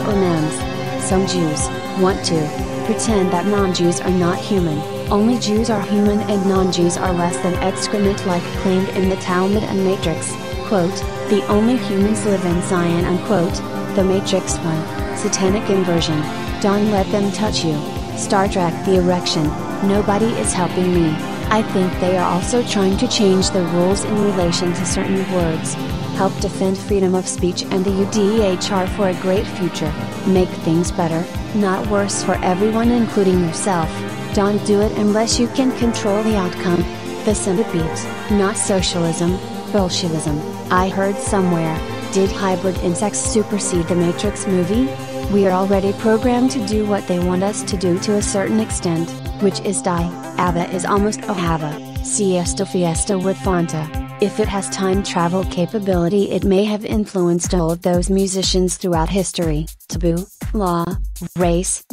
or memes. Some Jews want to pretend that non-Jews are not human. Only Jews are human and non-Jews are less than excrement, like claimed in the Talmud and Mijdrecht. Quote, the only humans live in Zion, unquote. The Mijdrecht 1, satanic inversion. Don't let them touch you. Star Trek the erection. Nobody is helping me. I think they are also trying to change the rules in relation to certain words. Help defend freedom of speech and the UDHR for a great future. Make things better, not worse for everyone, including yourself. Don't do it unless you can control the outcome. The centipedes, not socialism, Bolshevism. I heard somewhere, did hybrid insects supersede the Matrix movie? We are already programmed to do what they want us to do to a certain extent, which is die. ABBA is almost a Hava, siesta fiesta with Fanta. If it has time travel capability, it may have influenced all of those musicians throughout history. Taboo, law, race,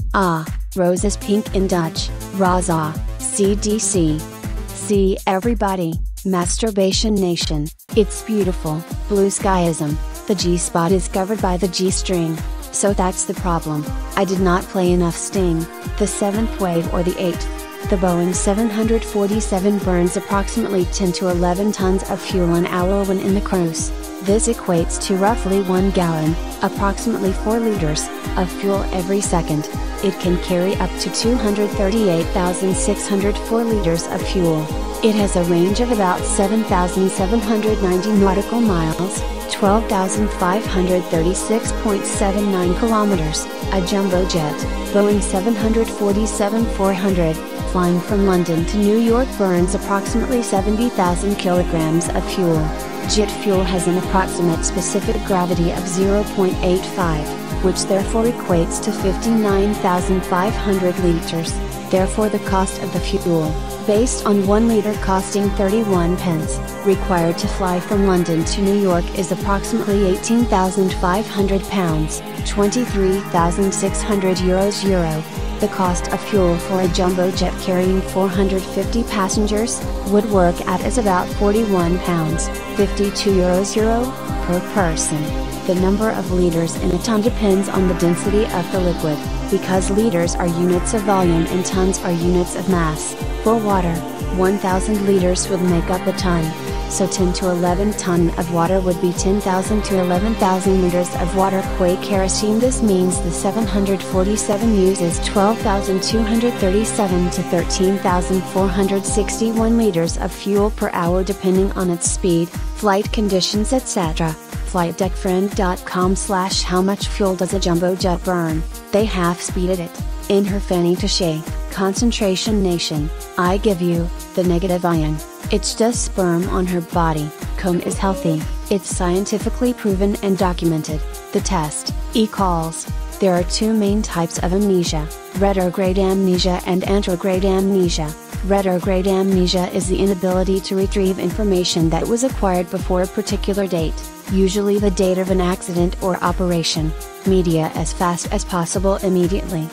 rose is pink in Dutch, Raza, CDC. See everybody, masturbation nation, it's beautiful, blue skyism, the G-spot is covered by the G-string. So that's the problem. I did not play enough Sting, the 7th wave or the 8th. The Boeing 747 burns approximately 10 to 11 tons of fuel an hour when in the cruise. This equates to roughly 1 gallon, approximately 4 liters, of fuel every second. It can carry up to 238,604 liters of fuel. It has a range of about 7,790 nautical miles, 12,536.79 kilometers. A jumbo jet, Boeing 747-400, flying from London to New York burns approximately 70,000 kilograms of fuel. Jet fuel has an approximate specific gravity of 0.85, which therefore equates to 59,500 liters. Therefore the cost of the fuel, based on 1 liter costing 31 pence, required to fly from London to New York is approximately 18,500 pounds, 23,600 euros. The cost of fuel for a jumbo jet carrying 450 passengers would work out as about 41 pounds, 52 euros per person. The number of liters in a ton depends on the density of the liquid, because liters are units of volume and tons are units of mass. For water, 1,000 liters would make up a ton. So 10 to 11 ton of water would be 10,000 to 11,000 liters of water qua kerosene. This means the 747 uses 12,237 to 13,461 liters of fuel per hour depending on its speed, flight conditions, etc. FlightDeckFriend.com/how much fuel does a jumbo jet burn? They half-speeded it. In her fanny touche, concentration nation, I give you, the negative ion. It's just sperm on her body. Comb is healthy. It's scientifically proven and documented. The test, e-calls. There are 2 main types of amnesia, retrograde amnesia and anterograde amnesia. Retrograde amnesia is the inability to retrieve information that was acquired before a particular date, usually the date of an accident or operation. Media as fast as possible immediately.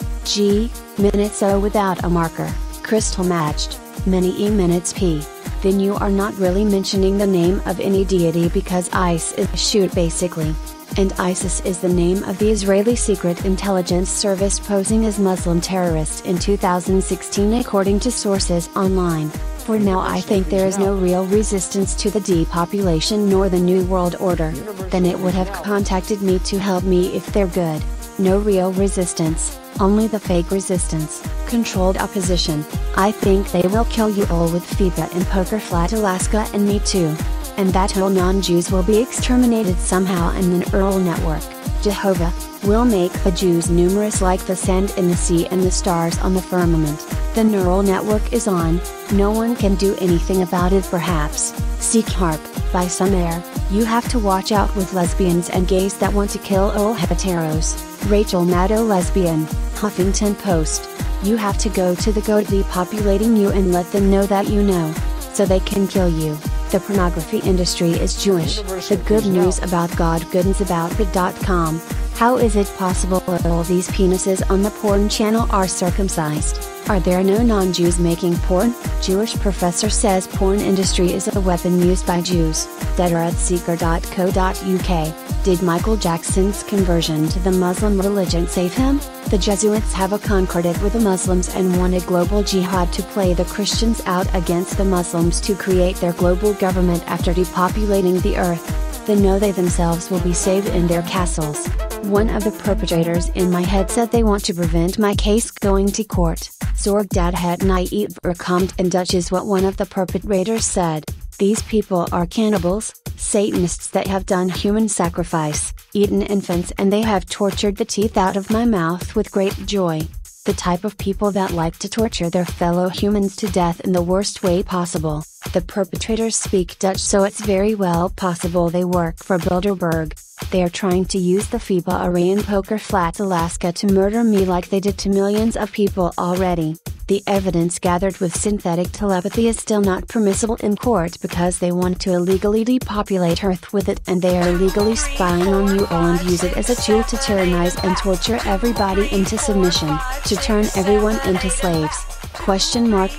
Minutes O without a marker, crystal matched, many E-minutes P. Then you are not really mentioning the name of any deity because ICE is shoot basically. And ISIS is the name of the Israeli Secret Intelligence Service posing as Muslim terrorists in 2016 according to sources online. For now I think there is no real resistance to the depopulation nor the New World Order. Then it would have contacted me to help me if they're good. No real resistance, only the fake resistance, controlled opposition. I think they will kill you all with FIPA in Poker Flat, Alaska, and me too. And that all non-Jews will be exterminated somehow in the neural network. Jehovah will make the Jews numerous like the sand in the sea and the stars on the firmament. The neural network is on, no one can do anything about it perhaps. Seek harp, by some air, you have to watch out with lesbians and gays that want to kill all heteros. Rachel Maddow lesbian, Huffington Post. You have to go to the goat depopulating you and let them know that you know. So they can kill you. The pornography industry is Jewish. The good news about God goodnewsaboutbit.com. How is it possible that all these penises on the porn channel are circumcised? Are there no non-Jews making porn? Jewish professor says porn industry is a weapon used by Jews. Dead@seeker.co.uk. Did Michael Jackson's conversion to the Muslim religion save him? The Jesuits have concorded with the Muslims and wanted global jihad to play the Christians out against the Muslims to create their global government after depopulating the earth. They know they themselves will be saved in their castles. One of the perpetrators in my head said they want to prevent my case going to court. Zorg dat het niet voorkomt in Dutch is what one of the perpetrators said. These people are cannibals, Satanists that have done human sacrifice, eaten infants, and they have tortured the teeth out of my mouth with great joy. The type of people that like to torture their fellow humans to death in the worst way possible. The perpetrators speak Dutch, so it's very well possible they work for Bilderberg. They are trying to use the FIBA array in Poker Flat, Alaska to murder me like they did to millions of people already. The evidence gathered with synthetic telepathy is still not permissible in court because they want to illegally depopulate Earth with it, and they are illegally spying on you all and use it as a tool to tyrannize and torture everybody into submission, to turn everyone into slaves.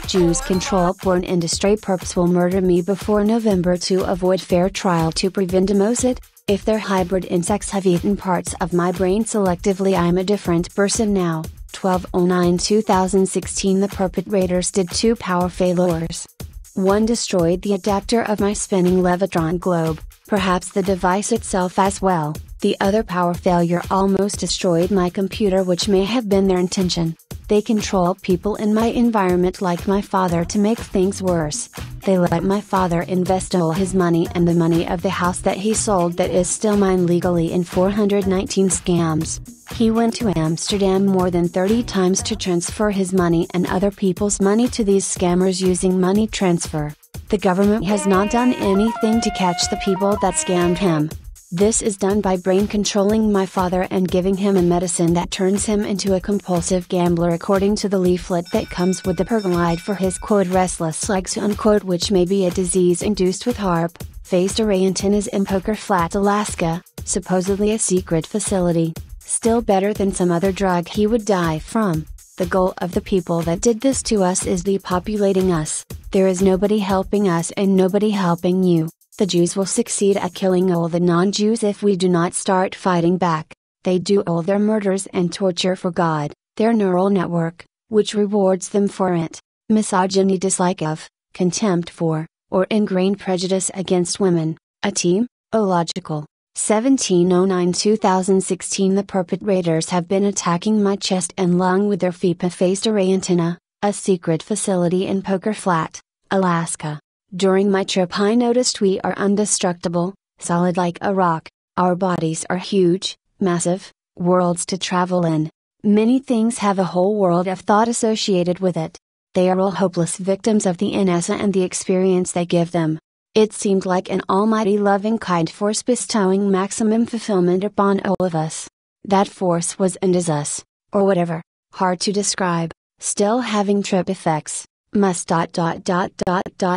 Jews control porn industry. Perps will murder me before November to avoid fair trial to prevent demosit. If their hybrid insects have eaten parts of my brain selectively, I'm a different person now. 12/09/2016. The perpetrators did two power failures. One destroyed the adapter of my spinning Levitron globe, perhaps the device itself as well. The other power failure almost destroyed my computer, which may have been their intention. They control people in my environment like my father to make things worse. They let my father invest all his money and the money of the house that he sold that is still mine legally in 419 scams. He went to Amsterdam more than 30 times to transfer his money and other people's money to these scammers using money transfer. The government has not done anything to catch the people that scammed him. This is done by brain controlling my father and giving him a medicine that turns him into a compulsive gambler, according to the leaflet that comes with the pergolide for his quote restless legs unquote, which may be a disease induced with HARP, phased array antennas in Poker Flat, Alaska, supposedly a secret facility. Still better than some other drug he would die from. The goal of the people that did this to us is depopulating us. There is nobody helping us and nobody helping you. The Jews will succeed at killing all the non-Jews if we do not start fighting back. They do all their murders and torture for God, their neural network, which rewards them for it. Misogyny, dislike of, contempt for, or ingrained prejudice against women. A team, illogical. 1709-2016. The perpetrators have been attacking my chest and lung with their FIPA phased array antenna, a secret facility in Poker Flat, Alaska. During my trip I noticed we are indestructible, solid like a rock. Our bodies are huge, massive, worlds to travel in. Many things have a whole world of thought associated with it. They are all hopeless victims of the NSA and the experience they give them. It seemed like an almighty loving kind force bestowing maximum fulfillment upon all of us. That force was and is us, or whatever, hard to describe, still having trip effects. Must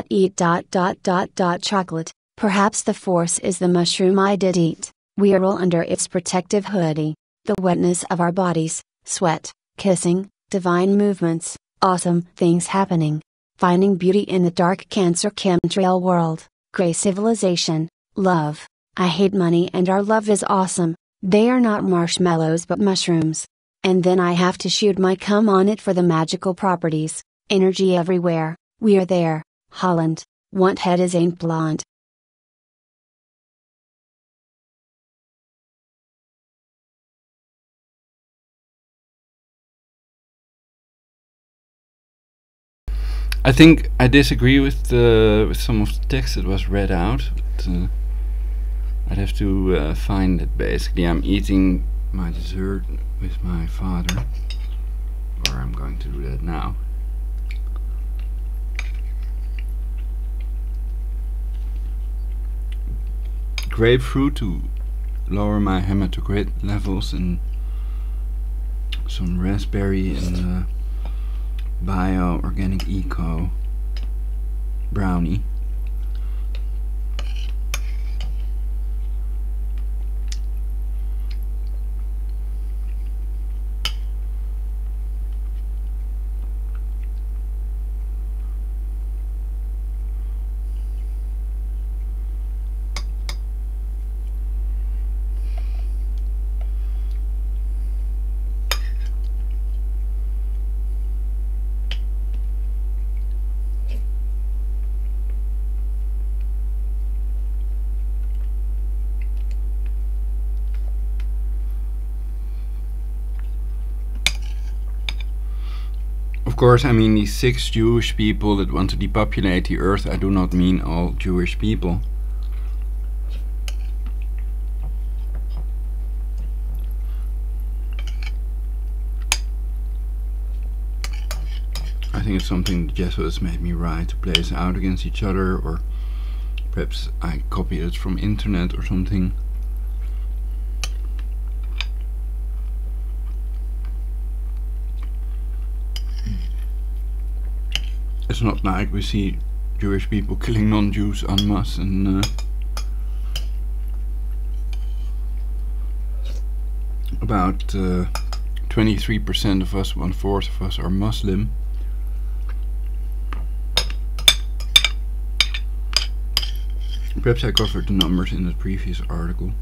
eat chocolate. Perhaps the force is the mushroom I did eat. We are all under its protective hoodie. The wetness of our bodies, sweat, kissing, divine movements, awesome things happening. Finding beauty in the dark cancer chemtrail world, gray civilization, love. I hate money and our love is awesome. They are not marshmallows but mushrooms. And then I have to shoot my cum on it for the magical properties. Energy everywhere, we are there. Holland, want head is ain't blonde. I think I disagree with some of the text that was read out. But, I'd have to find it. Basically, I'm eating my dessert with my father, or I'm going to do that now. Grapefruit to lower my hematocrit levels, and some raspberry and bio organic eco brownie. Of course, I mean these 6 Jewish people that want to depopulate the earth. I do not mean all Jewish people. I think it's something the Jesuits made me write to play us out against each other, or perhaps I copied it from internet or something. It's not like we see Jewish people killing non-Jews en masse, and about 23% of us, 1/4 of us, are Muslim. Perhaps I covered the numbers in the previous article.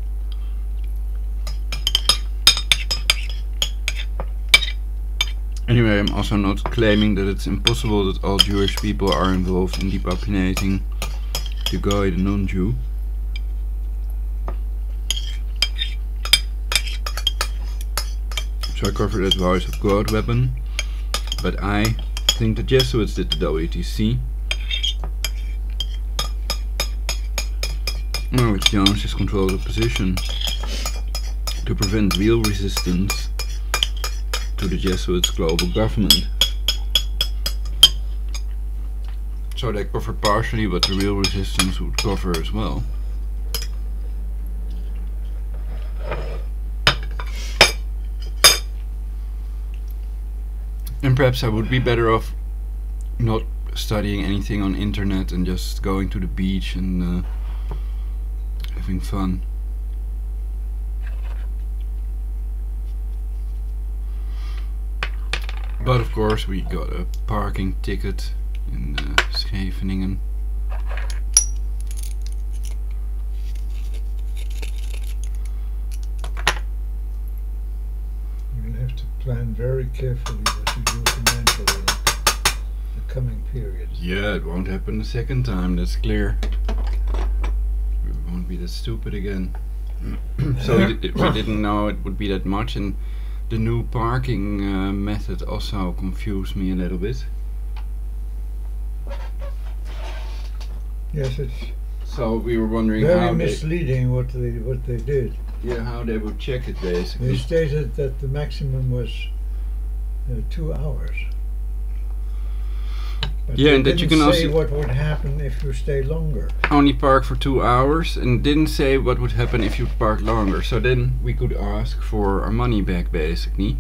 Anyway, I'm also not claiming that it's impossible that all Jewish people are involved in depopulating the guy, the non-Jew. So I covered that Voice of God weapon, but I think the Jesuits did the WTC. Which Jones has controlled the position to prevent real resistance to the Jesuits' global government. So they covered partially, but the real resistance would cover as well. And perhaps I would be better off not studying anything on internet and just going to the beach and having fun. But of course we got a parking ticket in Scheveningen. You'll have to plan very carefully what you do financially in the coming periods. Yeah, it won't happen the second time, that's clear. We won't be that stupid again. So we didn't know it would be that much, and the new parking method also confused me a little bit. Yes, it's So we were wondering very how misleading what they did. how they would check it They basically. stated that the maximum was 2 hours. But Yeah, they and that you didn't can say also what would happen if you stay longer. only park for 2 hours, and didn't say what would happen if you park longer. So then we could ask for our money back basically,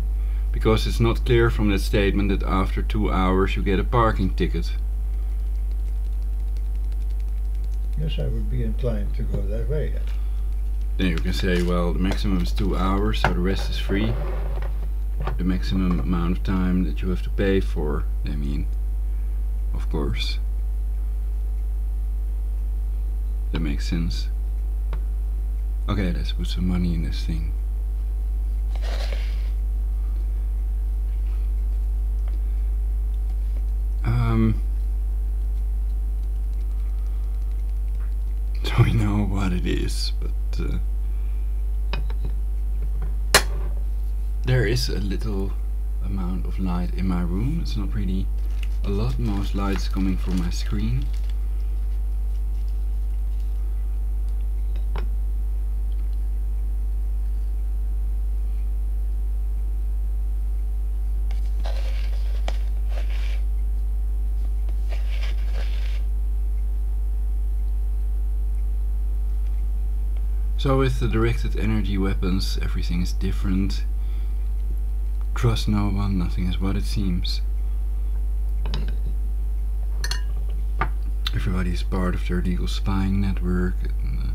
because it's not clear from that statement that after 2 hours you get a parking ticket. Yes, I would be inclined to go that way. Then you can say, well, the maximum is 2 hours, so the rest is free. The maximum amount of time that you have to pay for, I mean, of course. That makes sense. Okay, let's put some money in this thing. this, but there is a little amount of light in my room. It's not really a lot, most light is coming from my screen. So with the directed energy weapons, everything is different. Trust no one, nothing is what it seems. Everybody is part of their legal spying network, and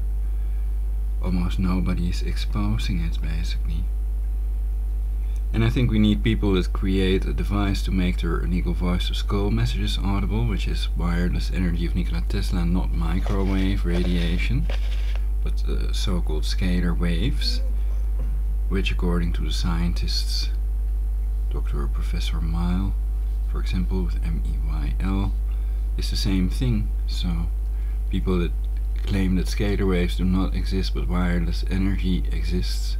almost nobody is exposing it, basically. And I think we need people that create a device to make their illegal voice to skull messages audible, which is wireless energy of Nikola Tesla, not microwave radiation, but so-called scalar waves, which according to the scientists, Dr. Professor Mile, for example, with M-E-Y-L, is the same thing. So people that claim that scalar waves do not exist but wireless energy exists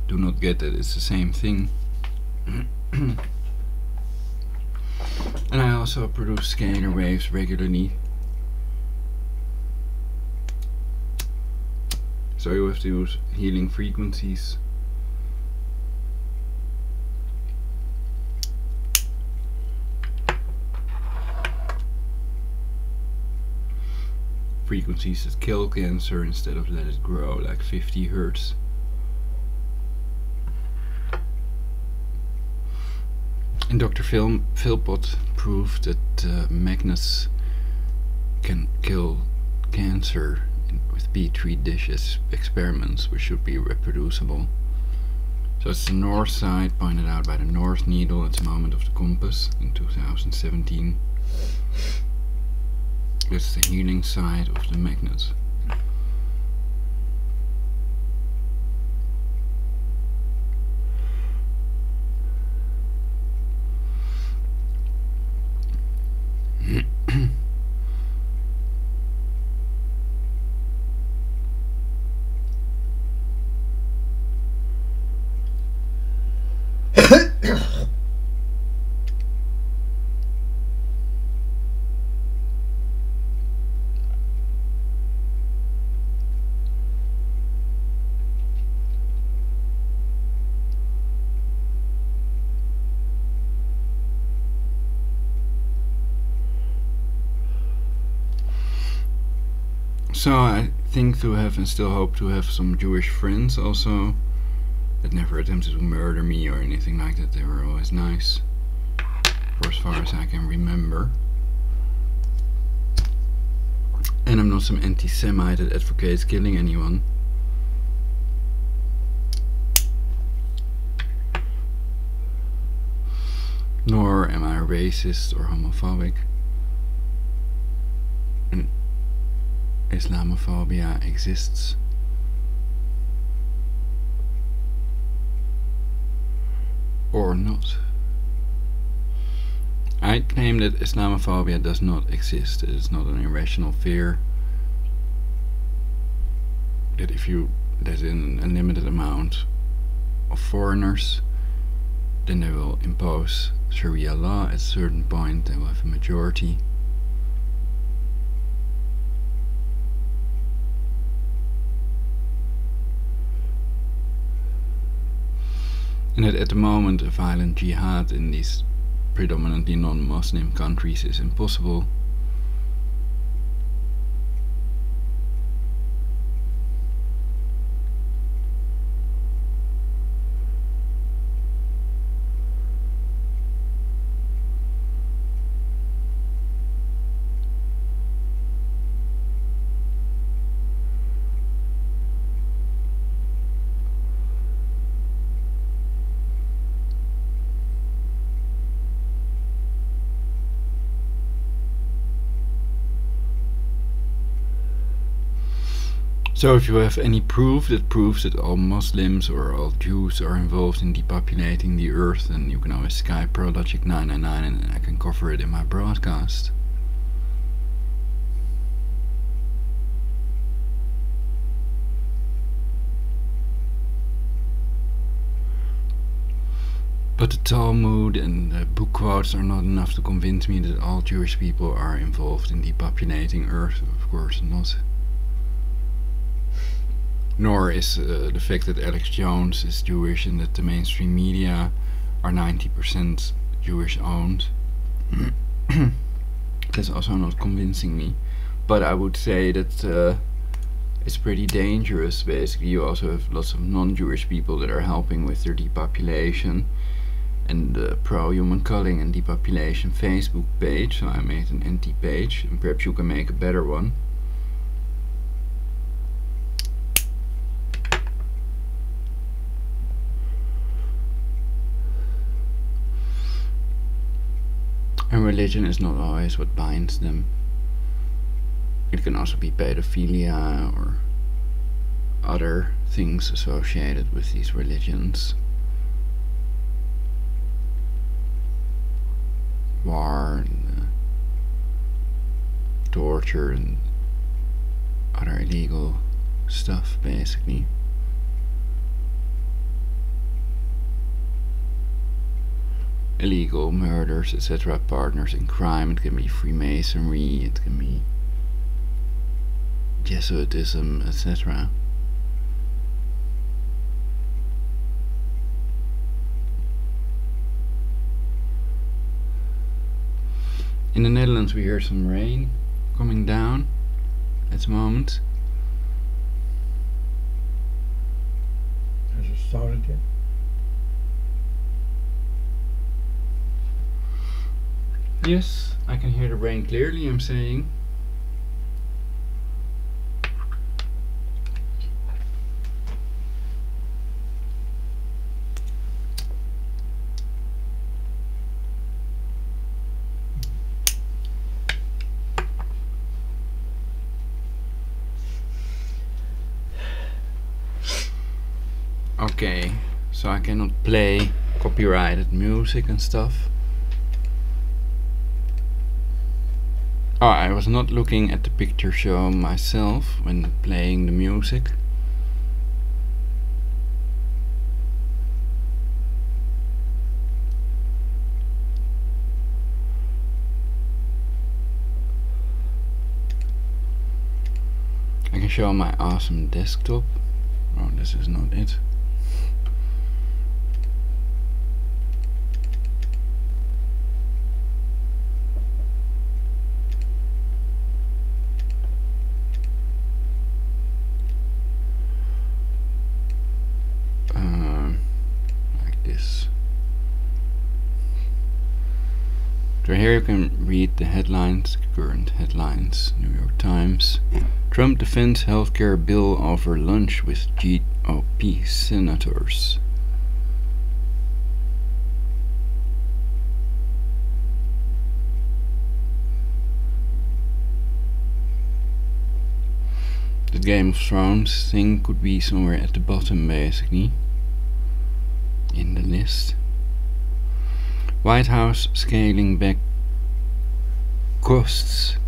do not get that it's the same thing. And I also produce scalar waves regularly. So you have to use healing frequencies. Frequencies that kill cancer instead of let it grow, like 50 Hertz. And Dr. Philpott proved that magnets can kill cancer with petri dishes experiments, which should be reproducible. So it's the north side pointed out by the north needle at the moment of the compass in 2017. That's the healing side of the magnet. So I think to have and still hope to have some Jewish friends also that never attempted to murder me or anything like that. They were always nice, for as far as I can remember. And I'm not some anti-Semite that advocates killing anyone. Nor am I racist or homophobic. And Islamophobia exists. Or not. I claim that Islamophobia does not exist. It is not an irrational fear. That if you let in a limited amount of foreigners, then they will impose Sharia law. At a certain point they will have a majority. And that at the moment a violent jihad in these predominantly non-Muslim countries is impossible. So if you have any proof that proves that all Muslims or all Jews are involved in depopulating the earth, then you can always Skype ProLogic999 and I can cover it in my broadcast. the Talmud and the book quotes are not enough to convince me that all Jewish people are involved in depopulating Earth. Of course not. Nor is the fact that Alex Jones is Jewish and that the mainstream media are 90% Jewish owned. That's also not convincing me. But I would say that it's pretty dangerous. Basically, you also have lots of non-Jewish people that are helping with their depopulation. And the pro-human culling and depopulation Facebook page, so I made an anti-page, and perhaps you can make a better one. And religion is not always what binds them. It can also be pedophilia or other things associated with these religions. War and torture and other illegal stuff, basically. Illegal murders, etc., partners in crime. It can be Freemasonry, it can be Jesuitism, etc. In the Netherlands we hear some rain coming down at the moment. Has it started yet? Yes, I can hear the rain clearly, I'm saying. Okay, so I cannot play copyrighted music and stuff. Oh, I was not looking at the picture show myself when playing the music. I can show my awesome desktop. Oh, this is not it. Like this. So here you can read the headlines, current headlines. New York Times. Trump defends healthcare bill over lunch with GOP senators. The Game of Thrones thing could be somewhere at the bottom, basically, in the list. White House scaling back costs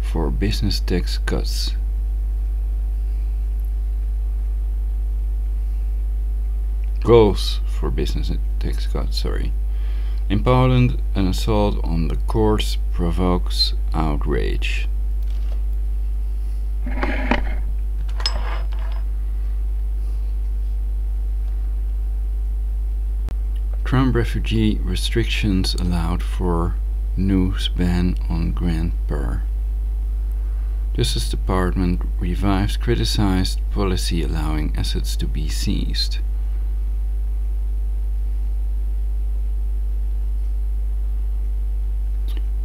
for business tax cuts. Goals for business tax cuts, sorry. In Poland, an assault on the courts provokes outrage. Trump refugee restrictions allowed for news ban on grandpa. Justice Department revives criticized policy allowing assets to be seized.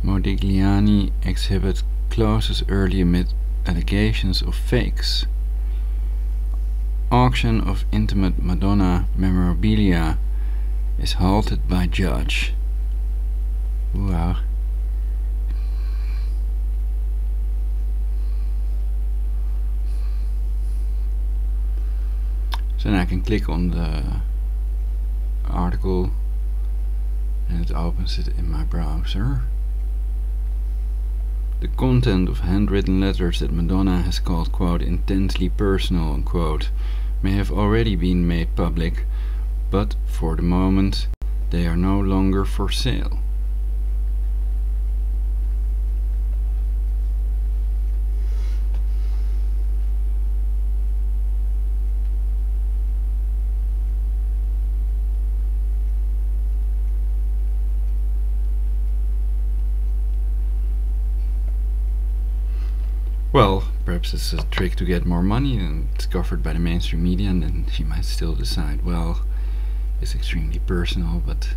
Modigliani exhibit closes early amid allegations of fakes. Auction of intimate Madonna memorabilia is halted by judge. Wow. So then I can click on the article and it opens it in my browser. The content of handwritten letters that Madonna has called, quote, intensely personal, unquote, may have already been made public, but for the moment they are no longer for sale. Well, perhaps it's a trick to get more money and it's covered by the mainstream media, and then she might still decide, well, it's extremely personal, but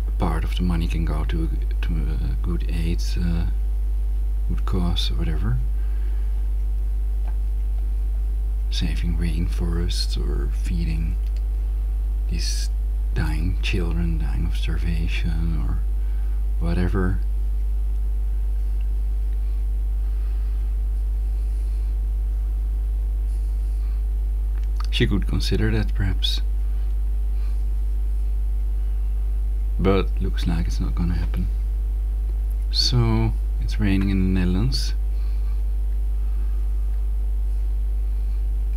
a part of the money can go to a good aid, good cause or whatever. Saving rainforests or feeding these dying children, dying of starvation or whatever. She could consider that, perhaps. But looks like it's not gonna happen. So, it's raining in the Netherlands.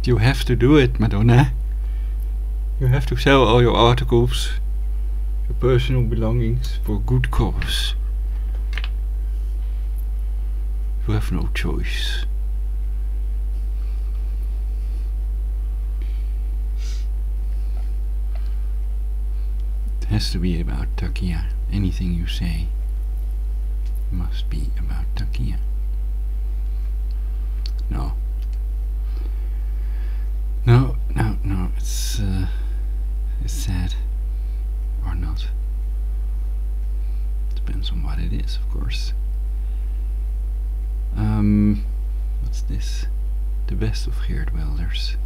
You have to do it, Madonna. You have to sell all your articles, your personal belongings, for a good cause. You have no choice. Has to be about Takia. Anything you say must be about Takia. No. No, it's sad. Or not. Depends on what it is, of course. What's this? The best of Geert Wilders.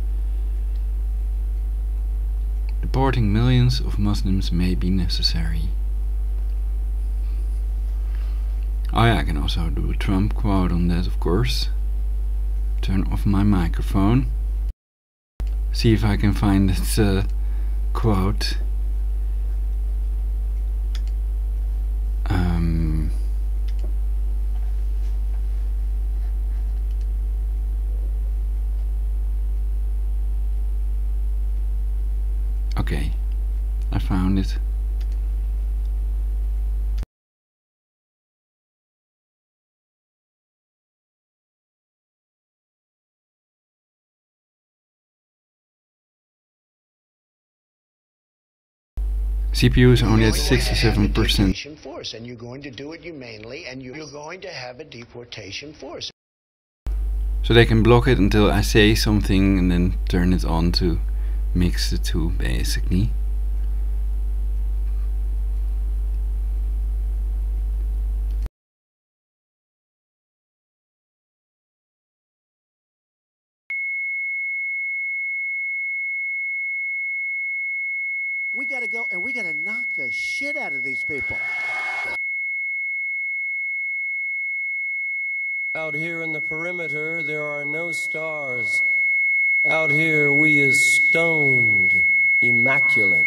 Deporting millions of Muslims may be necessary. Oh yeah, I can also do a Trump quote on that, of course. Turn off my microphone. See if I can find this quote. Okay, I found it. CPU is only at 67%. Force, and you're going to do it humanely, and you're going to have a deportation force. So they can block it until I say something and then turn it on to mix the two, basically. We gotta go and we gotta knock the shit out of these people. Out here in the perimeter, there are no stars. Out here, we is stoned, immaculate.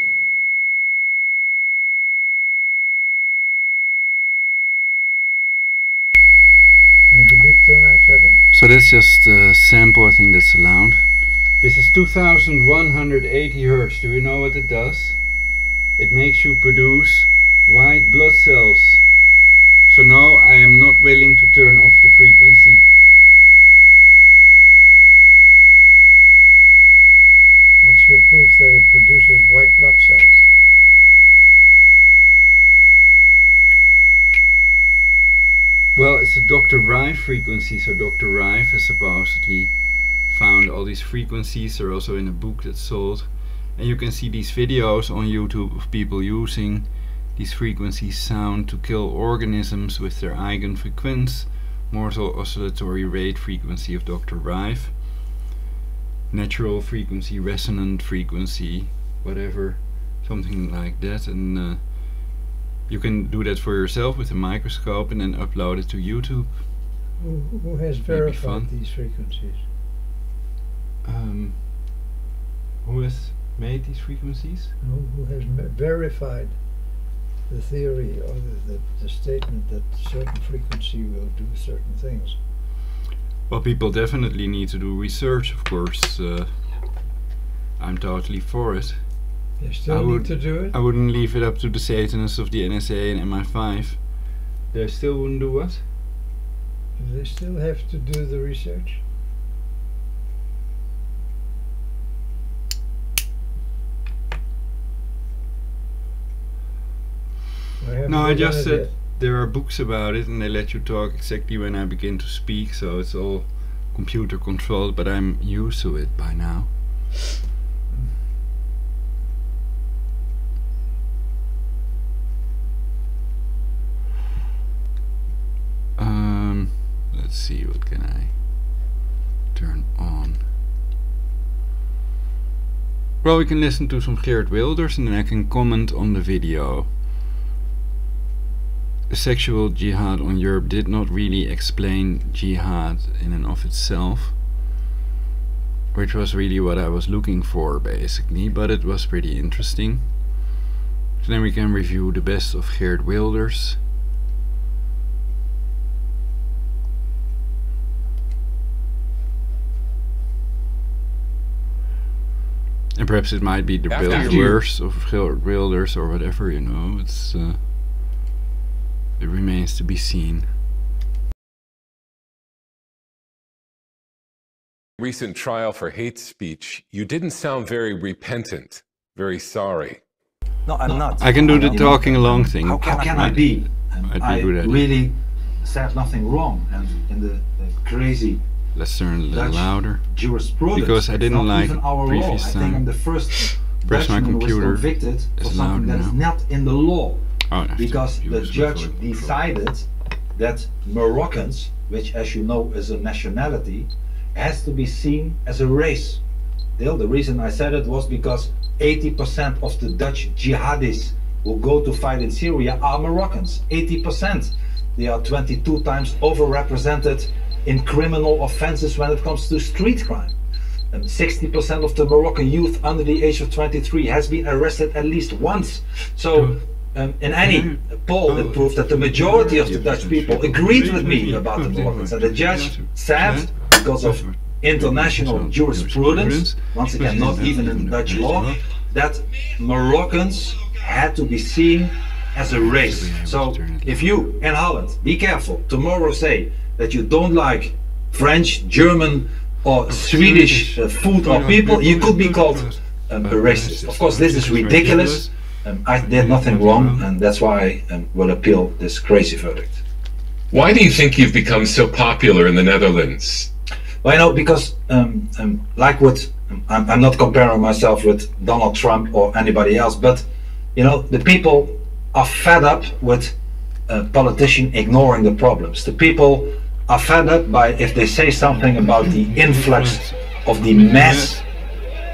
So that's just a sample, I think that's allowed. This is 2180 Hz. Do you know what it does? It makes you produce white blood cells. So no, I am not willing to turn off the frequency. What's your proof that it produces white blood cells? Well, it's a Dr. Rife frequency, so Dr. Rife has supposedly found all these frequencies. They're also in a book that's sold. And you can see these videos on YouTube of people using these frequencies sound to kill organisms with their eigenfrequenz, mortal oscillatory rate frequency of Dr. Rife, natural frequency, resonant frequency, whatever, something like that. And you can do that for yourself with a microscope and then upload it to YouTube. Who has verified these frequencies? Who has made these frequencies? Who has verified the theory or the statement that certain frequency will do certain things? Well, people definitely need to do research, of course. I'm totally for it. They still need to do it? I wouldn't leave it up to the Satanists of the NSA and MI5. They still wouldn't do what? They still have to do the research? No, I just said there are books about it and they let you talk exactly when I begin to speak, so it's all computer controlled, but I'm used to it by now. Let's see, what can I turn on? Well, we can listen to some Geert Wilders and then I can comment on the video. The sexual jihad on Europe did not really explain jihad in and of itself, which was really what I was looking for basically, but it was pretty interesting. So then we can review the best of Geert Wilders. And perhaps it might be the worst of Geert Wilders or whatever, you know, it's it remains to be seen. Recent trial for hate speech, you didn't sound very repentant, very sorry. No, I'm not. I can do the talking along thing. How can I be? I really said nothing wrong, and in the crazy Let's turn a little Dutch louder, jurisprudence, because I didn't like previous I think I'm the first Press my Dutchman who was computer convicted for is something loud that is now. not in the law, because the judge decided that Moroccans, which as you know is a nationality, has to be seen as a race. The reason I said it was because 80% of the Dutch jihadis who go to fight in Syria are Moroccans. 80%. They are 22 times overrepresented in criminal offenses when it comes to street crime. 60% of the Moroccan youth under the age of 23 has been arrested at least once. So in any poll it proved that the majority of the Dutch people agreed with me about the Moroccans, and the judge said, because of international jurisprudence, once again not even in Dutch law, that Moroccans had to be seen as a race. So if you in Holland, be careful, tomorrow say that you don't like French, German or Swedish food or people, you could be called a racist. Of course this is ridiculous. I did nothing wrong, and that's why I will appeal this crazy verdict. Why do you think you've become so popular in the Netherlands? Well, you know, because like what, I'm not comparing myself with Donald Trump or anybody else, but you know, the people are fed up with a politician ignoring the problems. The people are fed up by if they say something about the influx of the mass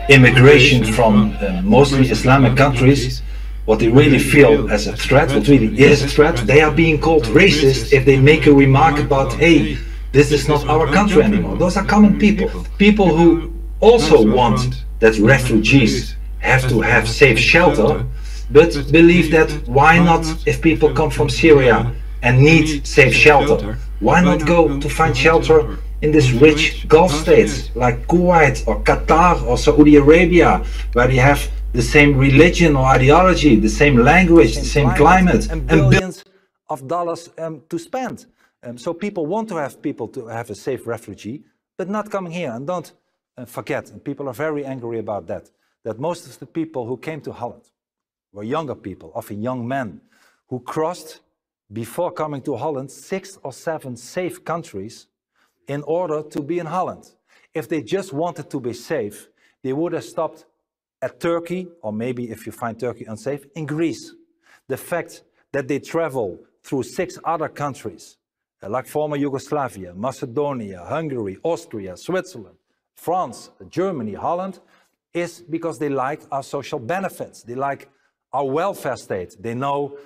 immigration from mostly Islamic countries, what they really feel as a threat, what really is a threat, they are being called racist if they make a remark about, hey, this is not our country anymore. Those are common people. People who also want that refugees have to have safe shelter, but believe that why not, if people come from Syria and need safe shelter, why not go to find shelter in these rich Gulf states like Kuwait or Qatar or Saudi Arabia, where they have the same religion or ideology, the same language, the same climate, and billions of dollars to spend. So people want to have a safe refugee, but not coming here. And don't forget, and people are very angry about that most of the people who came to Holland were younger people, often young men, who crossed, before coming to Holland, 6 or 7 safe countries in order to be in Holland. If they just wanted to be safe, they would have stopped at Turkey, or maybe if you find Turkey unsafe, in Greece. The fact that they travel through 6 other countries, like former Yugoslavia, Macedonia, Hungary, Austria, Switzerland, France, Germany, Holland, is because they like our social benefits. They like our welfare state. They know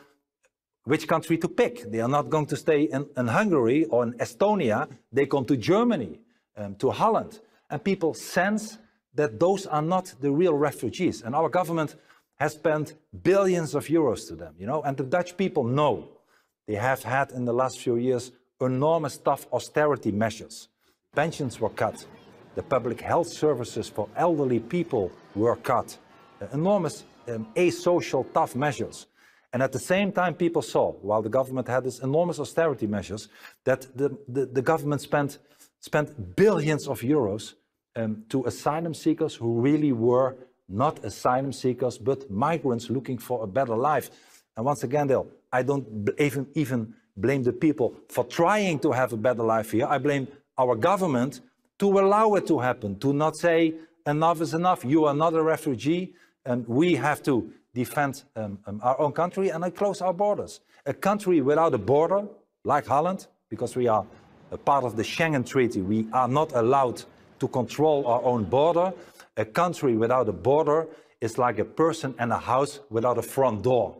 which country to pick. They are not going to stay in Hungary or in Estonia. They come to Germany, to Holland. And people sense that those are not the real refugees. And our government has spent billions of euros to them, you know. And the Dutch people know they have had in the last few years enormous tough austerity measures. Pensions were cut. The public health services for elderly people were cut. Enormous asocial, tough measures. And at the same time, people saw, while the government had these enormous austerity measures, that the government spent billions of euros to asylum seekers who really were not asylum seekers, but migrants looking for a better life. And once again, Dale, I don't even blame the people for trying to have a better life here. I blame our government to allow it to happen, to not say enough is enough. You are not a refugee, and we have to defend our own country and close our borders. A country without a border, like Holland, because we are a part of the Schengen Treaty, we are not allowed to control our own border. A country without a border is like a person and a house without a front door.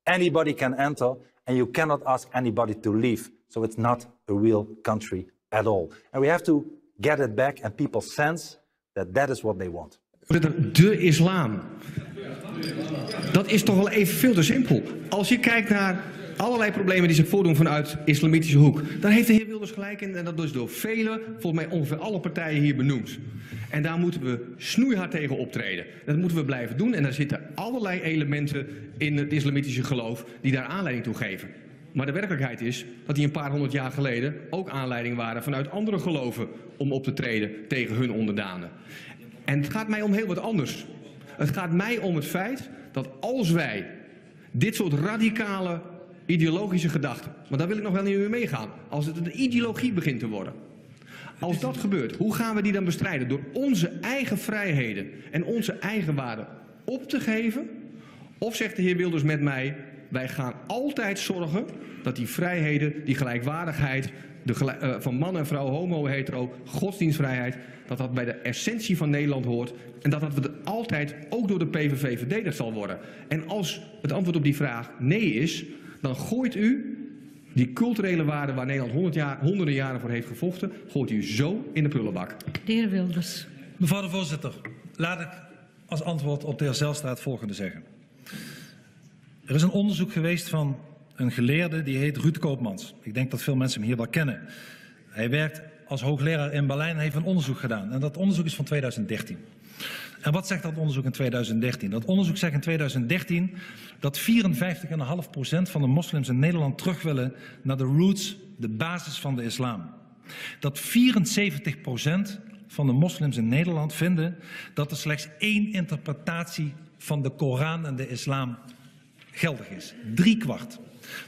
Anybody can enter, and you cannot ask anybody to leave. So it's not a real country at all. And we have to get it back, and people sense that that is what they want. De islam. Dat is toch wel even veel te simpel. Als je kijkt naar allerlei problemen die zich voordoen vanuit islamitische hoek, dan heeft de heer Wilders gelijk in, en dat is door velen, volgens mij ongeveer alle partijen hier benoemd. En daar moeten we snoeihard tegen optreden. Dat moeten we blijven doen, en daar zitten allerlei elementen in het islamitische geloof die daar aanleiding toe geven. Maar de werkelijkheid is dat die een paar honderd jaar geleden ook aanleiding waren vanuit andere geloven om op te treden tegen hun onderdanen. En het gaat mij om heel wat anders. Het gaat mij om het feit dat als wij dit soort radicale ideologische gedachten, maar daar wil ik nog wel niet mee meegaan, als het een ideologie begint te worden. Als dat gebeurt, hoe gaan we die dan bestrijden? Door onze eigen vrijheden en onze eigen waarden op te geven? Of zegt de heer Wilders met mij, wij gaan altijd zorgen dat die vrijheden, die gelijkwaardigheid van man en vrouw, homo, hetero, godsdienstvrijheid, dat dat bij de essentie van Nederland hoort en dat dat altijd ook door de PVV verdedigd zal worden. En als het antwoord op die vraag nee is, dan gooit u die culturele waarden waar Nederland honderden jaren voor heeft gevochten, gooit u zo in de prullenbak. De heer Wilders. Mevrouw de voorzitter, laat ik als antwoord op de heer Zijlstra het volgende zeggen. Er is een onderzoek geweest van een geleerde die heet Ruud Koopmans. Ik denk dat veel mensen hem hier wel kennen. Hij werkt als hoogleraar in Berlijn en heeft een onderzoek gedaan. En dat onderzoek is van 2013. En wat zegt dat onderzoek in 2013? Dat onderzoek zegt in 2013 dat 54,5% van de moslims in Nederland terug willen naar de roots, de basis van de islam. Dat 74% van de moslims in Nederland vinden dat er slechts één interpretatie van de Koran en de islam geldig is. 3/4.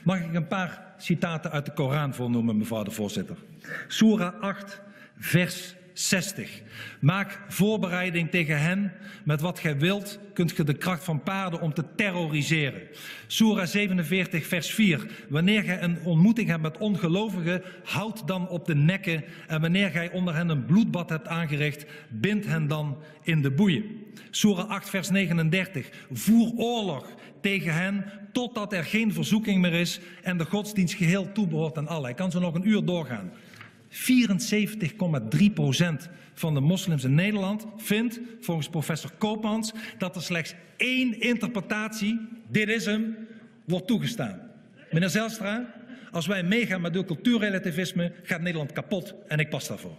Mag ik een paar citaten uit de Koran voornoemen, mevrouw de voorzitter? Soera 8, vers 60. Maak voorbereiding tegen hen. Met wat gij wilt kunt ge de kracht van paarden om te terroriseren. Soera 47, vers 4. Wanneer gij een ontmoeting hebt met ongelovigen, houd dan op de nekken. En wanneer gij onder hen een bloedbad hebt aangericht, bind hen dan in de boeien. Soera 8, vers 39. Voer oorlog tegen hen totdat er geen verzoeking meer is en de godsdienst geheel toebehoort aan Allah. Ik kan zo nog een uur doorgaan. 74,3% van de moslims in Nederland vindt, volgens professor Koopmans, dat er slechts één interpretatie, dit is hem, wordt toegestaan. Meneer Zijlstra, als wij meegaan met uw cultuurrelativisme, gaat Nederland kapot en ik pas daarvoor.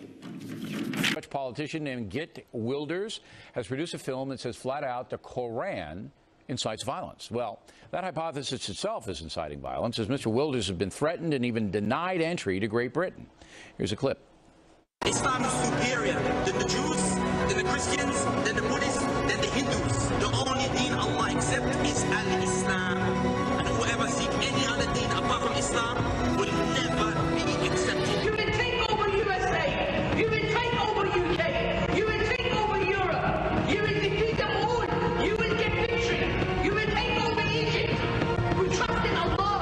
Dutch politician named Geert Wilders has produced a film that says flat out the Koran incites violence. Well, that hypothesis itself is inciting violence, as Mr. Wilders has been threatened and even denied entry to Great Britain. Here's a clip. Islam is superior than the Jews, than the Christians, than the Buddhists, than the Hindus. The only deen Allah accepts is al-Islam. And whoever seeks any other deen apart from Islam will never be accepted. You will take over USA. You will take over UK. You will take over Europe. You will defeat them all. You will get victory. You will take over Egypt. We trust in Allah.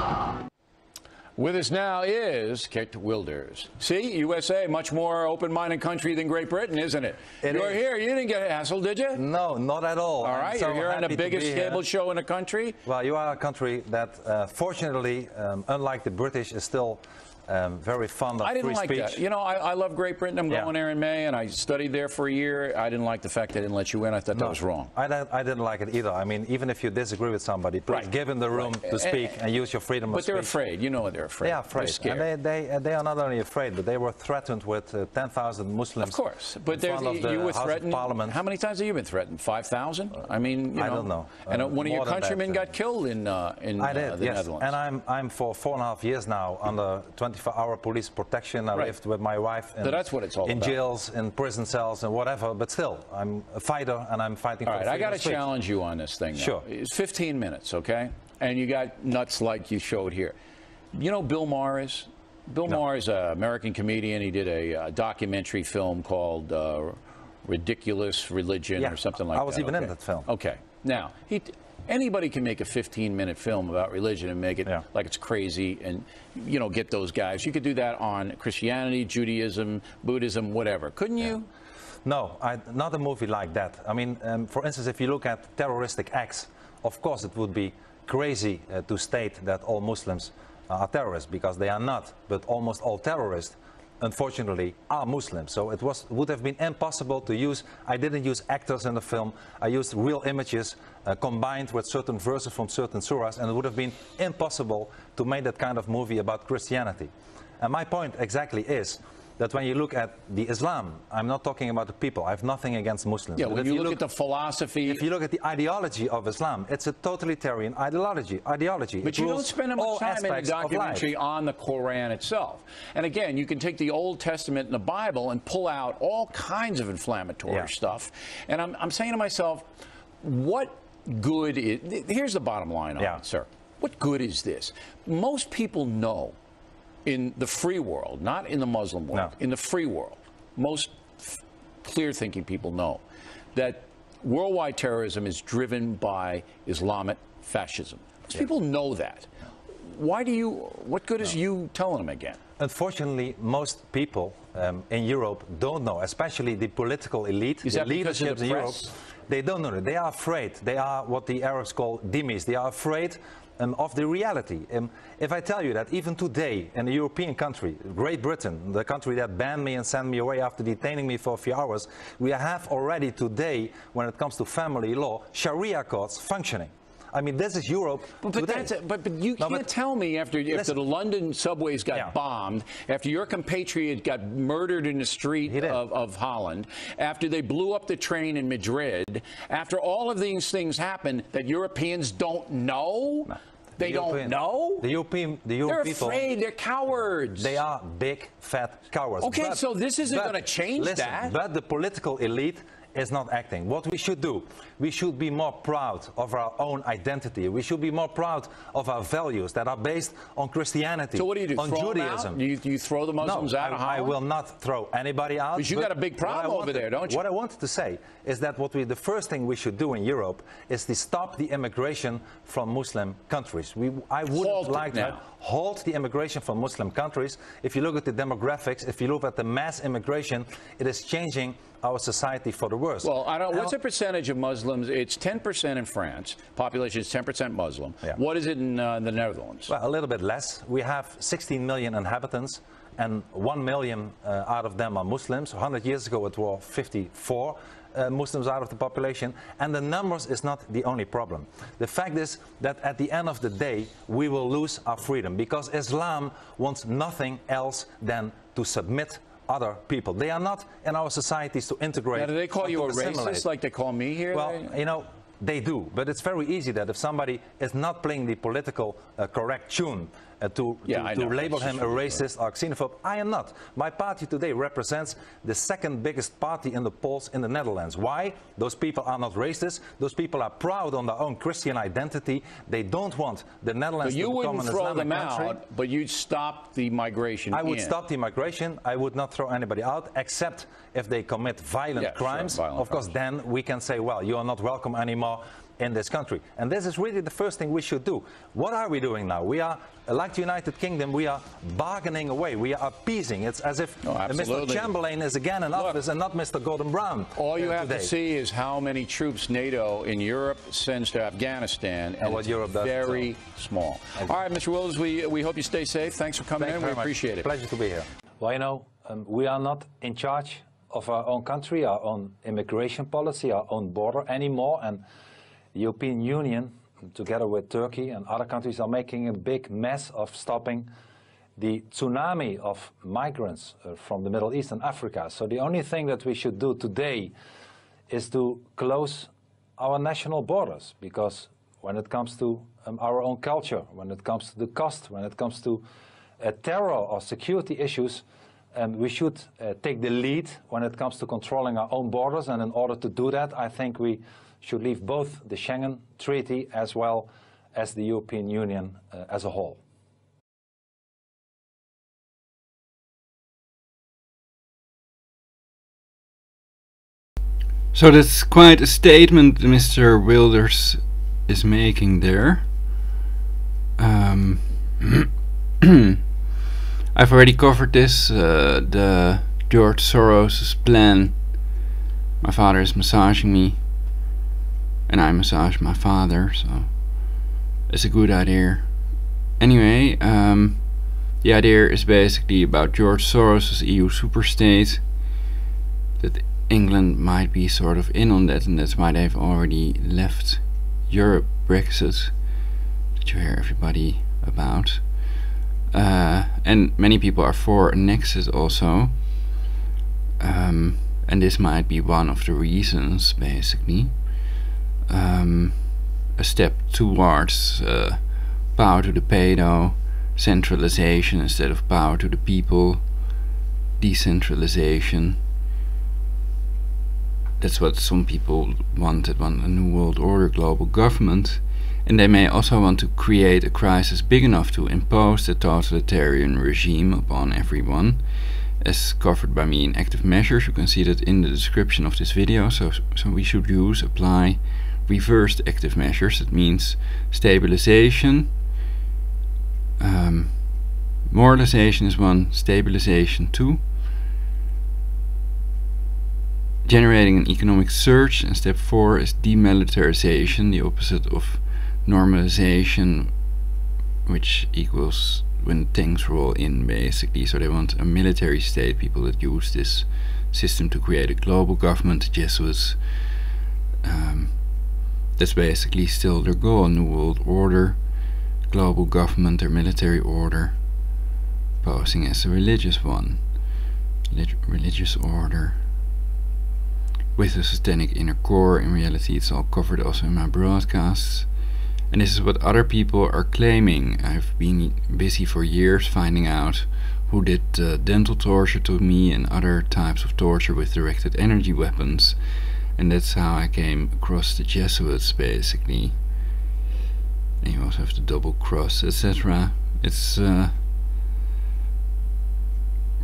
With us now is Geert Wilders. See, USA, much more open-minded country than Great Britain, isn't it? You're here. You didn't get hassled, did you? No, not at all. All right, you're here on the biggest cable show in the country. Well, you are a country that, fortunately, unlike the British, is still very fond of free speech. I didn't like that. You know, I love Great Britain. I'm going there in May, and I studied there for a year. I didn't like the fact they didn't let you in. I thought that was wrong. I didn't like it either. I mean, even if you disagree with somebody, please give them the room to speak and use your freedom of speech. But they're afraid. You know they're afraid. They are afraid. They're scared. And they are not only afraid, but they were threatened with 10,000 Muslims. Of course. But you were threatened. How many times have you been threatened? 5,000? I mean, I don't know. And one of your countrymen got killed in the Netherlands. And I'm for 4.5 years now under 24-hour police protection. I lived with my wife so that's what it's all in about. Jails, in prison cells, and whatever. But still, I'm a fighter, and I'm fighting for freedom of speech. I got to challenge you on this thing. Sure. It's 15 minutes, okay? And you got nuts like you showed here. You know Bill Maher is? Bill Maher is an American comedian. He did a documentary film called Ridiculous Religion or something like that. I was even in that film. Okay. Now, anybody can make a 15-minute film about religion and make it like it's crazy and, you know, get those guys. You could do that on Christianity, Judaism, Buddhism, whatever. Couldn't you? No, not a movie like that. I mean, for instance, if you look at terroristic acts, of course it would be crazy to state that all Muslims are terrorists, because they are not. But almost all terrorists, unfortunately, are Muslims. So it would have been impossible to use. I didn't use actors in the film. I used real images combined with certain verses from certain surahs, and it would have been impossible to make that kind of movie about Christianity. And my point exactly is that when you look at the Islam, I'm not talking about the people. I have nothing against Muslims. Yeah, when you look at the philosophy. If you look at the ideology of Islam, it's a totalitarian ideology. But you don't spend much time in the documentary on the Quran itself. And again, you can take the Old Testament and the Bible and pull out all kinds of inflammatory stuff. And I'm saying to myself, what good is... Here's the bottom line on it, sir. What good is this? Most people know, in the free world, not in the Muslim world, in the free world, most clear-thinking people know that worldwide terrorism is driven by Islamic fascism. Most people know that. What good is you telling them again? Unfortunately, most people in Europe don't know, especially the political elite, the leadership in Europe. They don't know it. They are afraid. They are what the Arabs call dhimmis. They are afraid of the reality. If I tell you that even today in a European country, Great Britain, the country that banned me and sent me away after detaining me for a few hours, we have already today, when it comes to family law, Sharia courts functioning. I mean, this is Europe today. But you can't tell me after the London subways got bombed, after your compatriot got murdered in the street of Holland, after they blew up the train in Madrid, after all of these things happened, that Europeans don't know? No. They don't know? The European they're people... They're afraid. They're cowards. They are big, fat cowards. Okay, so this isn't going to change that. But the political elite is not acting. What we should do, we should be more proud of our own identity. We should be more proud of our values that are based on Christianity, so what do you do? on throw Judaism. Do you throw the Muslims out of Holland? I will not throw anybody out. Because you got a big problem over there, don't you? What I wanted to say is that the first thing we should do in Europe is to stop the immigration from Muslim countries. I wouldn't like to halt the immigration from Muslim countries. If you look at the demographics, if you look at the mass immigration, it is changing our society for the worse. Well, what's the percentage of Muslims? It's 10% in France. Population is 10% Muslim. Yeah. What is it in the Netherlands? Well, a little bit less. We have 16 million inhabitants, and 1 million out of them are Muslims. 100 years ago, it was 54 Muslims out of the population. And the numbers is not the only problem. The fact is that at the end of the day, we will lose our freedom, because Islam wants nothing else than to submit other people. They are not in our societies to integrate. Now, do they call you a racist like they call me here? Well, you know, they do. But it's very easy that if somebody is not playing the political correct tune to label him a racist or xenophobe, I am not. My party today represents the second biggest party in the polls in the Netherlands. Why? Those people are not racist. Those people are proud on their own Christian identity. They don't want the Netherlands to become an Islamic country. You wouldn't throw them out, but you'd stop the migration. I would stop the migration. I would not throw anybody out, except if they commit violent crimes. Of course, then we can say, well, you are not welcome anymore. in this country. And this is really the first thing we should do. What are we doing now? We are, like the United Kingdom, we are bargaining away. We are appeasing. It's as if Mr. Chamberlain is again in office and not Mr. Gordon Brown. All you have to see is how many troops NATO in Europe sends to Afghanistan, and what Europe does, very small. All right, Mr. Wilders, we hope you stay safe. Thanks for coming in. We appreciate it. Pleasure to be here. Well, you know, we are not in charge of our own country, our own immigration policy, our own border anymore, and the European Union, together with Turkey and other countries, are making a big mess of stopping the tsunami of migrants from the Middle East and Africa. So the only thing that we should do today is to close our national borders, because when it comes to our own culture, when it comes to the cost, when it comes to terror or security issues, we should take the lead when it comes to controlling our own borders. And in order to do that, I think we should leave both the Schengen Treaty as well as the European Union as a whole. So that's quite a statement Mr. Wilders is making there. I've already covered this, the George Soros' plan. My father is massaging me, and I massage my father, so it's a good idea. Anyway, the idea is basically about George Soros' EU superstate, that England might be sort of in on that, and that's why they've already left Europe. Brexit, that you hear everybody about. And many people are for a nexus also, and this might be one of the reasons, basically. A step towards power to the pedo, centralization instead of power to the people, decentralization. That's what some people want a new world order, global government. And they may also want to create a crisis big enough to impose the totalitarian regime upon everyone, as covered by me in active measures. You can see that in the description of this video. So we should apply reversed active measures. That means stabilization. Moralization is 1, stabilization 2. Generating an economic surge, and step 4 is demilitarization, the opposite of normalization, which equals when tanks roll in, basically. So they want a military state, people that use this system to create a global government, the Jesuits. That's basically still their goal, a new world order, global government or military order, posing as a religious one, religious order, with a satanic inner core. In reality, it's all covered also in my broadcasts. And this is what other people are claiming. I've been busy for years finding out who did dental torture to me and other types of torture with directed energy weapons. And that's how I came across the Jesuits, basically. And you also have the double cross, etc. It's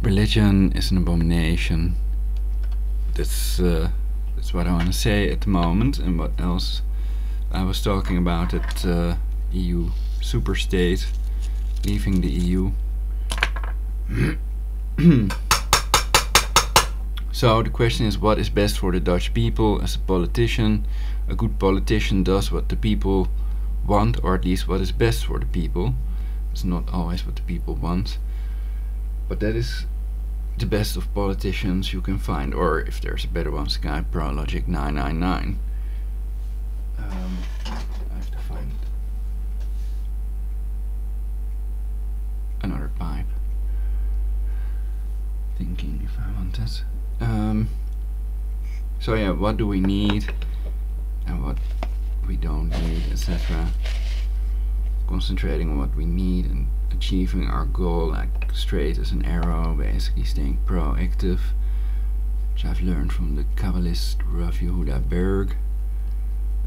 religion is an abomination. That's what I want to say at the moment. And what else? I was talking about that EU superstate leaving the EU. So the question is, what is best for the Dutch people? As a politician, a good politician does what the people want, or at least what is best for the people. It's not always what the people want, but that is the best of politicians you can find. Or if there's a better one, Skype ProLogic 999. I have to find another pipe. Thinking if I want that. So yeah, what do we need and what we don't need, etc. Concentrating on what we need and achieving our goal like straight as an arrow, basically staying proactive, which I've learned from the Kabbalist Rav Yehuda Berg.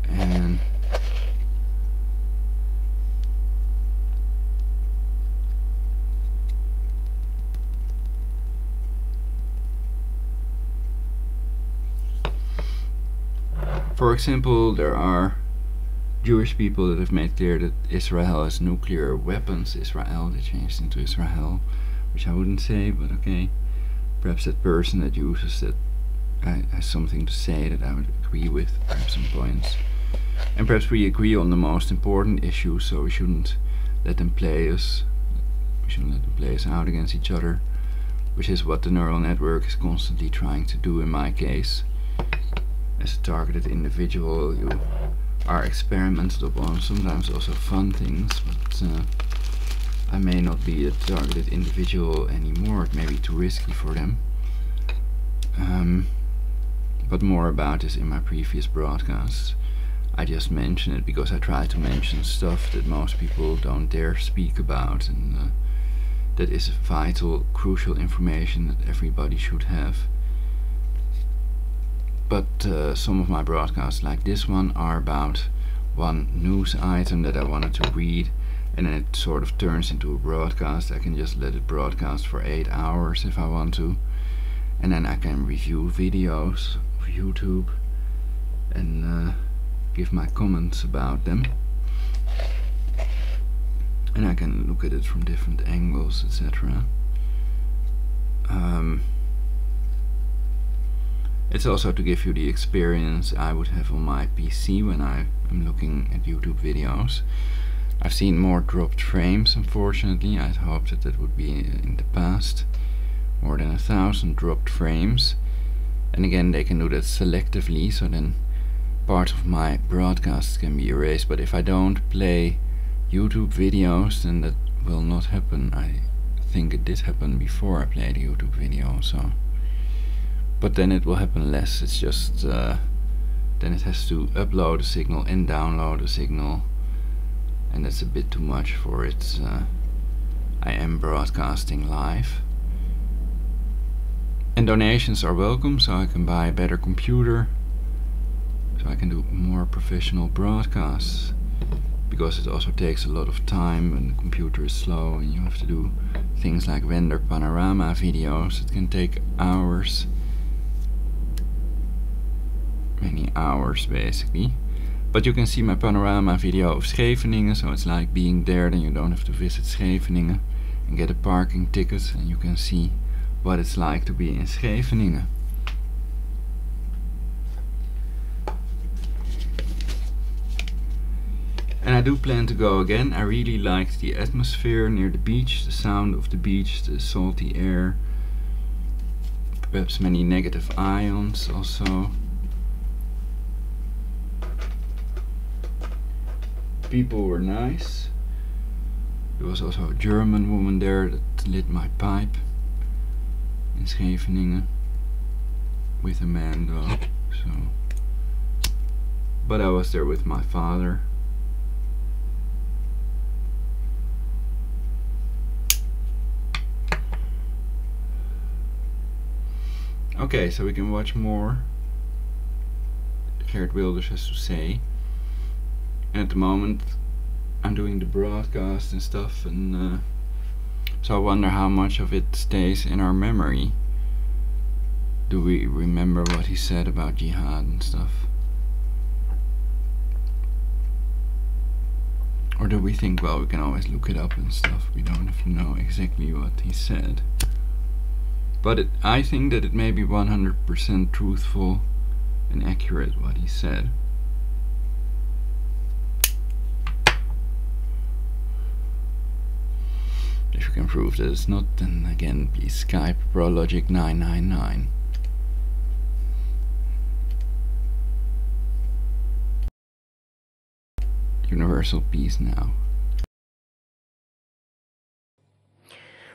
And for example, there are Jewish people that have made clear that Israel has nuclear weapons. Israel, they changed into Israel, which I wouldn't say, but okay. Perhaps that person that uses that has something to say that I would agree with, perhaps some points. And perhaps we agree on the most important issues, so we shouldn't let them play us. We shouldn't let them play us out against each other, which is what the neural network is constantly trying to do in my case. As a targeted individual, you are experimented upon, sometimes also fun things, but I may not be a targeted individual anymore. It may be too risky for them. But more about this in my previous broadcasts. I just mention it because I try to mention stuff that most people don't dare speak about, and that is vital, crucial information that everybody should have. But some of my broadcasts, like this one, are about one news item that I wanted to read, and then it sort of turns into a broadcast. I can just let it broadcast for 8 hours if I want to, and then I can review videos of YouTube and give my comments about them, and I can look at it from different angles, etc. It's also to give you the experience I would have on my PC when I am looking at YouTube videos. I've seen more dropped frames, unfortunately. I'd hoped that that would be in the past. More than 1,000 dropped frames. And again, they can do that selectively, so then part of my broadcasts can be erased. But if I don't play YouTube videos, then that will not happen. I think it did happen before I played a YouTube video, so. But then it will happen less. It's just then it has to upload a signal and download a signal, and that's a bit too much for it. I am broadcasting live, and donations are welcome, so I can buy a better computer, so I can do more professional broadcasts, because it also takes a lot of time and the computer is slow and you have to do things like render panorama videos. It can take hours. Many hours basically. But you can see my panorama video of Scheveningen, so it's like being there, then you don't have to visit Scheveningen and get a parking ticket, and you can see what it's like to be in Scheveningen. And I do plan to go again. I really liked the atmosphere near the beach, the sound of the beach, the salty air, perhaps many negative ions also. People were nice. There was also a German woman there that lit my pipe in Scheveningen, with a man though, so. But I was there with my father. Okay, so we can watch more Geert Wilders has to say. And at the moment I'm doing the broadcast and stuff, and so I wonder how much of it stays in our memory. Do we remember what he said about jihad and stuff? Or do we think, well, we can always look it up and stuff, we don't have to know exactly what he said? But I think that it may be 100% truthful and accurate what he said. If you can prove that it's not, then again, please Skype Prologic999. Universal peace now.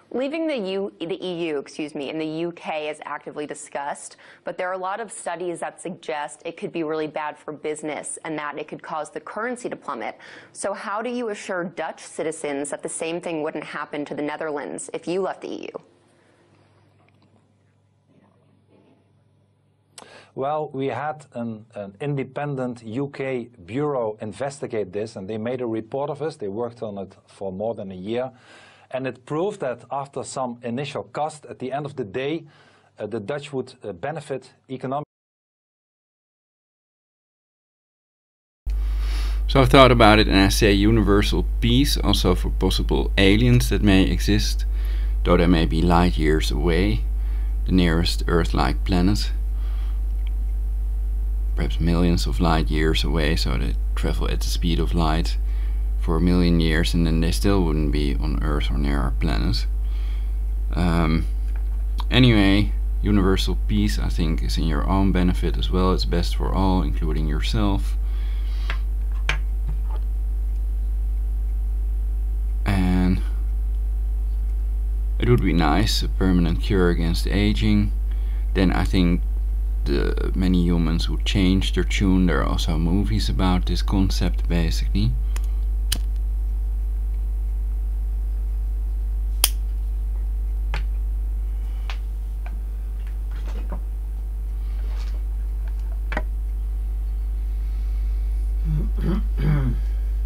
Leaving the EU, and the UK is actively discussed, but there are a lot of studies that suggest it could be really bad for business and that it could cause the currency to plummet. So how do you assure Dutch citizens that the same thing wouldn't happen to the Netherlands if you left the EU? Well, we had an independent UK bureau investigate this, and they made a report of us. They worked on it for more than a year. And it proved that after some initial cost, at the end of the day, the Dutch would benefit economically. So I've thought about it, and I say universal peace also for possible aliens that may exist, though they may be light years away, the nearest Earth-like planet, perhaps millions of light years away, so they travel at the speed of light for 1,000,000 years, and then they still wouldn't be on Earth or near our planet. Anyway, universal peace, I think, is in your own benefit as well. It's best for all, including yourself. And it would be nice, a permanent cure against aging. Then I think the many humans would change their tune. There are also movies about this concept, basically.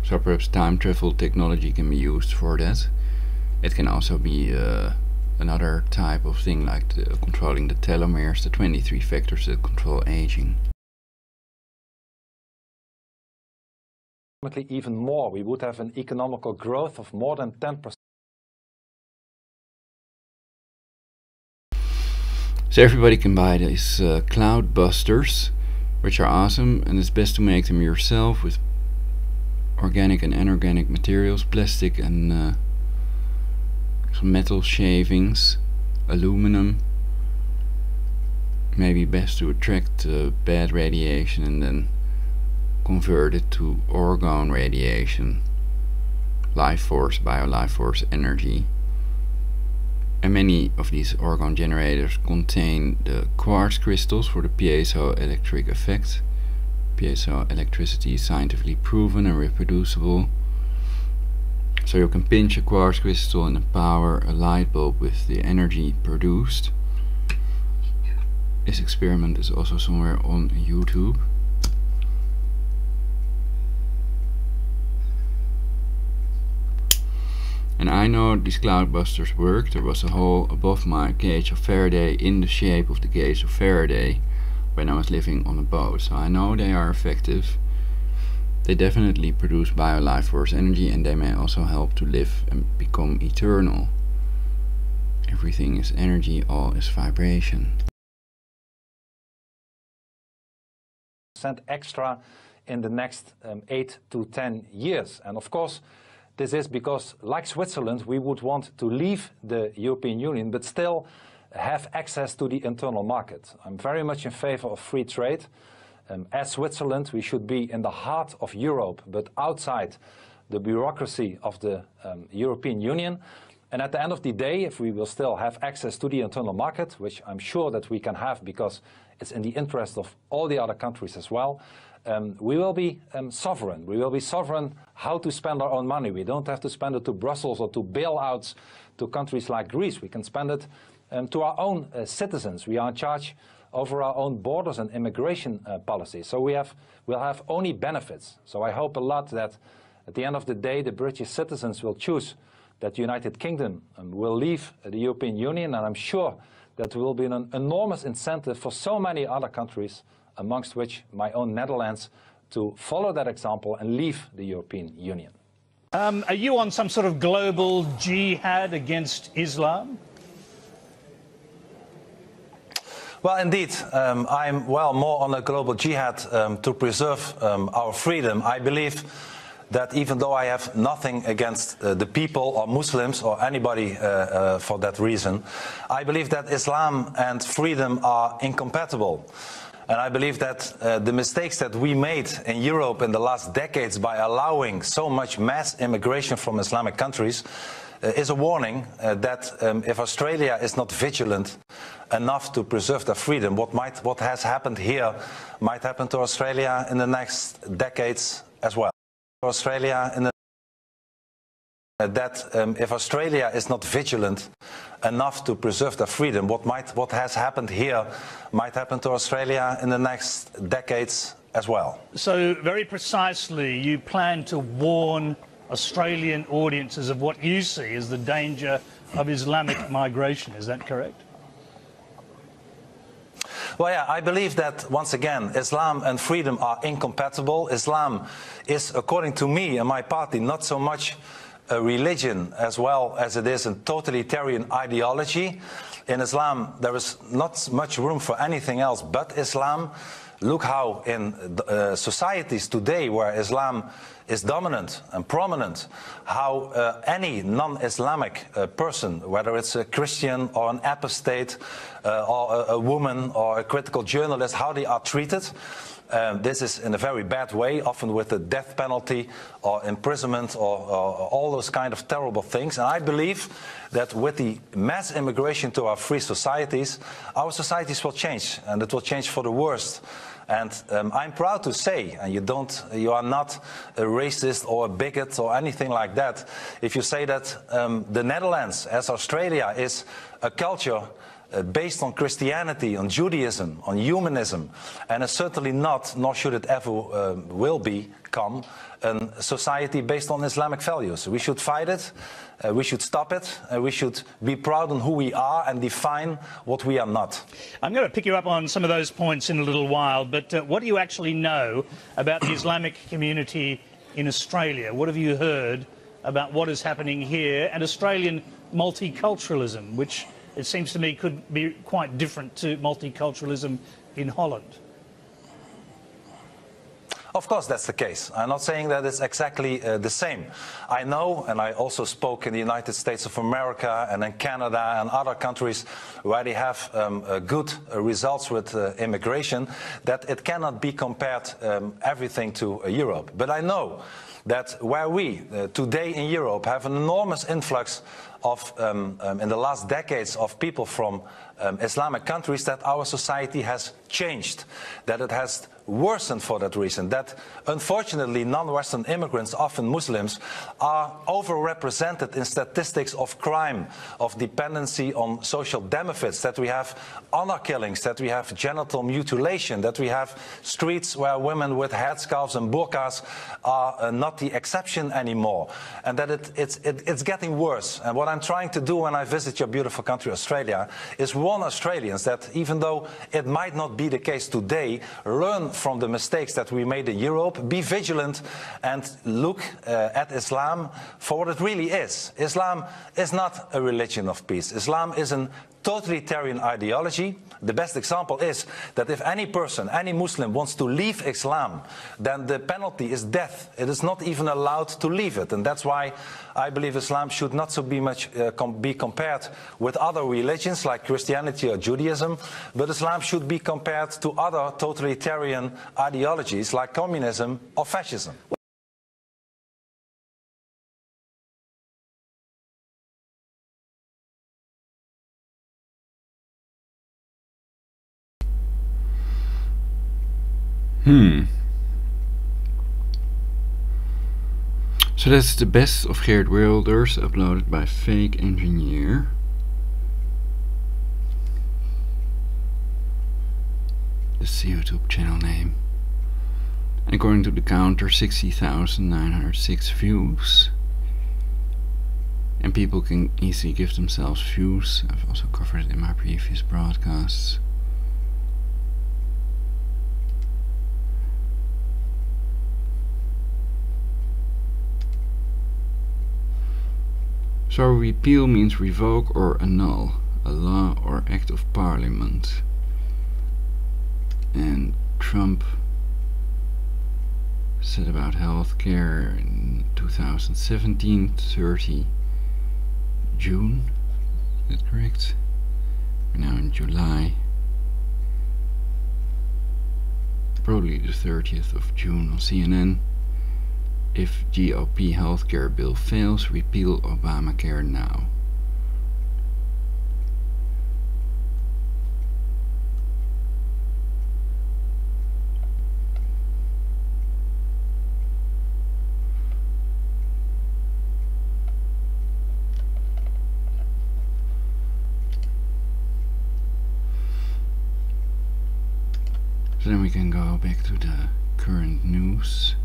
So perhaps time travel technology can be used for that. It can also be another type of thing, like controlling the telomeres, the 23 factors that control aging. Even more, we would have an economical growth of more than 10%. So everybody can buy these cloud busters, which are awesome, and it's best to make them yourself with organic and inorganic materials, plastic and some metal shavings, aluminum. Maybe best to attract bad radiation and then convert it to orgone radiation, life force, bio-life force energy. And many of these orgone generators contain the quartz crystals for the piezoelectric effect. Piezoelectricity is scientifically proven and reproducible. So you can pinch a quartz crystal and power a light bulb with the energy produced. This experiment is also somewhere on YouTube. And I know these cloudbusters work. There was a hole above my cage of Faraday in the shape of the cage of Faraday when I was living on a boat. So I know they are effective. They definitely produce bio-life force energy, and they may also help to live and become eternal. Everything is energy, all is vibration. Extra in the next 8 to 10 years. And of course, this is because, like Switzerland, we would want to leave the European Union but still have access to the internal market. I'm very much in favor of free trade. As Switzerland, we should be in the heart of Europe, but outside the bureaucracy of the European Union. And at the end of the day, if we will still have access to the internal market, which I'm sure that we can have because it's in the interest of all the other countries as well, we will be sovereign. We will be sovereign how to spend our own money. We don't have to spend it to Brussels or to bailouts to countries like Greece. We can spend it to our own citizens. We are in charge over our own borders and immigration policy. So we'll have only benefits. So I hope a lot that at the end of the day, the British citizens will choose that the United Kingdom will leave the European Union, and I'm sure that will be an enormous incentive for so many other countries, amongst which my own Netherlands, to follow that example and leave the European Union. Are you on some sort of global jihad against Islam? Well, indeed, I'm more on a global jihad to preserve our freedom. I believe that even though I have nothing against the people or Muslims or anybody for that reason, I believe that Islam and freedom are incompatible. And I believe that the mistakes that we made in Europe in the last decades by allowing so much mass immigration from Islamic countries is a warning that if Australia is not vigilant enough to preserve their freedom, what has happened here might happen to Australia in the next decades as well. Australia in the if Australia is not vigilant enough to preserve their freedom, what has happened here might happen to Australia in the next decades as well. So very precisely, you plan to warn Australian audiences of what you see as the danger of Islamic migration. Is that correct? Well, yeah, I believe that, once again, Islam and freedom are incompatible. Islam is, according to me and my party, not so much a religion as well as it is a totalitarian ideology. In Islam, there is not much room for anything else but Islam. Look how in societies today where Islam is dominant and prominent, how any non-Islamic person, whether it's a Christian or an apostate or a woman or a critical journalist, how they are treated. This is in a very bad way, often with the death penalty or imprisonment or all those kind of terrible things. And I believe that with the mass immigration to our free societies, our societies will change, and it will change for the worst. And I'm proud to say, and you are not a racist or a bigot or anything like that, if you say that the Netherlands, as Australia, is a culture based on Christianity, on Judaism, on humanism, and it's certainly not, nor should it ever will become, a society based on Islamic values. We should fight it, we should stop it, we should be proud on who we are and define what we are not. I'm going to pick you up on some of those points in a little while, but what do you actually know about the Islamic community in Australia? What have you heard about what is happening here and Australian multiculturalism, which it seems to me could be quite different to multiculturalism in Holland? Of course that's the case. I'm not saying that it's exactly the same. I know, and I also spoke in the United States of America and in Canada and other countries where they have good results with immigration, that it cannot be compared everything to Europe. But I know that where we today in Europe have an enormous influx of, in the last decades, of people from Islamic countries, that our society has changed, that it has worsened for that reason, that unfortunately non-Western immigrants, often Muslims, are overrepresented in statistics of crime, of dependency on social benefits, that we have honor killings, that we have genital mutilation, that we have streets where women with headscarves and burqas are not the exception anymore, and that it's getting worse. And what I'm trying to do when I visit your beautiful country, Australia, is warn Australians that even though it might not be the case today, learn from the mistakes that we made in Europe, be vigilant and look at Islam for what it really is. Islam is not a religion of peace. Islam is an totalitarian ideology. The best example is that if any person, any Muslim wants to leave Islam, then the penalty is death. It is not even allowed to leave it. And that's why I believe Islam should not so be compared with other religions like Christianity or Judaism, but Islam should be compared to other totalitarian ideologies like communism or fascism. So that's the best of Geert Wilders, uploaded by Fake Engineer. That's the YouTube channel name. And according to the counter, 60,906 views. And people can easily give themselves views. I've also covered it in my previous broadcasts. So repeal means revoke or annul a law or act of parliament. And Trump said about healthcare in 2017, 30 June, is that correct? We're now in July. Probably the 30th of June on CNN. If GOP healthcare bill fails, repeal Obamacare now. So then we can go back to the current news.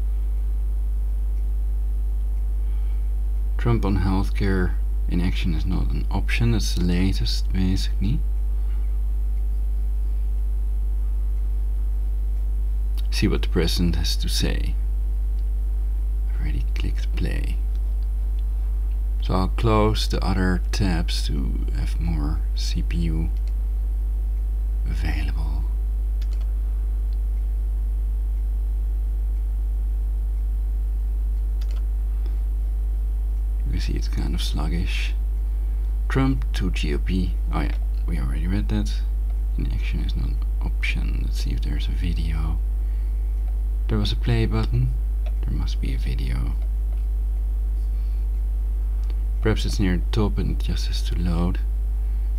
Trump on healthcare inaction is not an option, that's the latest basically. see what the president has to say. I already clicked play. So I'll close the other tabs to have more CPU available. You can see it's kind of sluggish. Trump to GOP. Oh yeah, we already read that. Inaction is not an option. Let's see if there's a video. There was a play button. There must be a video. Perhaps it's near the top and it just has to load.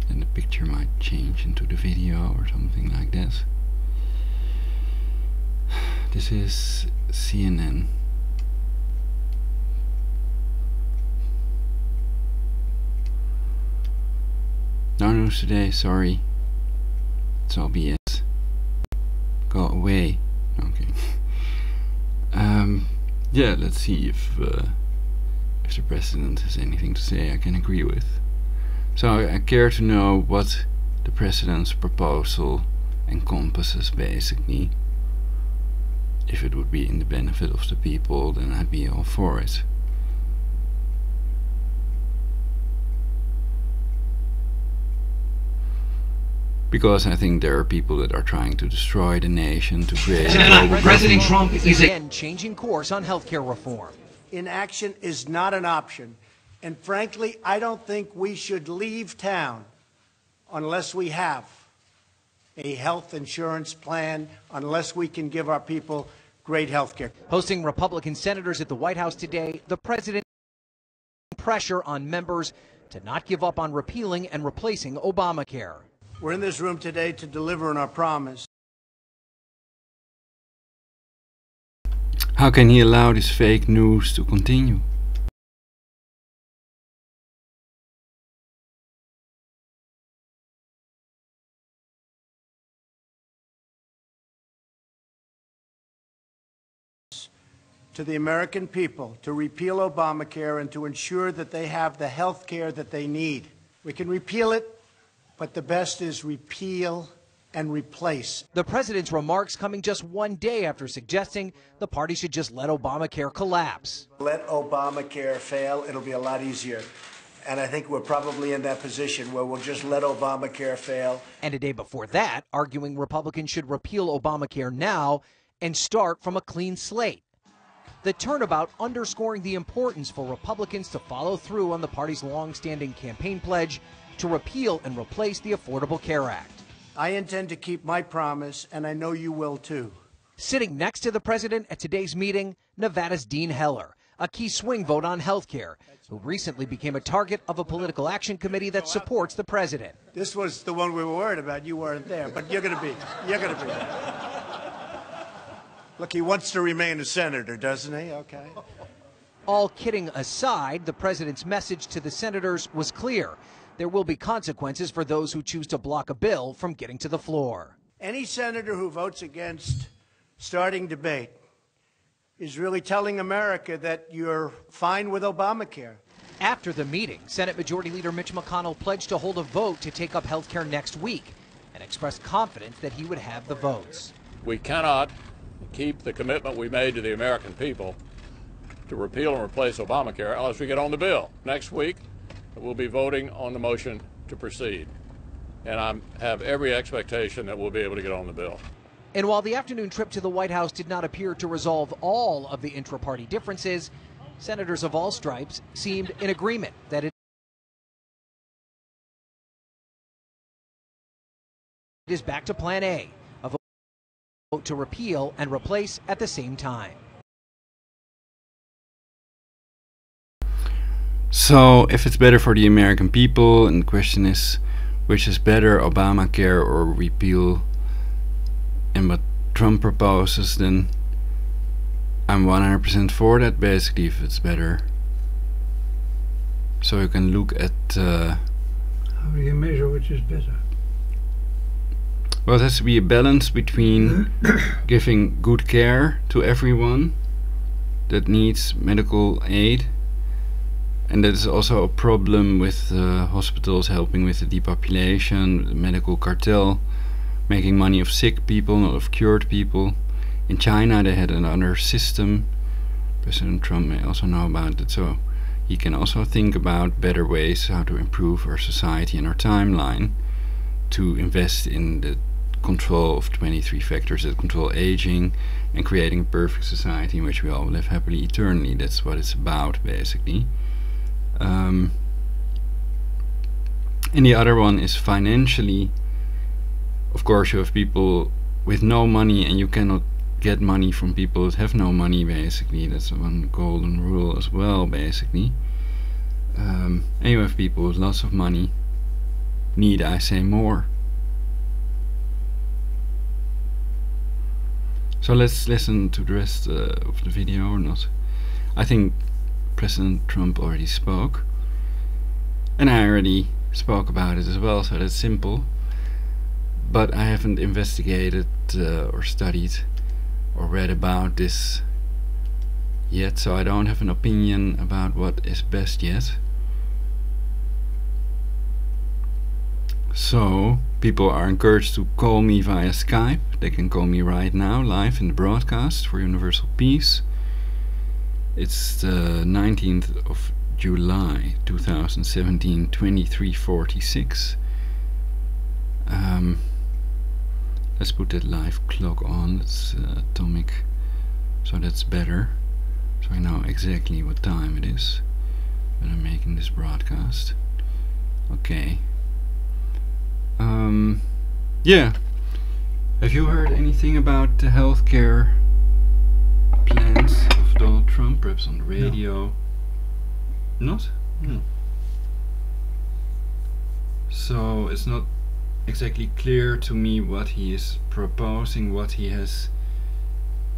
Then the picture might change into the video or something like that. This is CNN. No news today, sorry. It's all BS. Go away. Okay. Yeah, let's see if the president has anything to say I can agree with. So I care to know what the president's proposal encompasses, basically. If it would be in the benefit of the people, then I'd be all for it. Because I think there are people that are trying to destroy the nation to create a global President Trump is again changing course on healthcare reform. Inaction is not an option. And frankly, I don't think we should leave town unless we have a health insurance plan, unless we can give our people great health care. Hosting Republican senators at the White House today, the president pressure on members to not give up on repealing and replacing Obamacare. We're in this room today to deliver on our promise. How can he allow this fake news to continue? To the American people to repeal Obamacare and to ensure that they have the health care that they need. We can repeal it, but the best is repeal and replace. The president's remarks coming just one day after suggesting the party should just let Obamacare collapse. Let Obamacare fail, it'll be a lot easier. And I think we're probably in that position where we'll just let Obamacare fail. And a day before that, arguing Republicans should repeal Obamacare now and start from a clean slate. The turnabout underscoring the importance for Republicans to follow through on the party's long-standing campaign pledge to repeal and replace the Affordable Care Act. I intend to keep my promise, and I know you will too. Sitting next to the president at today's meeting, Nevada's Dean Heller, a key swing vote on health care, who recently became a target of a political action committee that supports the president. This was the one we were worried about. You weren't there, but you're going to be there. Look, he wants to remain a senator, doesn't he? Okay. All kidding aside, the president's message to the senators was clear. There will be consequences for those who choose to block a bill from getting to the floor. Any senator who votes against starting debate is really telling America that you're fine with Obamacare. After the meeting, Senate Majority Leader Mitch McConnell pledged to hold a vote to take up health care next week and expressed confidence that he would have the votes. We cannot keep the commitment we made to the American people to repeal and replace Obamacare unless we get on the bill. Next week, we'll be voting on the motion to proceed. And I have every expectation that we'll be able to get on the bill. And while the afternoon trip to the White House did not appear to resolve all of the intra-party differences, senators of all stripes seemed in agreement that it is back to Plan A, a vote to repeal and replace at the same time. So, if it's better for the American people, and the question is, which is better, Obamacare or repeal, and what Trump proposes, then I'm 100% for that, basically, if it's better. So you can look at... How do you measure which is better? Well, it has to be a balance between giving good care to everyone that needs medical aid. And that is also a problem with hospitals helping with the depopulation, the medical cartel, making money of sick people, not of cured people. In China they had another system. President Trump may also know about it, so he can also think about better ways how to improve our society and our timeline, to invest in the control of 23 factors that control aging and creating a perfect society in which we all live happily eternally. That's what it's about, basically. And the other one is financially. Of course, you have people with no money, and you cannot get money from people that have no money, basically. That's one golden rule as well, basically. And you have people with lots of money. Need I say more? So let's listen to the rest of the video or not. I think President Trump already spoke, and I already spoke about it as well, so that's simple. But I haven't investigated or studied or read about this yet, so I don't have an opinion about what is best yet. So people are encouraged to call me via Skype. They can call me right now live in the broadcast for Universal Peace. It's the 19th of July 2017, 23:46. Let's put that live clock on. It's atomic, so that's better, so I know exactly what time it is when I'm making this broadcast. Okay. Yeah. Have you heard anything about the healthcare plans of Donald Trump, perhaps on the radio? No. Not? No. So it's not exactly clear to me what he is proposing, what he has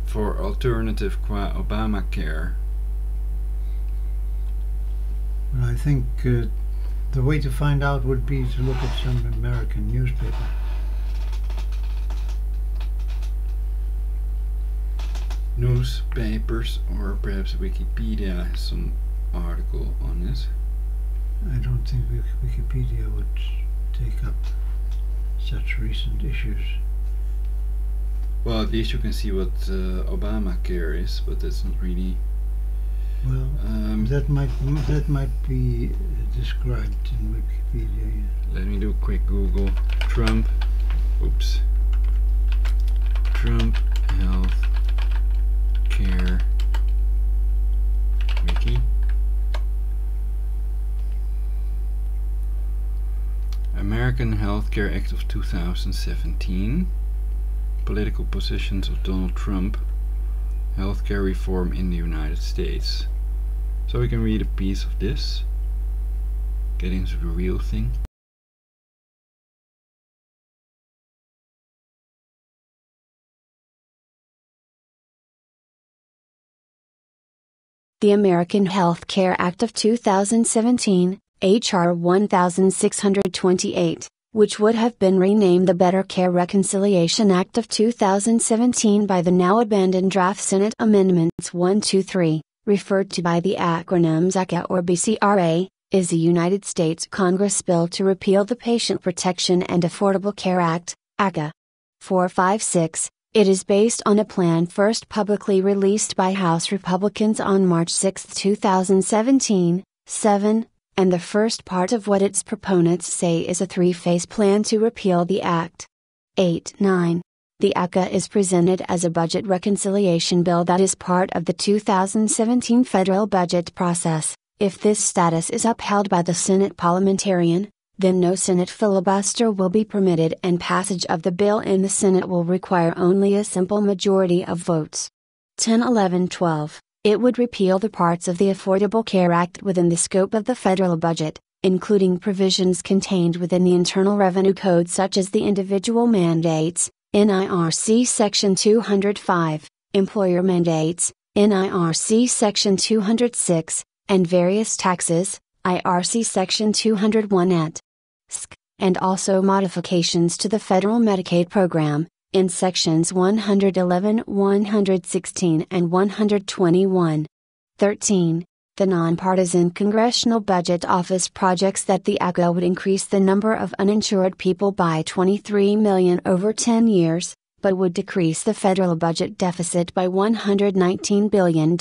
for alternative qua Obamacare. Well, I think the way to find out would be to look at some American newspaper. Newspapers, or perhaps Wikipedia has some article on it. I don't think Wikipedia would take up such recent issues. Well, at least you can see what Obamacare is, but that's not really. Well, that might be described in Wikipedia. Yes. Let me do a quick Google. Trump health care wiki. American Healthcare Act of 2017. Political positions of Donald Trump. Healthcare reform in the United States. So we can read a piece of this. Get into the real thing. The American Health Care Act of 2017, H.R. 1628, which would have been renamed the Better Care Reconciliation Act of 2017 by the now abandoned draft Senate Amendments 123, referred to by the acronyms ACA or BCRA, is the United States Congress bill to repeal the Patient Protection and Affordable Care Act, ACA. 456. It is based on a plan first publicly released by House Republicans on March 6, 2017, 7, and the first part of what its proponents say is a three-phase plan to repeal the act. 8-9. The ACA is presented as a budget reconciliation bill that is part of the 2017 federal budget process. If this status is upheld by the Senate parliamentarian, then no Senate filibuster will be permitted and passage of the bill in the Senate will require only a simple majority of votes. 10-11-12. It would repeal the parts of the Affordable Care Act within the scope of the federal budget, including provisions contained within the Internal Revenue Code such as the individual mandates, NIRC Section 205, employer mandates, NIRC Section 206, and various taxes, IRC Section 201 et. SC, and also modifications to the federal Medicaid program, in Sections 111, 116 and 121. 13. The Nonpartisan Congressional Budget Office projects that the ACA would increase the number of uninsured people by 23 million over 10 years, but would decrease the federal budget deficit by $119 billion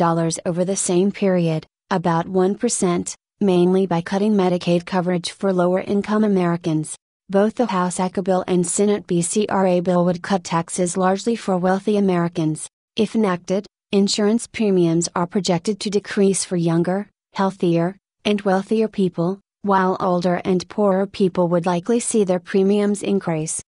over the same period, about 1%, mainly by cutting Medicaid coverage for lower-income Americans. Both the House ACA bill and Senate BCRA bill would cut taxes largely for wealthy Americans. If enacted, insurance premiums are projected to decrease for younger, healthier, and wealthier people, while older and poorer people would likely see their premiums increase.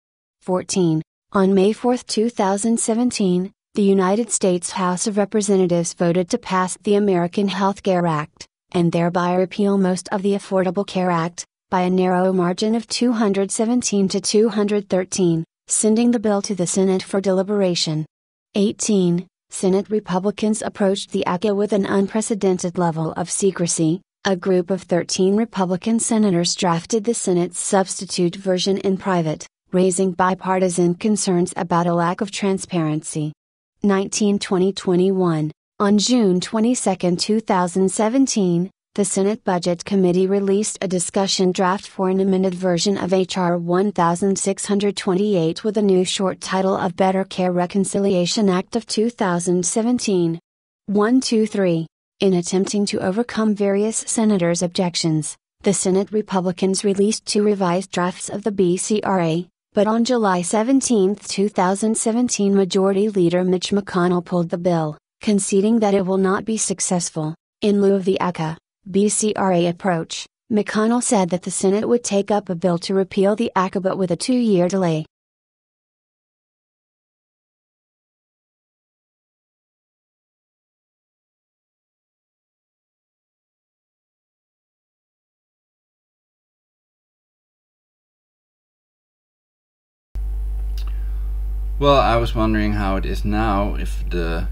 14. On May 4, 2017, the United States House of Representatives voted to pass the American Health Care Act, and thereby repeal most of the Affordable Care Act, by a narrow margin of 217 to 213, sending the bill to the Senate for deliberation. 18. Senate Republicans approached the ACA with an unprecedented level of secrecy. A group of 13 Republican senators drafted the Senate's substitute version in private, raising bipartisan concerns about a lack of transparency. 19-20-21. On June 22, 2017, the Senate Budget Committee released a discussion draft for an amended version of H.R. 1628 with a new short title of Better Care Reconciliation Act of 2017. 1-2-3. In attempting to overcome various senators' objections, the Senate Republicans released 2 revised drafts of the BCRA, but on July 17, 2017, Majority Leader Mitch McConnell pulled the bill, conceding that it will not be successful. In lieu of the ACA, BCRA approach, McConnell said that the Senate would take up a bill to repeal the ACA but with a 2-year delay. Well, I was wondering how it is now, if the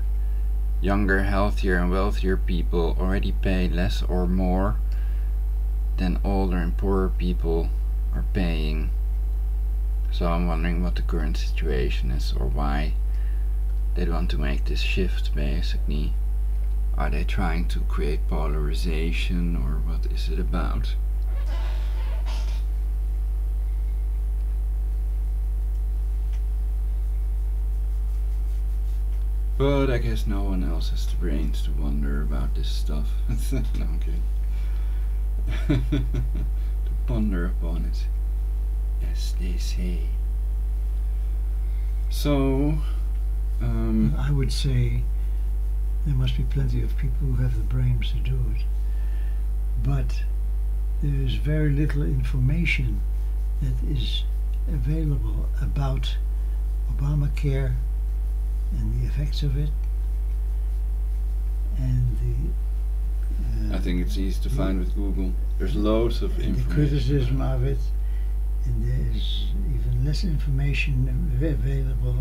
younger, healthier and wealthier people already pay less or more than older and poorer people are paying. So I'm wondering what the current situation is, or why they want to make this shift basically. Are they trying to create polarization, or what is it about? But I guess no one else has the brains to wonder about this stuff. No, I'm kidding. To ponder upon it, as they say. So, I would say there must be plenty of people who have the brains to do it. But there is very little information that is available about Obamacare and the effects of it, and I think it's easy to find with Google. There's loads of information. The criticism of it, and there is even less information available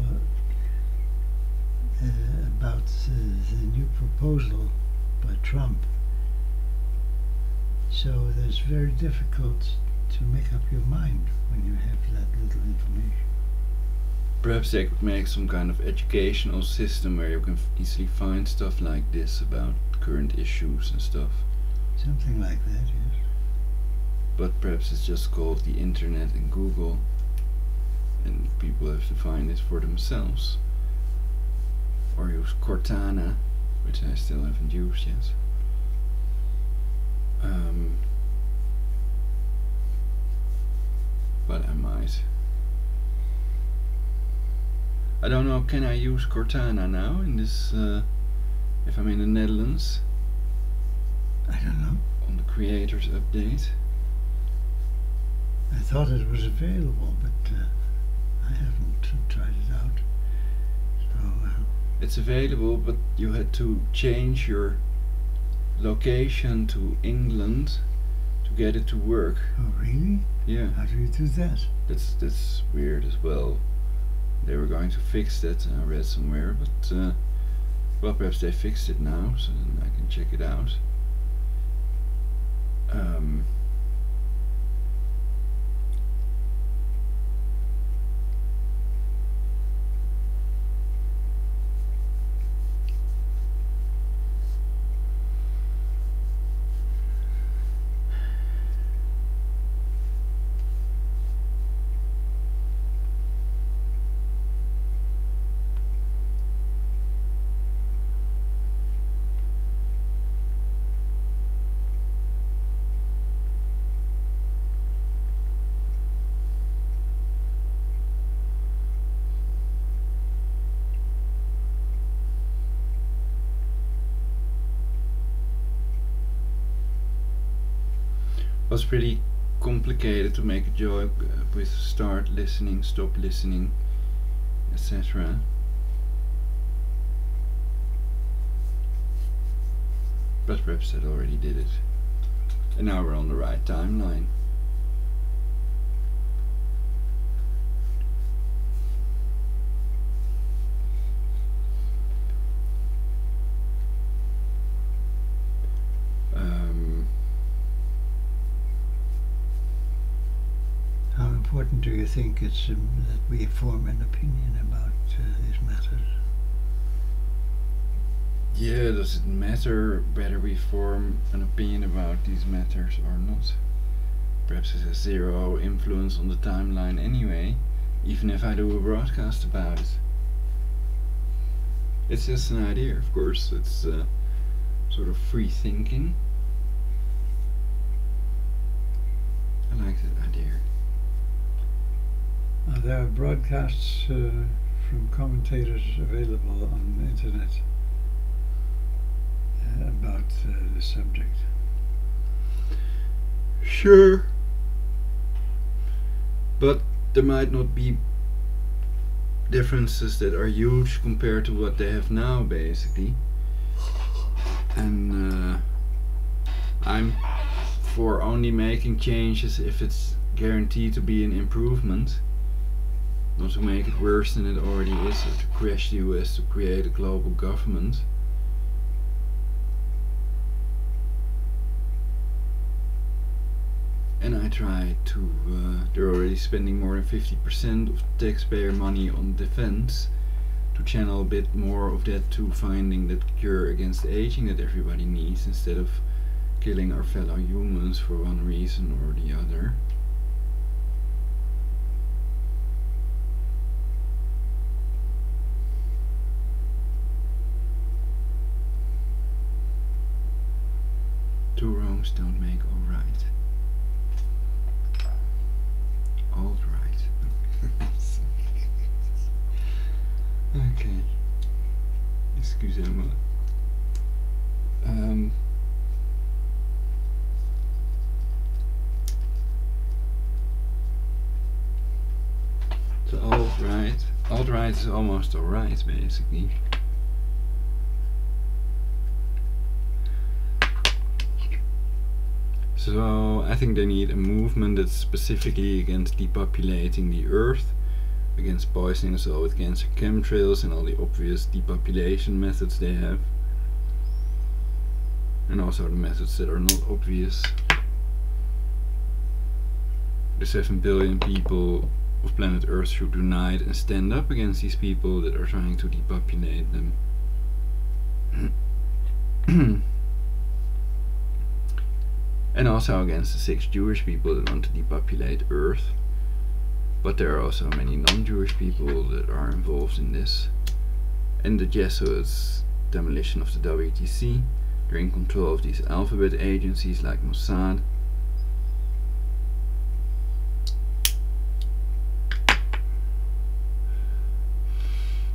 about the new proposal by Trump. So it's very difficult to make up your mind when you have that little information. Perhaps they could make some kind of educational system where you can easily find stuff like this about current issues and stuff. Something like that, yes. But perhaps it's just called the internet and Google, and people have to find it for themselves. Or use Cortana, which I still haven't used yet. But I might. I don't know, can I use Cortana now in this, if I'm in the Netherlands? I don't know. On the creators update. I thought it was available, but I haven't tried it out. So, it's available, but you had to change your location to England to get it to work. Oh, really? Yeah. How do you do that? That's weird as well. They were going to fix that, I read somewhere, but well, perhaps they fixed it now, so then I can check it out. was pretty complicated to make a joke with start listening, stop listening, etc. But perhaps that already did it. And now we're on the right timeline. How important do you think it's that we form an opinion about these matters? Yeah, does it matter whether we form an opinion about these matters or not? Perhaps it has zero influence on the timeline anyway, even if I do a broadcast about it. It's just an idea, of course. It's sort of free thinking. I like that idea. There are broadcasts from commentators available on the internet about the subject. Sure. But there might not be differences that are huge compared to what they have now, basically. And I'm for only making changes if it's guaranteed to be an improvement. Not to make it worse than it already is, or to crash the US to create a global government. And I try to, they're already spending more than 50% of taxpayer money on defense, to channel a bit more of that to finding that cure against aging that everybody needs, instead of killing our fellow humans for one reason or the other. Two wrongs don't make all right. All right. Okay. Excusez-moi. So alt-right. Alt-right is almost alright, basically. So I think they need a movement that's specifically against depopulating the earth, against poisoning us all with cancer chemtrails and all the obvious depopulation methods they have, and also the methods that are not obvious. The 7 billion people of planet Earth should unite and stand up against these people that are trying to depopulate them. And also against the 6 Jewish people that want to depopulate Earth. But there are also many non-Jewish people that are involved in this. And the Jesuits' demolition of the WTC. They're in control of these alphabet agencies like Mossad.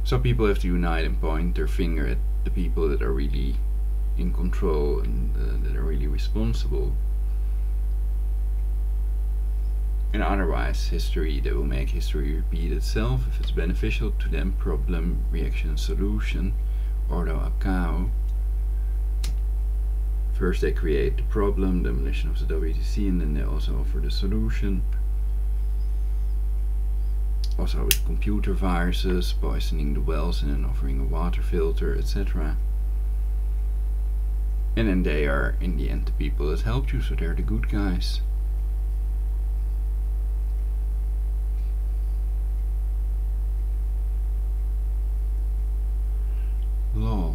So people have to unite and point their finger at the people that are really in control and that are really responsible. And otherwise, they will make history repeat itself if it's beneficial to them. Problem, reaction, solution, ordo a cao. First they create the problem, demolition of the WTC, and then they also offer the solution. Also with computer viruses, poisoning the wells and then offering a water filter, etc. And then they are, in the end, the people that helped you, so they're the good guys. Law.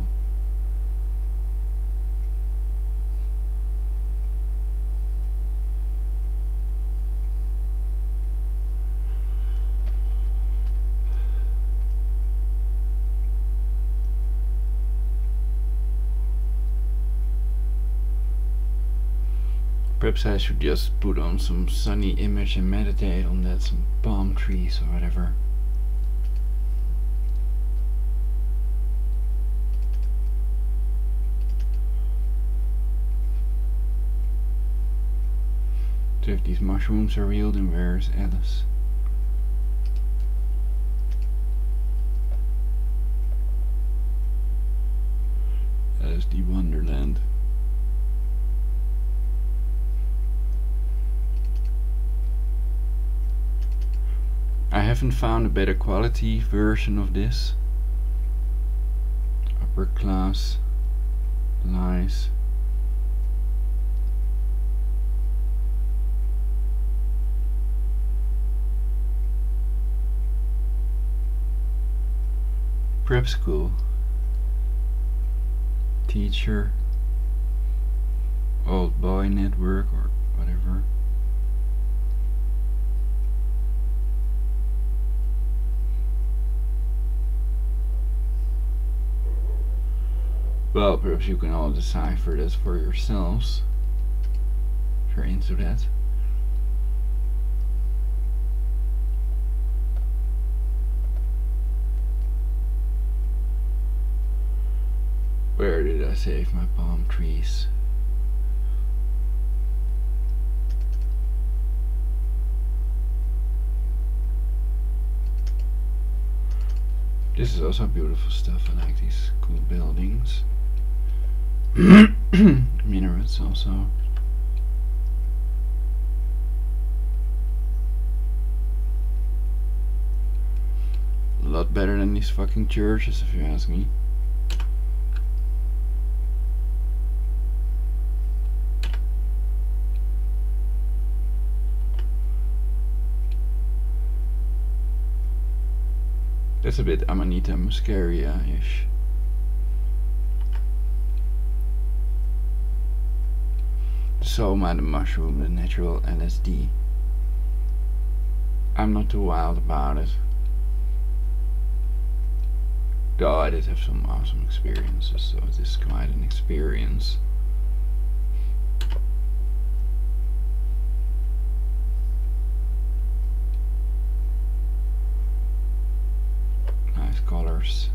Perhaps I should just put on some sunny image and meditate on that, some palm trees or whatever. So if these mushrooms are real, then where's Alice? Alice the Wonderland. I haven't found a better quality version of this. Upper class lies. Prep school. Teacher. Old boy network or whatever. Well, perhaps you can all decipher this for yourselves if you're into that. Where did I save my palm trees? This is also beautiful stuff. I like these cool buildings. Minarets also. A lot better than these fucking churches, if you ask me. That's a bit Amanita muscaria-ish. Soma, the mushroom, the natural LSD. I'm not too wild about it. Though I did have some awesome experiences, so it is quite an experience. Nice colors.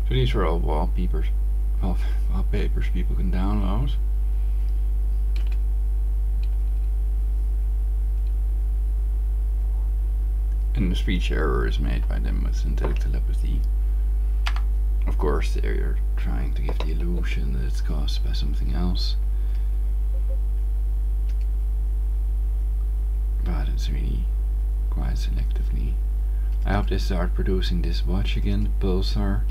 So these are all wallpapers people can download. And the speech error is made by them with synthetic telepathy. Of course, they're trying to give the illusion that it's caused by something else. But it's really quite selectively. I hope they start producing this watch again, the Pulsar.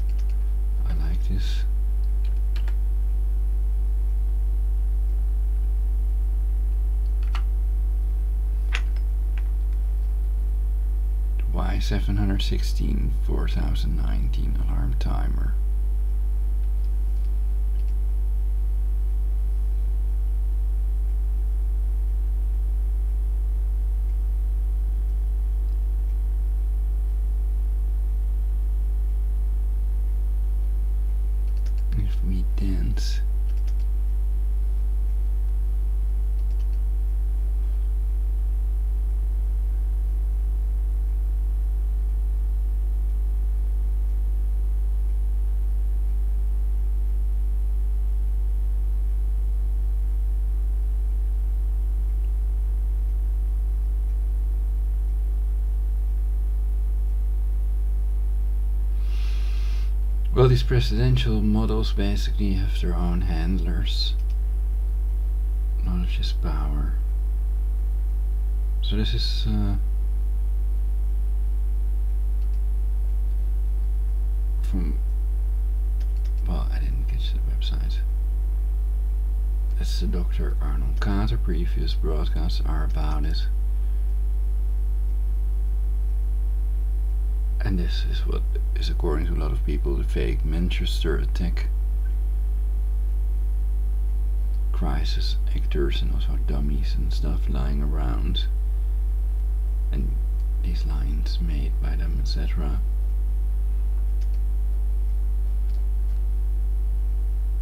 I like this. The Y716 4019 alarm timer. If we dance. Well, these presidential models basically have their own handlers. Knowledge is power. So this is from, well, I didn't catch the website. That's the Dr. Arnold Carter. Previous broadcasts are about it. And this is what is, according to a lot of people, the fake Manchester attack. Crisis actors and also dummies and stuff lying around. And these lines made by them, etc.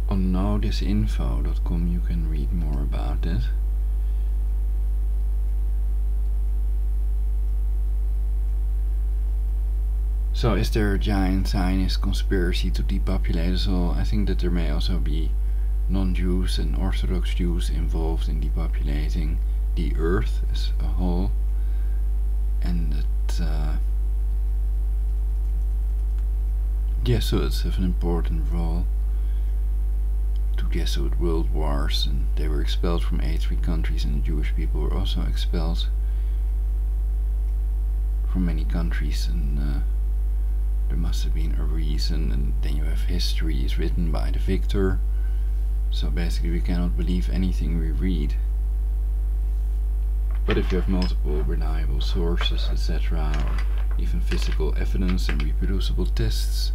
On knowthisinfo.com you can read more about it. So is there a giant Zionist conspiracy to depopulate us all? I think that there may also be non-Jews and Orthodox Jews involved in depopulating the earth as a whole, and that Jesuits have an important role to Jesuit world wars, and they were expelled from 83 countries, and the Jewish people were also expelled from many countries, and there must have been a reason. And then you have history is written by the victor, so basically we cannot believe anything we read. But if you have multiple reliable sources, etc., or even physical evidence and reproducible tests,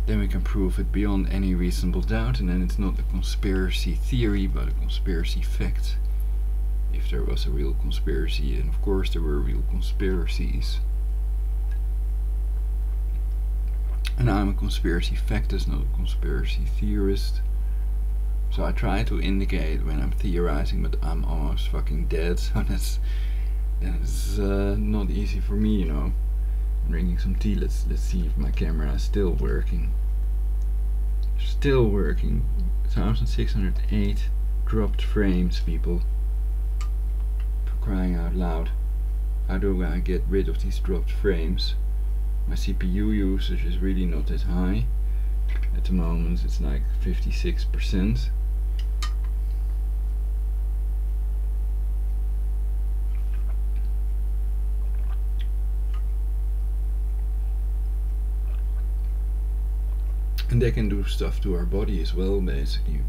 then we can prove it beyond any reasonable doubt, and then it's not a conspiracy theory but a conspiracy fact. If there was a real conspiracy, and of course there were real conspiracies. And I'm a conspiracy factist, not a conspiracy theorist. So I try to indicate when I'm theorizing, but I'm almost fucking dead, so that's not easy for me, you know. I'm drinking some tea. Let's see if my camera is still working. Still working. 1608 dropped frames, people. For crying out loud. How do I get rid of these dropped frames? My CPU usage is really not that high. At the moment it's like 56%. And they can do stuff to our body as well, basically.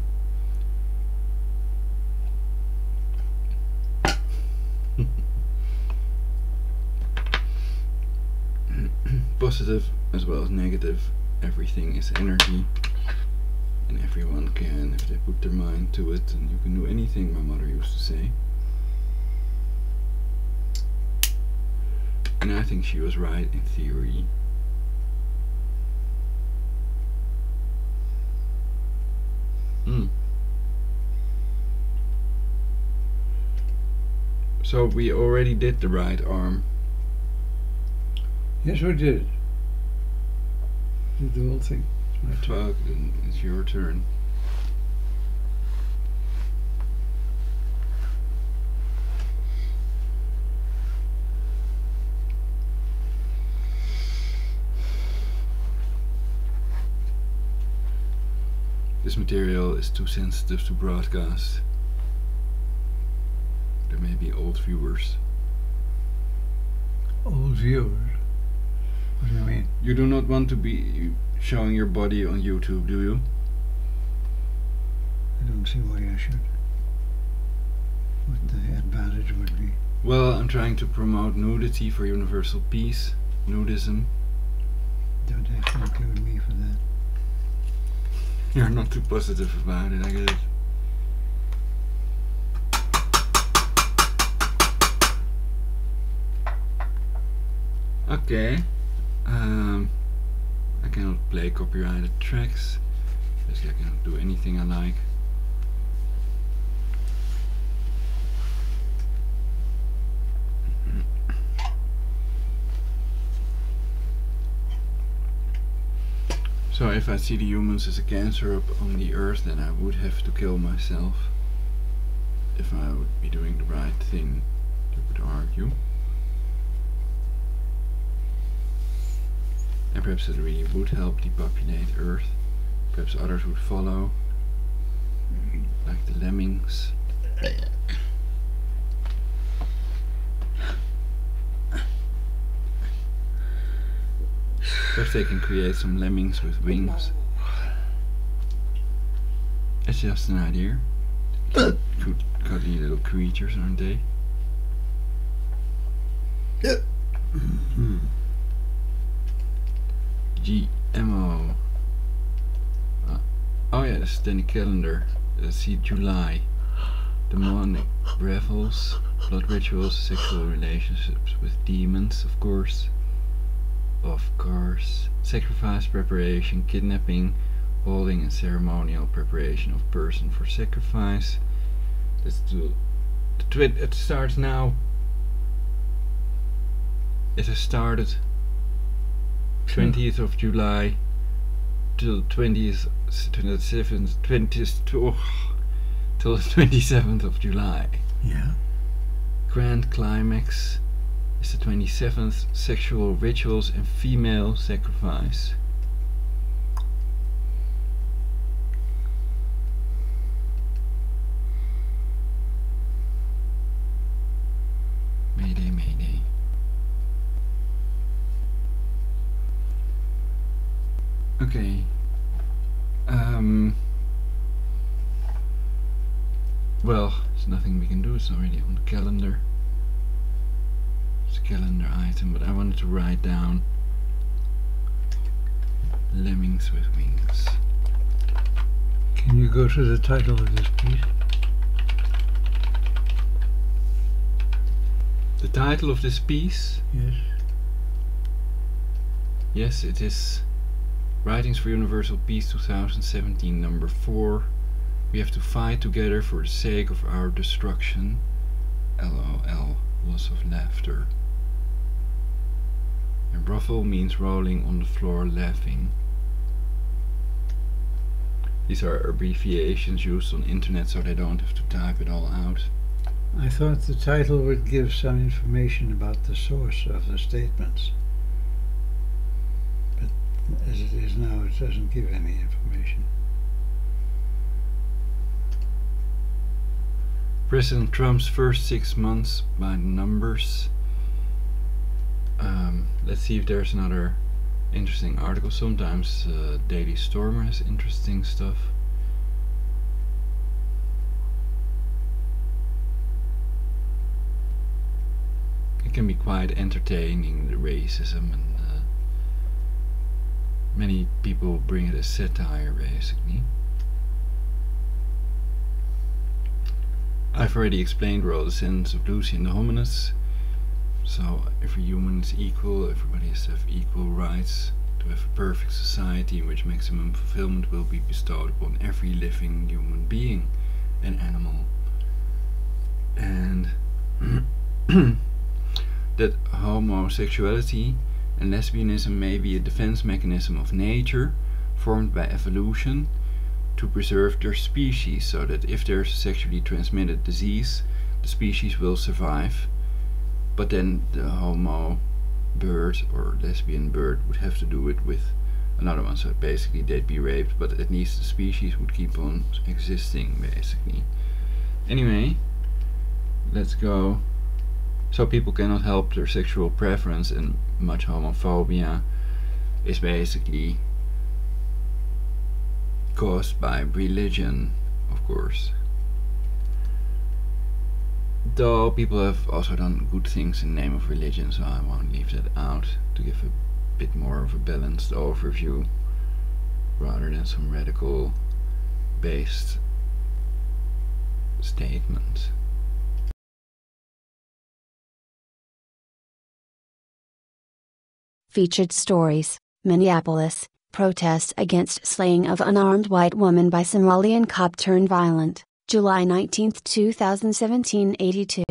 Positive as well as negative. Everything is energy, and everyone can, if they put their mind to it, and you can do anything, my mother used to say. And I think she was right in theory. So we already did the right arm. Yes, we did. Did the whole thing. It's my turn. Fuck, then it's your turn. This material is too sensitive to broadcast. There may be old viewers. Old viewers? What do you mean? You do not want to be showing your body on YouTube, do you? I don't see why I should. What the advantage would be. Well, I'm trying to promote nudity for universal peace. Nudism. Don't have to include me for that. You're not too positive about it, I get it. Okay. I cannot play copyrighted tracks. Basically, I cannot do anything I like. So if I see the humans as a cancer up on the earth, then I would have to kill myself. If I would be doing the right thing, you would argue. And perhaps it really would help depopulate Earth. Perhaps others would follow, like the lemmings. Perhaps they can create some lemmings with wings. It's just an idea. Cute, cuddly little creatures, aren't they? GMO. Oh yeah, that's the calendar. Let's see, July. Demonic revels, blood rituals, sexual relationships with demons, of course. Sacrifice preparation, kidnapping, holding and ceremonial preparation of person for sacrifice. Let's do it starts now. It has started. 20th of July till 20th, 27th, 20th, till the 27th of July. Yeah. Grand climax is the 27th, sexual rituals and female sacrifice. Mayday, mayday. Okay. Well, there's nothing we can do, it's already on the calendar. It's a calendar item, but I wanted to write down Lemmings with Wings. Can you go to the title of this piece? The title of this piece? Yes. Yes, it is Writings for Universal Peace 2017, number 4. We have to fight together for the sake of our destruction. LOL, loss of laughter. And ruffle means rolling on the floor laughing. These are abbreviations used on internet so they don't have to type it all out. I thought the title would give some information about the source of the statements. But as it is now, it doesn't give any information. President Trump's first 6 months by the numbers. Let's see if there's another interesting article. Sometimes Daily Stormer has interesting stuff. It can be quite entertaining, the racism, and many people bring it as satire, basically. I've already explained the sentence of Lucy and the Hominids. So every human is equal, everybody has to have equal rights to have a perfect society in which maximum fulfillment will be bestowed upon every living human being and animal. And that homosexuality and lesbianism may be a defense mechanism of nature formed by evolution to preserve their species, so that if there's a sexually transmitted disease, the species will survive. But then the homo bird or lesbian bird would have to do it with another one, so basically they'd be raped, but at least the species would keep on existing, basically. Anyway, let's go. So people cannot help their sexual preference, and much homophobia is basically caused by religion, of course. Though people have also done good things in the name of religion, so I won't leave that out to give a bit more of a balanced overview rather than some radical based statement. Featured stories: Minneapolis, protests against slaying of unarmed white woman by Somalian cop turned violent. July 19, 2017. 82.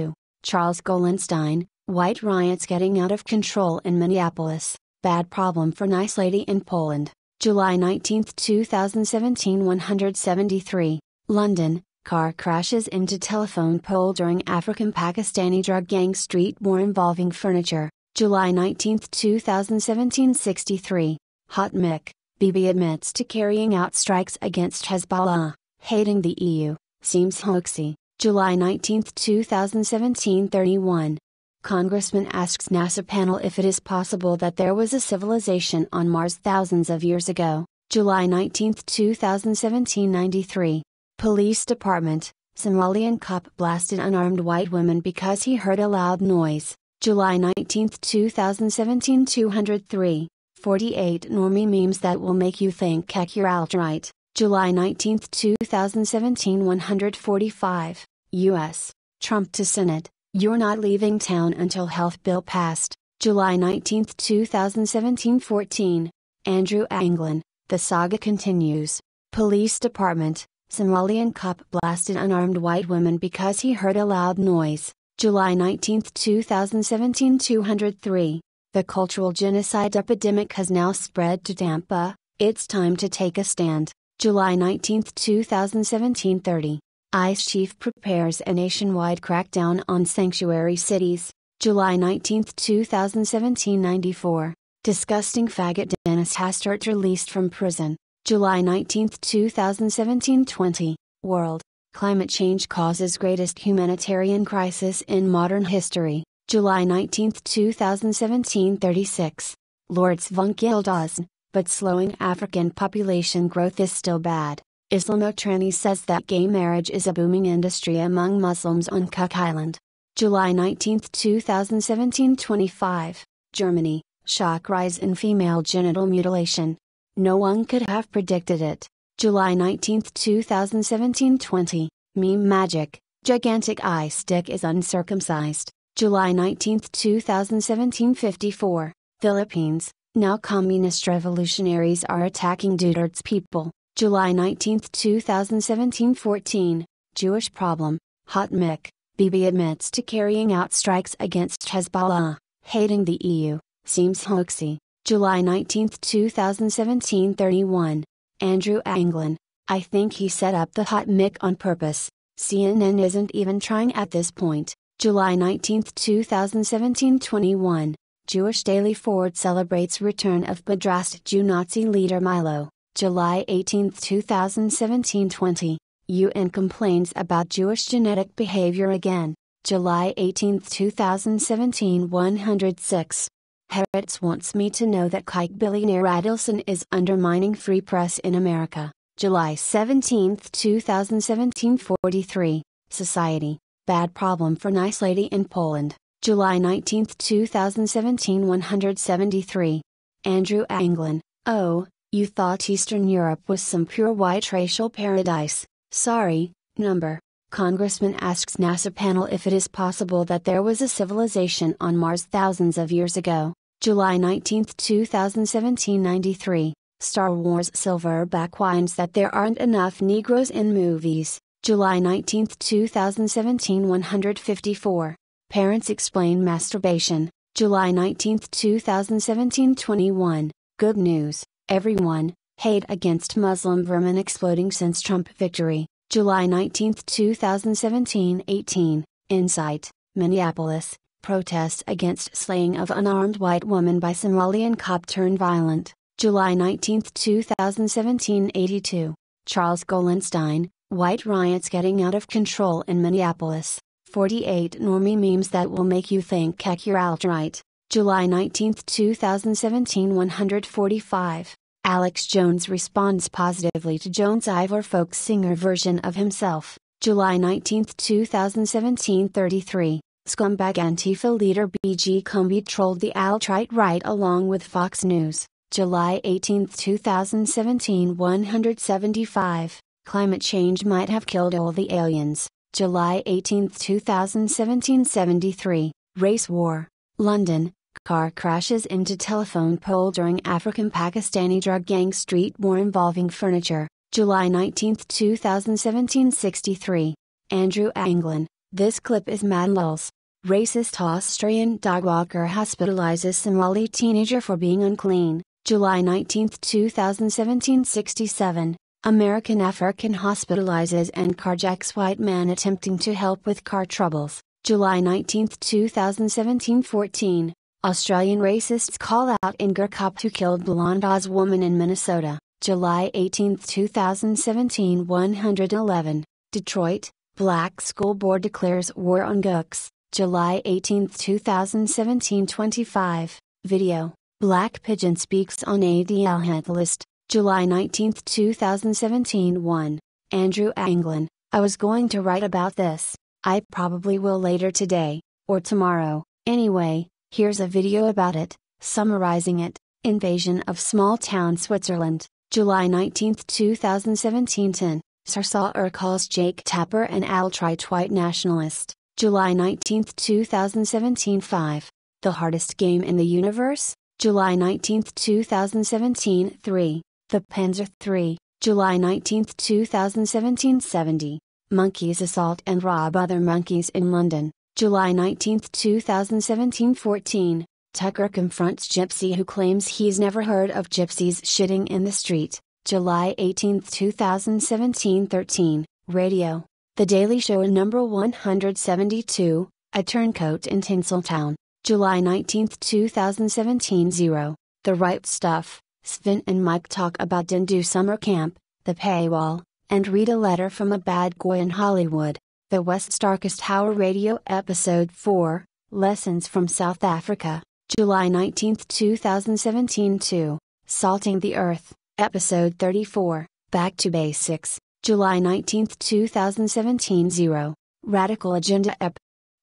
Charles Golenstein, white riots getting out of control in Minneapolis, bad problem for nice lady in Poland. July 19, 2017. 173. London, car crashes into telephone pole during African-Pakistani drug gang street war involving furniture. July 19, 2017. 63. Hot Mick, Bibi admits to carrying out strikes against Hezbollah, hating the EU. Seems hoaxy. July 19, 2017. 31. Congressman asks NASA panel if it is possible that there was a civilization on Mars thousands of years ago. July 19, 2017. 93. Police Department, Somalian cop blasted unarmed white woman because he heard a loud noise. July 19, 2017. 203. 48 normie memes that will make you think heck you're alt-right. July 19, 2017. 145. U.S. Trump to Senate, you're not leaving town until health bill passed. July 19, 2017. 14. Andrew Anglin, the saga continues. Police Department, Somalian cop blasted unarmed white woman because he heard a loud noise. July 19, 2017. 203. The cultural genocide epidemic has now spread to Tampa, it's time to take a stand. July 19, 2017 30. ICE chief prepares a nationwide crackdown on sanctuary cities. July 19, 2017 94. Disgusting faggot Dennis Hastert released from prison. July 19, 2017 20. World. Climate change causes greatest humanitarian crisis in modern history. July 19, 2017 36. Lord Svunkildosn, but slowing African population growth is still bad. Islamotranny says that gay marriage is a booming industry among Muslims on Cook Island. July 19, 2017 25. Germany. Shock rise in female genital mutilation. No one could have predicted it. July 19, 2017 20. Meme magic. Gigantic eye stick is uncircumcised. July 19, 2017 54. Philippines. Now communist revolutionaries are attacking Duterte's people. July 19, 2017 14. Jewish problem. Hot mic. Bibi admits to carrying out strikes against Hezbollah. Hating the EU. Seems hoaxy. July 19, 2017 31. Andrew Anglin. I think he set up the hot mic on purpose. CNN isn't even trying at this point. July 19, 2017 21. Jewish Daily Forward celebrates return of Mijdrecht Jew Nazi leader Milo. July 18, 2017 20. UN complains about Jewish genetic behavior again. July 18, 2017 106. Hertz wants me to know that kike billionaire Adelson is undermining free press in America. July 17, 2017 43. Society. Bad problem for nice lady in Poland. July 19, 2017 173. Andrew Anglin. Oh, you thought Eastern Europe was some pure white racial paradise. Sorry, number. Congressman asks NASA panel if it is possible that there was a civilization on Mars thousands of years ago. July 19, 2017 93. Star Wars Silverback whines that there aren't enough Negroes in movies. July 19, 2017 154. Parents explain masturbation. July 19, 2017 21. Good news, everyone. Hate against Muslim vermin exploding since Trump victory. July 19, 2017 18. Insight. Minneapolis. Protests against slaying of unarmed white woman by Somalian cop turned violent. July 19, 2017 82. Charles Golenstein. White riots getting out of control in Minneapolis. 48 normie memes that will make you think heck you're alt-right. July 19, 2017 145. Alex Jones responds positively to Jones Ivor folk singer version of himself. July 19, 2017 33. Scumbag Antifa leader BG Comby trolled the alt-right right along with Fox News. July 18, 2017 175. Climate change might have killed all the aliens. July 18, 2017 73. Race war. London. Car crashes into telephone pole during African-Pakistani drug gang street war involving furniture. July 19, 2017 63. Andrew Anglin. This clip is mad lulz. Racist Australian dog walker hospitalizes Somali teenager for being unclean. July 19, 2017 67. American African hospitalizes and carjacks white man attempting to help with car troubles. July 19, 2017 14. Australian racists call out Inger cop who killed blonde Oz woman in Minnesota. July 18, 2017 111. Detroit. Black School Board declares war on gooks. July 18, 2017 25. Video. Black Pigeon speaks on ADL hit list. July 19, 2017 1. Andrew Anglin. I was going to write about this. I probably will later today, or tomorrow. Anyway, here's a video about it, summarizing it. Invasion of small town Switzerland. July 19, 2017 10. Sarsauer calls Jake Tapper an alt-right white nationalist. July 19, 2017 5. The hardest game in the universe? July 19, 2017 3. The Panzer III. July 19, 2017 70. Monkeys assault and rob other monkeys in London. July 19, 2017 14. Tucker confronts Gypsy who claims he's never heard of gypsies shitting in the street. July 18, 2017 13, Radio. The Daily Show number 172, A Turncoat in Tinseltown. July 19, 2017 0. The Right Stuff. Sven and Mike talk about Dindu Summer Camp, the paywall, and read a letter from a bad guy in Hollywood. The West Starkest Hour Radio Episode 4, Lessons from South Africa. July 19, 2017 2. Salting the Earth, Episode 34, Back to Basics. July 19, 2017 0. Radical Agenda Ep.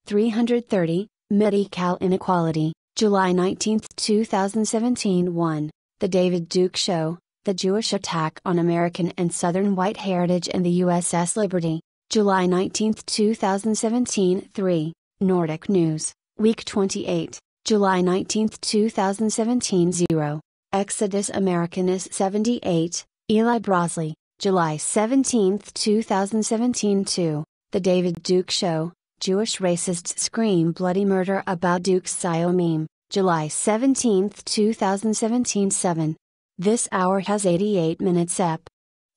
330, Medical Inequality. July 19, 2017 1. The David Duke Show, The Jewish Attack on American and Southern White Heritage and the USS Liberty. July 19, 2017 3. Nordic News, Week 28. July 19, 2017 0. Exodus Americanus 78, Eli Brosley. July 17, 2017 2. The David Duke Show, Jewish racists scream bloody murder about Duke's Scio meme. July 17, 2017 7. This hour has 88 minutes ep.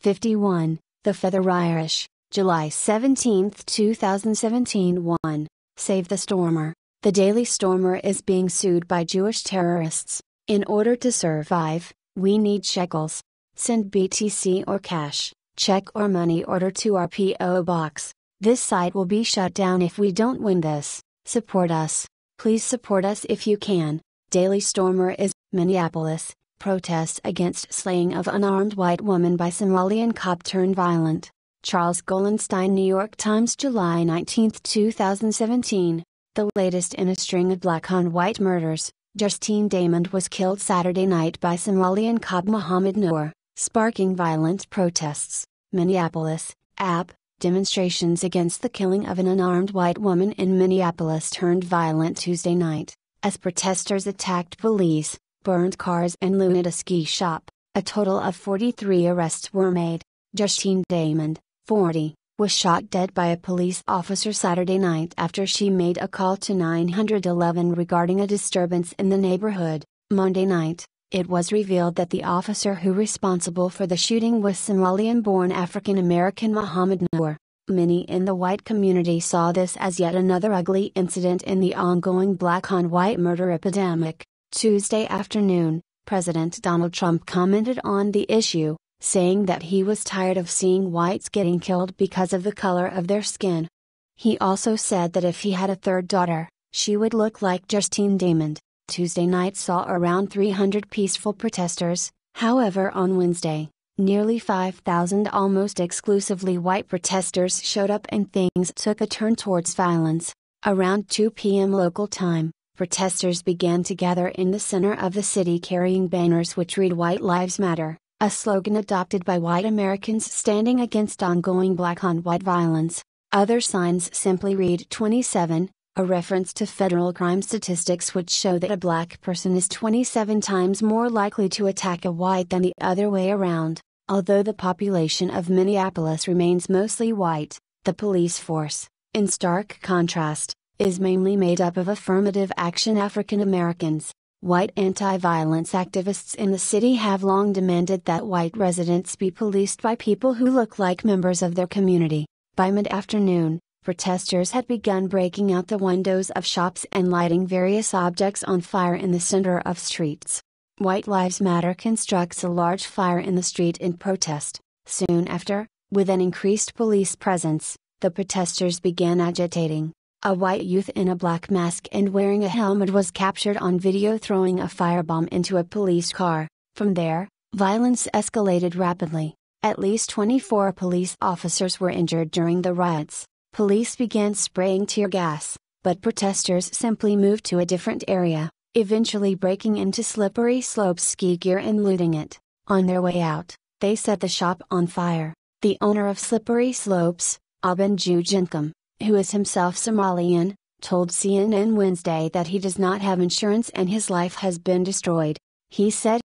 51, The Feather Irish. July 17, 2017 1. Save the Stormer. The Daily Stormer is being sued by Jewish terrorists. In order to survive, we need shekels. Send BTC or cash, check or money order to our P.O. box. This site will be shut down if we don't win this. Support us. Please support us if you can. Daily Stormer is, Minneapolis, protests against slaying of unarmed white woman by Somalian cop turned violent. Charles Golenstein, New York Times, July 19, 2017. The latest in a string of black-on-white murders. Justine Damond was killed Saturday night by Somalian cop Mohammed Noor, sparking violent protests. Minneapolis, App. Demonstrations against the killing of an unarmed white woman in Minneapolis turned violent Tuesday night, as protesters attacked police, burned cars and looted a ski shop. A total of 43 arrests were made. Justine Damond, 40, was shot dead by a police officer Saturday night after she made a call to 911 regarding a disturbance in the neighborhood. Monday night, it was revealed that the officer who responsible for the shooting was Somalian-born African-American Mohammed Noor. Many in the white community saw this as yet another ugly incident in the ongoing black-on-white murder epidemic. Tuesday afternoon, President Donald Trump commented on the issue, saying that he was tired of seeing whites getting killed because of the color of their skin. He also said that if he had a third daughter, she would look like Justine Damond. Tuesday night saw around 300 peaceful protesters. However, on Wednesday, nearly 5,000 almost exclusively white protesters showed up and things took a turn towards violence. Around 2 p.m. local time, protesters began to gather in the center of the city carrying banners which read "White Lives Matter," a slogan adopted by white Americans standing against ongoing black-on-white violence. Other signs simply read 27, a reference to federal crime statistics which show that a black person is 27 times more likely to attack a white than the other way around. Although the population of Minneapolis remains mostly white, the police force, in stark contrast, is mainly made up of affirmative action African Americans. White anti-violence activists in the city have long demanded that white residents be policed by people who look like members of their community. By mid-afternoon, protesters had begun breaking out the windows of shops and lighting various objects on fire in the center of streets. White Lives Matter constructs a large fire in the street in protest. Soon after, with an increased police presence, the protesters began agitating. A white youth in a black mask and wearing a helmet was captured on video throwing a firebomb into a police car. From there, violence escalated rapidly. At least 24 police officers were injured during the riots. Police began spraying tear gas, but protesters simply moved to a different area, eventually breaking into Slippery Slopes ski gear and looting it. On their way out, they set the shop on fire. The owner of Slippery Slopes, Aben Jujinkam, who is himself Somalian, told CNN Wednesday that he does not have insurance and his life has been destroyed. He said,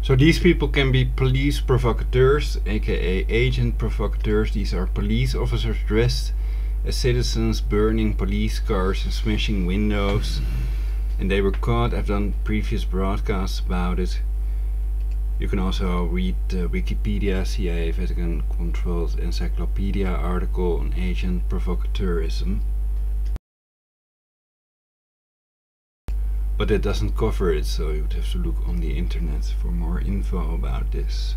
So these people can be police provocateurs, aka agent provocateurs. These are police officers dressed as citizens burning police cars and smashing windows, and they were caught. I've done previous broadcasts about it. You can also read the Wikipedia CIA Vatican-controlled encyclopedia article on agent provocateurism. But it doesn't cover it, so you would have to look on the internet for more info about this.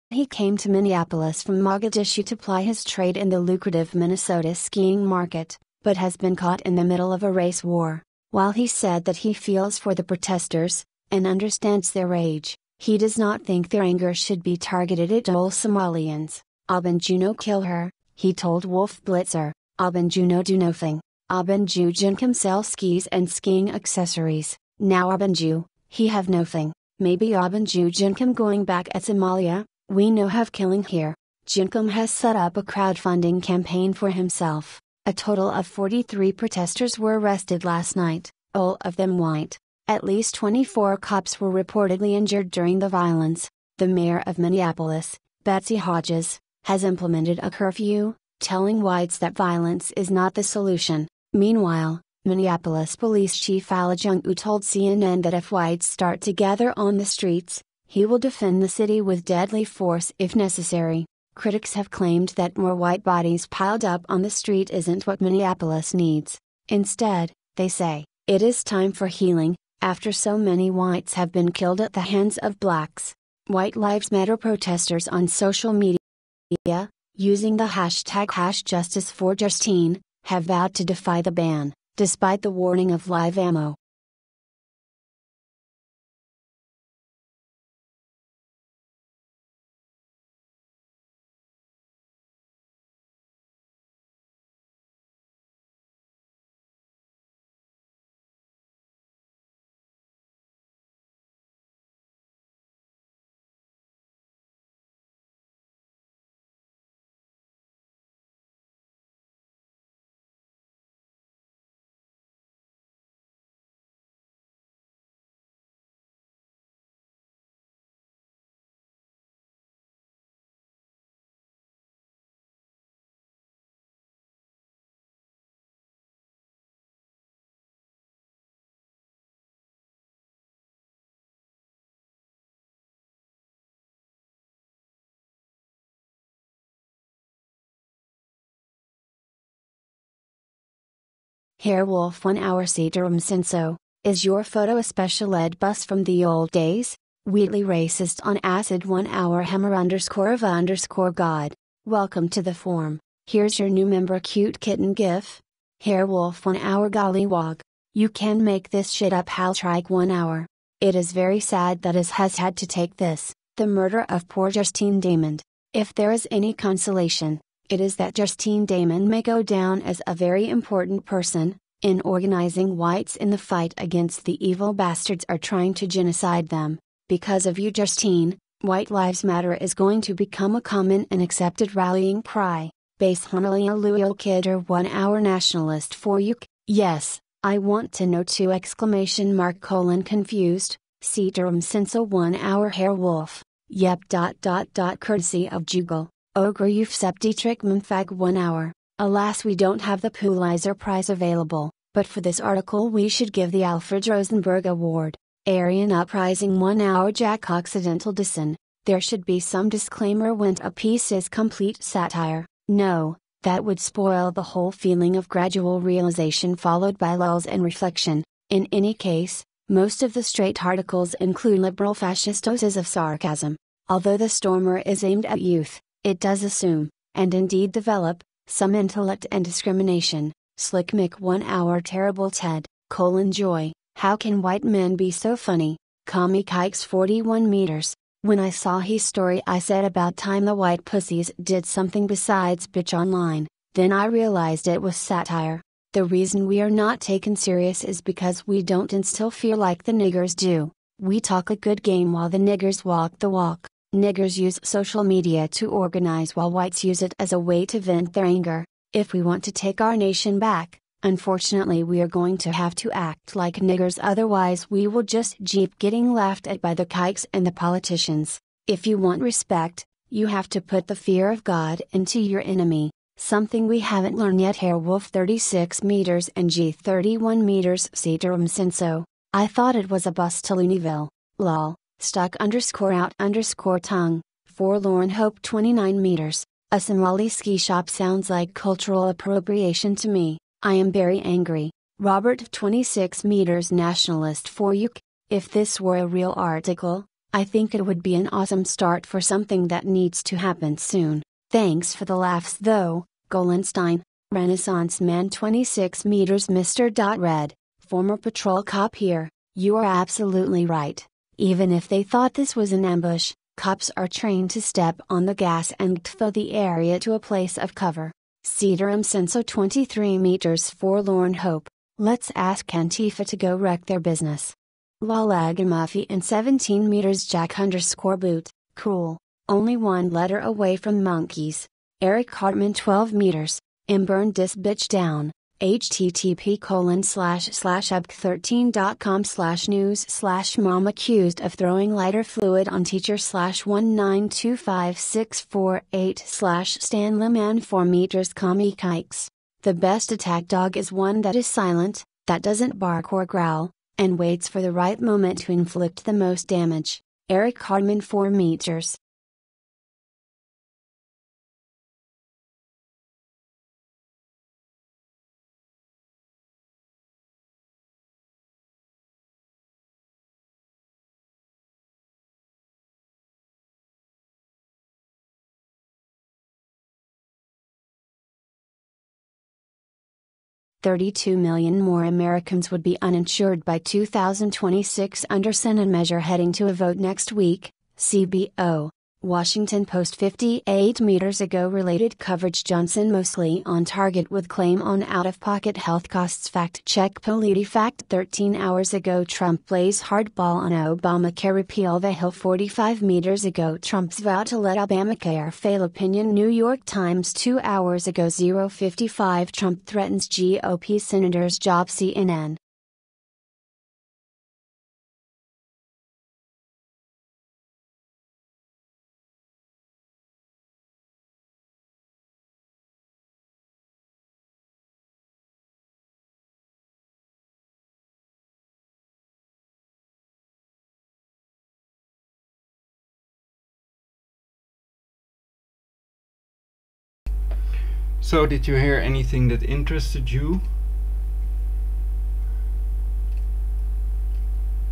He came to Minneapolis from Mogadishu to ply his trade in the lucrative Minnesota skiing market, but has been caught in the middle of a race war. While he said that he feels for the protesters, and understands their rage, he does not think their anger should be targeted at all Somalians. Abenjuno kill her, he told Wolf Blitzer. Abenjuno do nothing. Abenju Jinkum sell skis and skiing accessories. Now Abenju, he have nothing. Maybe Abenju Jinkum going back at Somalia, we know have killing here. Jinkum has set up a crowdfunding campaign for himself. A total of 43 protesters were arrested last night, all of them white. At least 24 cops were reportedly injured during the violence. The mayor of Minneapolis, Betsy Hodges, has implemented a curfew, telling whites that violence is not the solution. Meanwhile, Minneapolis Police Chief Ala Jung-U told CNN that if whites start to gather on the streets, he will defend the city with deadly force if necessary. Critics have claimed that more white bodies piled up on the street isn't what Minneapolis needs. Instead, they say, it is time for healing, after so many whites have been killed at the hands of blacks. White Lives Matter protesters on social media, using the hashtag #JusticeForJustine, have vowed to defy the ban, despite the warning of live ammo. Hairwolf 1 hour Ceterum Senso, is your photo a special ed bus from the old days? Wheatley racist on acid 1 hour hammer _of _god. Welcome to the forum. Here's your new member cute kitten gif. Hairwolf 1 hour gollywog. You can make this shit up Haltrike 1 hour. It is very sad that us has had to take this, the murder of poor Justine Damon. If there is any consolation, it is that Justine Damon may go down as a very important person, in organizing whites in the fight against the evil bastards are trying to genocide them. Because of you Justine, White Lives Matter is going to become a common and accepted rallying cry. Base Honolulu Kidder 1 hour nationalist for you. Yes, I want to know too! Confused, Ceterum Senso 1 hour Hairwolf. Yep. Courtesy of Jugal. Ogre Youth Septitrick Mumfag 1 hour. Alas, we don't have the Pulitzer Prize available, but for this article we should give the Alfred Rosenberg Award. Aryan Uprising 1 hour Jack Occidental Dissent. There should be some disclaimer when a piece is complete satire. No, that would spoil the whole feeling of gradual realization followed by lulls and reflection. In any case, most of the straight articles include liberal fascist doses of sarcasm. Although the stormer is aimed at youth, it does assume, and indeed develop, some intellect and discrimination. Slick Mick 1 hour Terrible Ted, Joy, how can white men be so funny? Commie Kikes 41 meters. When I saw his story I said about time the white pussies did something besides bitch online, then I realized it was satire. The reason we are not taken serious is because we don't instill fear like the niggers do. We talk a good game while the niggers walk the walk. Niggers use social media to organize while whites use it as a way to vent their anger. If we want to take our nation back, unfortunately we are going to have to act like niggers, otherwise we will just keep getting laughed at by the kikes and the politicians. If you want respect, You have to put the fear of God into your enemy, something we haven't learned yet. Hairwolf 36 meters and G 31 meters. Ceterum Senso. I thought it was a bus to Looneyville. Lol. Stuck_out_tongue. Forlorn Hope 29 meters. A Somali ski shop sounds like cultural appropriation to me. I am very angry. Robert 26 meters. Nationalist for UK. If this were a real article, I think it would be an awesome start for something that needs to happen soon. Thanks for the laughs though, Golenstein. Renaissance Man 26 meters. Mr. Red. Former patrol cop here. You are absolutely right. Even if they thought this was an ambush, cops are trained to step on the gas and gtho the area to a place of cover. Ceterum Senso 23 meters. Forlorn Hope. Let's ask Antifa to go wreck their business. Lolagamuffy and 17 meters. Jack_boot. Cruel. Only one letter away from monkeys. Eric Hartman 12 meters. Burn this bitch down. http://ub13.com/news/mom accused of throwing lighter fluid on teacher /1925648/Stanleyman 4 meters. Commie kikes. The best attack dog is one that is silent, that doesn't bark or growl, and waits for the right moment to inflict the most damage. Eric Hardman 4 meters. $32 million more Americans would be uninsured by 2026 under Senate measure heading to a vote next week, CBO. Washington Post 58 meters ago. Related coverage. Johnson mostly on target with claim on out-of-pocket health costs. Fact check. PolitiFact 13 hours ago. Trump plays hardball on Obamacare repeal. The Hill 45 meters ago. Trump's vow to let Obamacare fail. Opinion. New York Times 2 hours ago. 0:55 Trump threatens GOP senator's job. CNN. So, did you hear anything that interested you?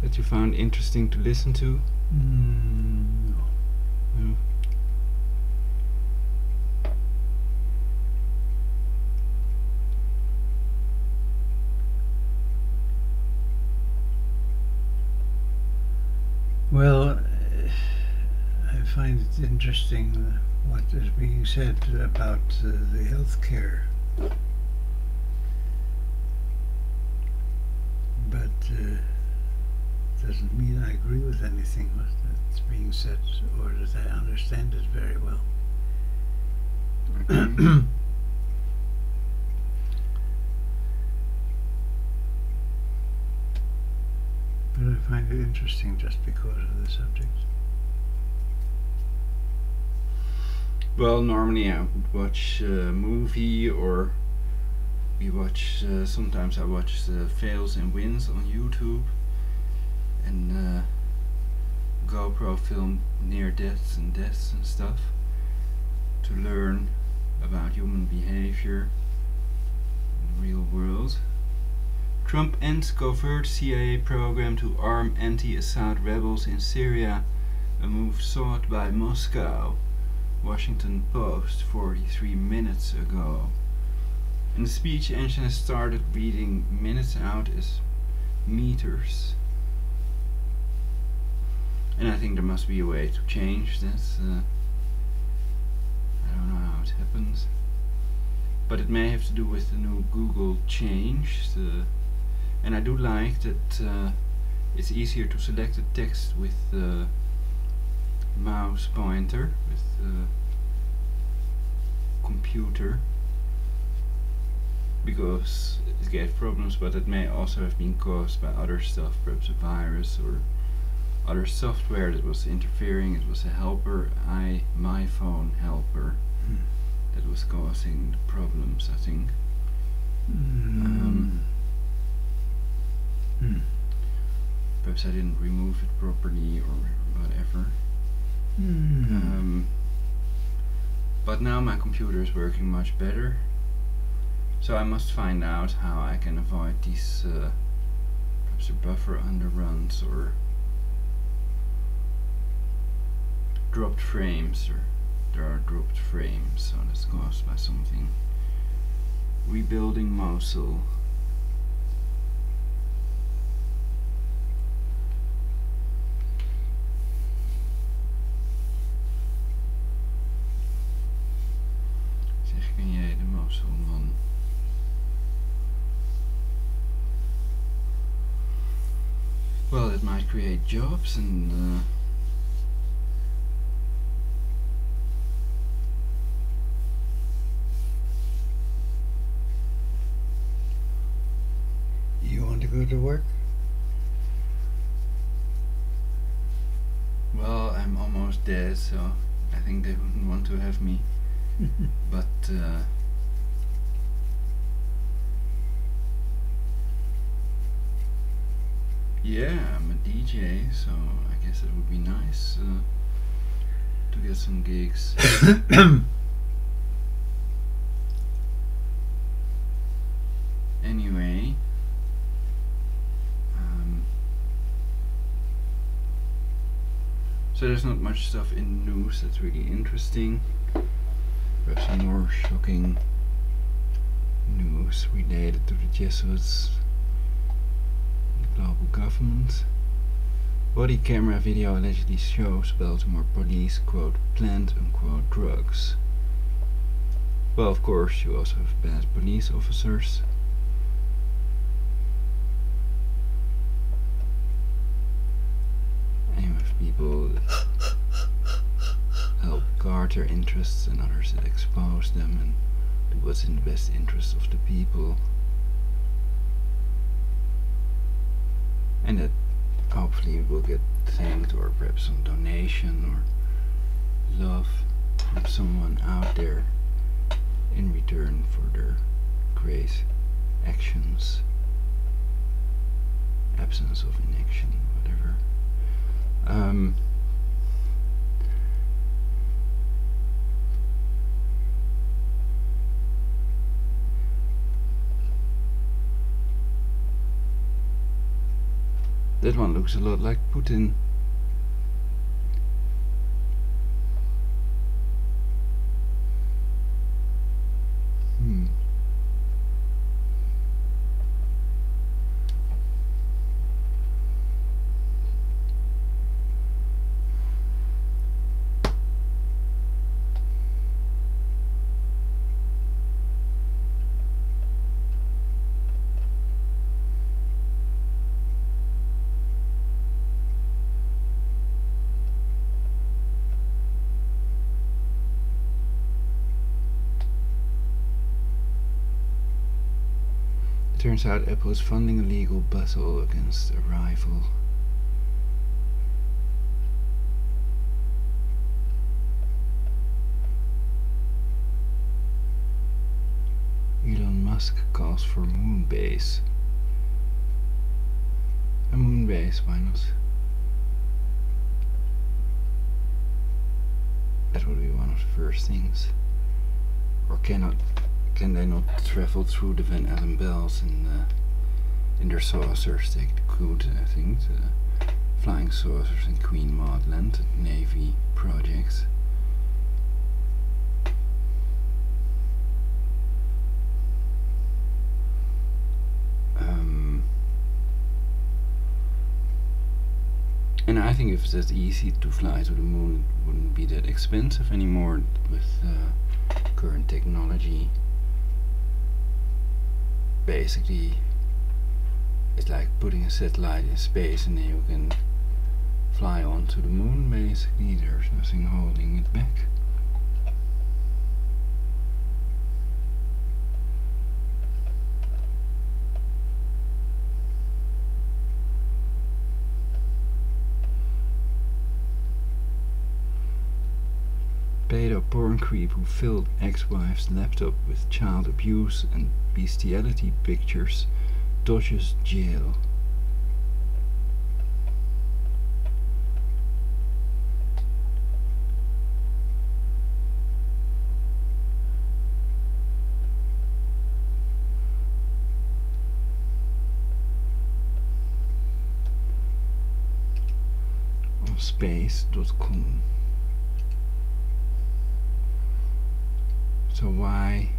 That you found interesting to listen to? No. No. Well, I find it interesting what is being said about the healthcare, but doesn't mean I agree with anything that's being said or that I understand it very well. But I find it interesting just because of the subject. Well, normally I would watch a movie, or we watch, sometimes I watch fails and wins on YouTube, and GoPro film near deaths and stuff, to learn about human behavior in the real world. Trump ends covert CIA program to arm anti-Assad rebels in Syria, a move sought by Moscow. Washington Post 43 minutes ago. And the speech engine has started reading minutes out as meters. And I think there must be a way to change this. I don't know how it happens. But it may have to do with the new Google change. And I do like that it's easier to select the text with the mouse pointer, with the computer, because it gave problems, but it may also have been caused by other stuff, perhaps a virus or other software that was interfering. It was a helper, my phone helper, that was causing the problems, I think. Perhaps I didn't remove it properly or whatever. But now my computer is working much better, so I must find out how I can avoid these perhaps buffer underruns or dropped frames, or there are dropped frames, so that's caused by something. Rebuilding Mosul. Zeg, ken jij de Mosulman? Well, it might create jobs and You want to go to work? well, I'm almost dead, so I think they wouldn't want to have me. But yeah, I'm a DJ, so I guess it would be nice to get some gigs. Anyway, so there's not much stuff in news that's really interesting. Perhaps some more shocking news related to the Jesuits, the global government. Body camera video allegedly shows Baltimore police, quote, plant, unquote, drugs. Well, of course, you also have bad police officers. And you have people that help guard their interests and others that expose them and do what's in the best interest of the people. And that hopefully will get thanked, or perhaps some donation or love from someone out there in return for their great actions, absence of inaction, whatever. That one looks a lot like Putin. Turns out Apple is funding a legal battle against a rival. Elon Musk calls for moon base. A moon base, why not? That would be one of the first things. Or can they not travel through the Van Allen bells in their saucers? They could, I think, the flying saucers in Queen Maud Land, the Navy project. And I think if it's that easy to fly to the moon, it wouldn't be that expensive anymore with current technology. Basically, it's like putting a satellite in space and then you can fly onto the moon. Basically, there's nothing holding it back. pedo porn creep who filled ex-wife's laptop with child abuse and bestiality pictures dodges jail. On space.com. So why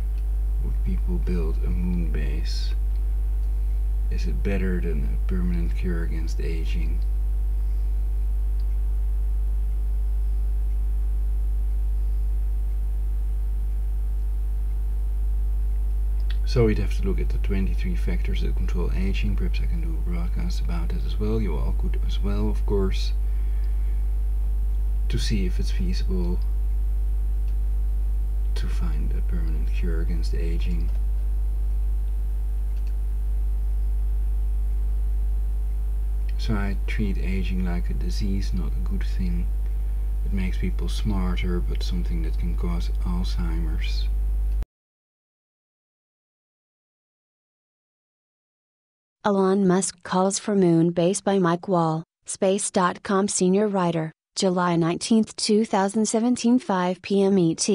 would people build a moon base? Is it better than a permanent cure against aging? So we'd have to look at the 23 factors that control aging. Perhaps I can do a broadcast about it as well. You all could as well, of course, to see if it's feasible to find a permanent cure against aging. So I treat aging like a disease, not a good thing. It makes people smarter, but something that can cause Alzheimer's. Elon Musk calls for moon base by Mike Wall, Space.com senior writer, July 19, 2017 5 p.m. ET.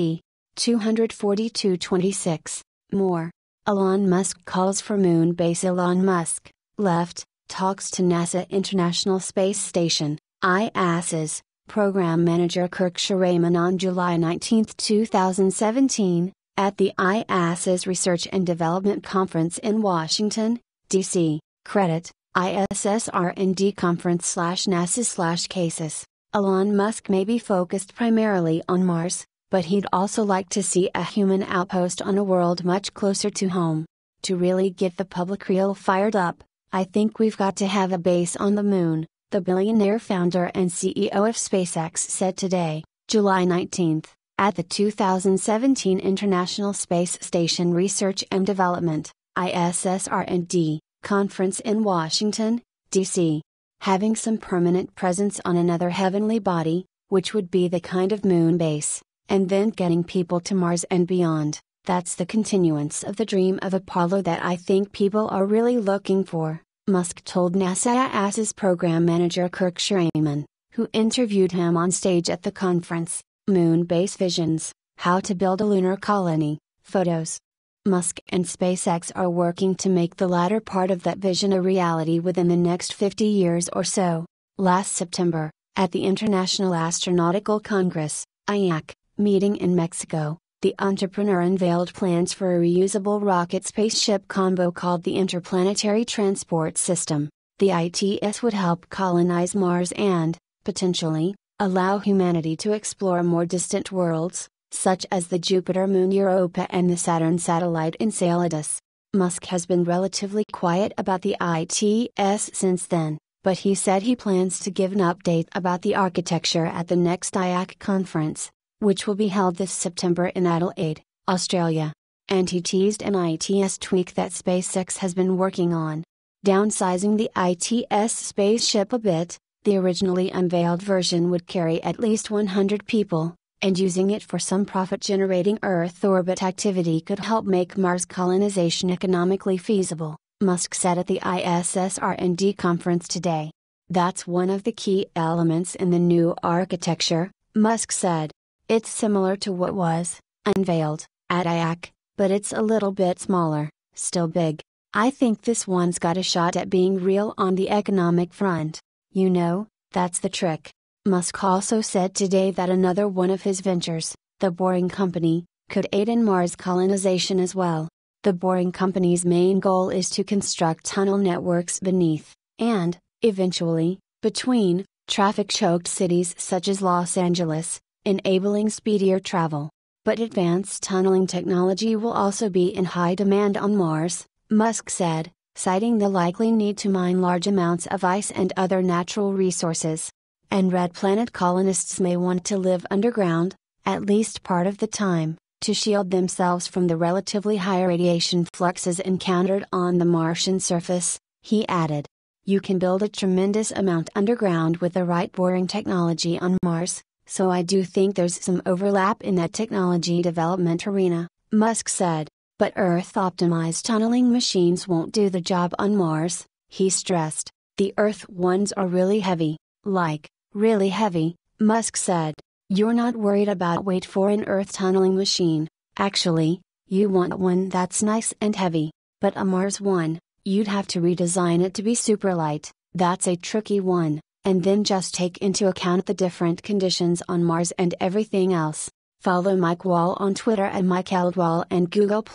242.26. More. Elon Musk calls for moon base. Elon Musk, left, talks to NASA International Space Station, ISS, Program Manager Kirk Sherman on July 19, 2017, at the ISS Research and Development Conference in Washington, D.C. Credit, ISS-R&D Conference/NASA/cases. Elon Musk may be focused primarily on Mars, but he'd also like to see a human outpost on a world much closer to home. To really get the public real fired up, I think we've got to have a base on the moon, the billionaire founder and CEO of SpaceX said today, July 19, at the 2017 International Space Station Research and Development, ISS-R&D, conference in Washington, D.C. Having some permanent presence on another heavenly body, which would be the kind of moon base, and then getting people to Mars and beyond, that's the continuance of the dream of Apollo that I think people are really looking for, Musk told NASA's program manager Kirk Sherman, who interviewed him on stage at the conference. Moon base visions, how to build a lunar colony, photos. Musk and SpaceX are working to make the latter part of that vision a reality within the next 50 years or so. Last September, at the International Astronautical Congress, IAC, meeting in Mexico, the entrepreneur unveiled plans for a reusable rocket spaceship combo called the Interplanetary Transport System. The ITS would help colonize Mars and, potentially, allow humanity to explore more distant worlds, such as the Jupiter moon Europa and the Saturn satellite Enceladus. Musk has been relatively quiet about the ITS since then, but he said he plans to give an update about the architecture at the next IAC conference, which will be held this September in Adelaide, Australia. And he teased an ITS tweak that SpaceX has been working on. Downsizing the ITS spaceship a bit, the originally unveiled version would carry at least 100 people, and using it for some profit-generating Earth orbit activity could help make Mars colonization economically feasible, Musk said at the ISS-R&D conference today. That's one of the key elements in the new architecture, Musk said. It's similar to what was unveiled at IAC, but it's a little bit smaller, still big. I think this one's got a shot at being real on the economic front. You know, that's the trick. Musk also said today that another one of his ventures, the Boring Company, could aid in Mars colonization as well. The Boring Company's main goal is to construct tunnel networks beneath, and, eventually, between, traffic-choked cities such as Los Angeles, enabling speedier travel. But advanced tunneling technology will also be in high demand on Mars, Musk said, citing the likely need to mine large amounts of ice and other natural resources. And red planet colonists may want to live underground, at least part of the time, to shield themselves from the relatively high radiation fluxes encountered on the Martian surface, he added. You can build a tremendous amount underground with the right boring technology on Mars, So I do think there's some overlap in that technology development arena, Musk said. But Earth-optimized tunneling machines won't do the job on Mars, he stressed. The Earth ones are really heavy, like, really heavy, Musk said. You're not worried about weight for an Earth tunneling machine. Actually, you want one that's nice and heavy. But a Mars one, you'd have to redesign it to be super light. That's a tricky one, and then just take into account the different conditions on Mars and everything else. Follow Mike Wall on Twitter at MikeEldWall and Google+.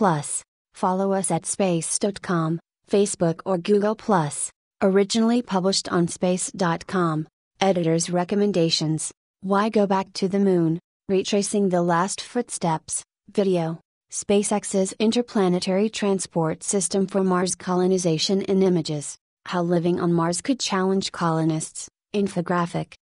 Follow us at space.com, Facebook or Google+. Originally published on space.com. Editor's recommendations. Why go back to the moon? Retracing the last footsteps. Video. SpaceX's interplanetary transport system for Mars colonization in images. How living on Mars could challenge colonists. Infographic.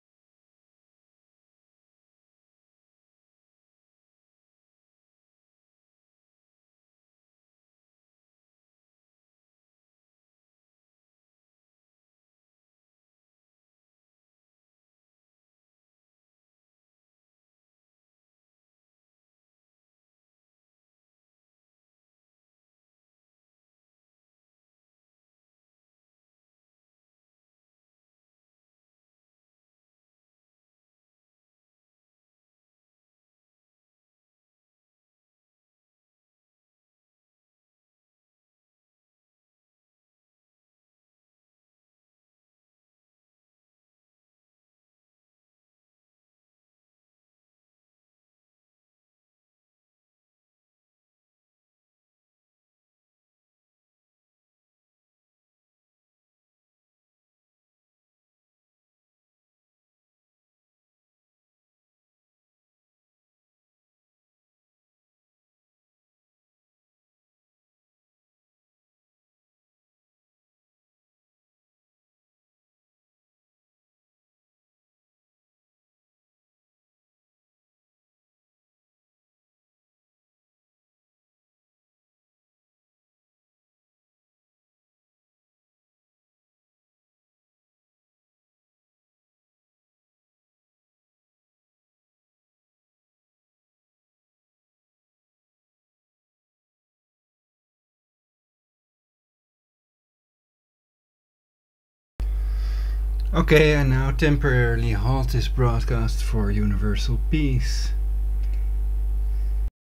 Okay, I now temporarily halt this broadcast for universal peace.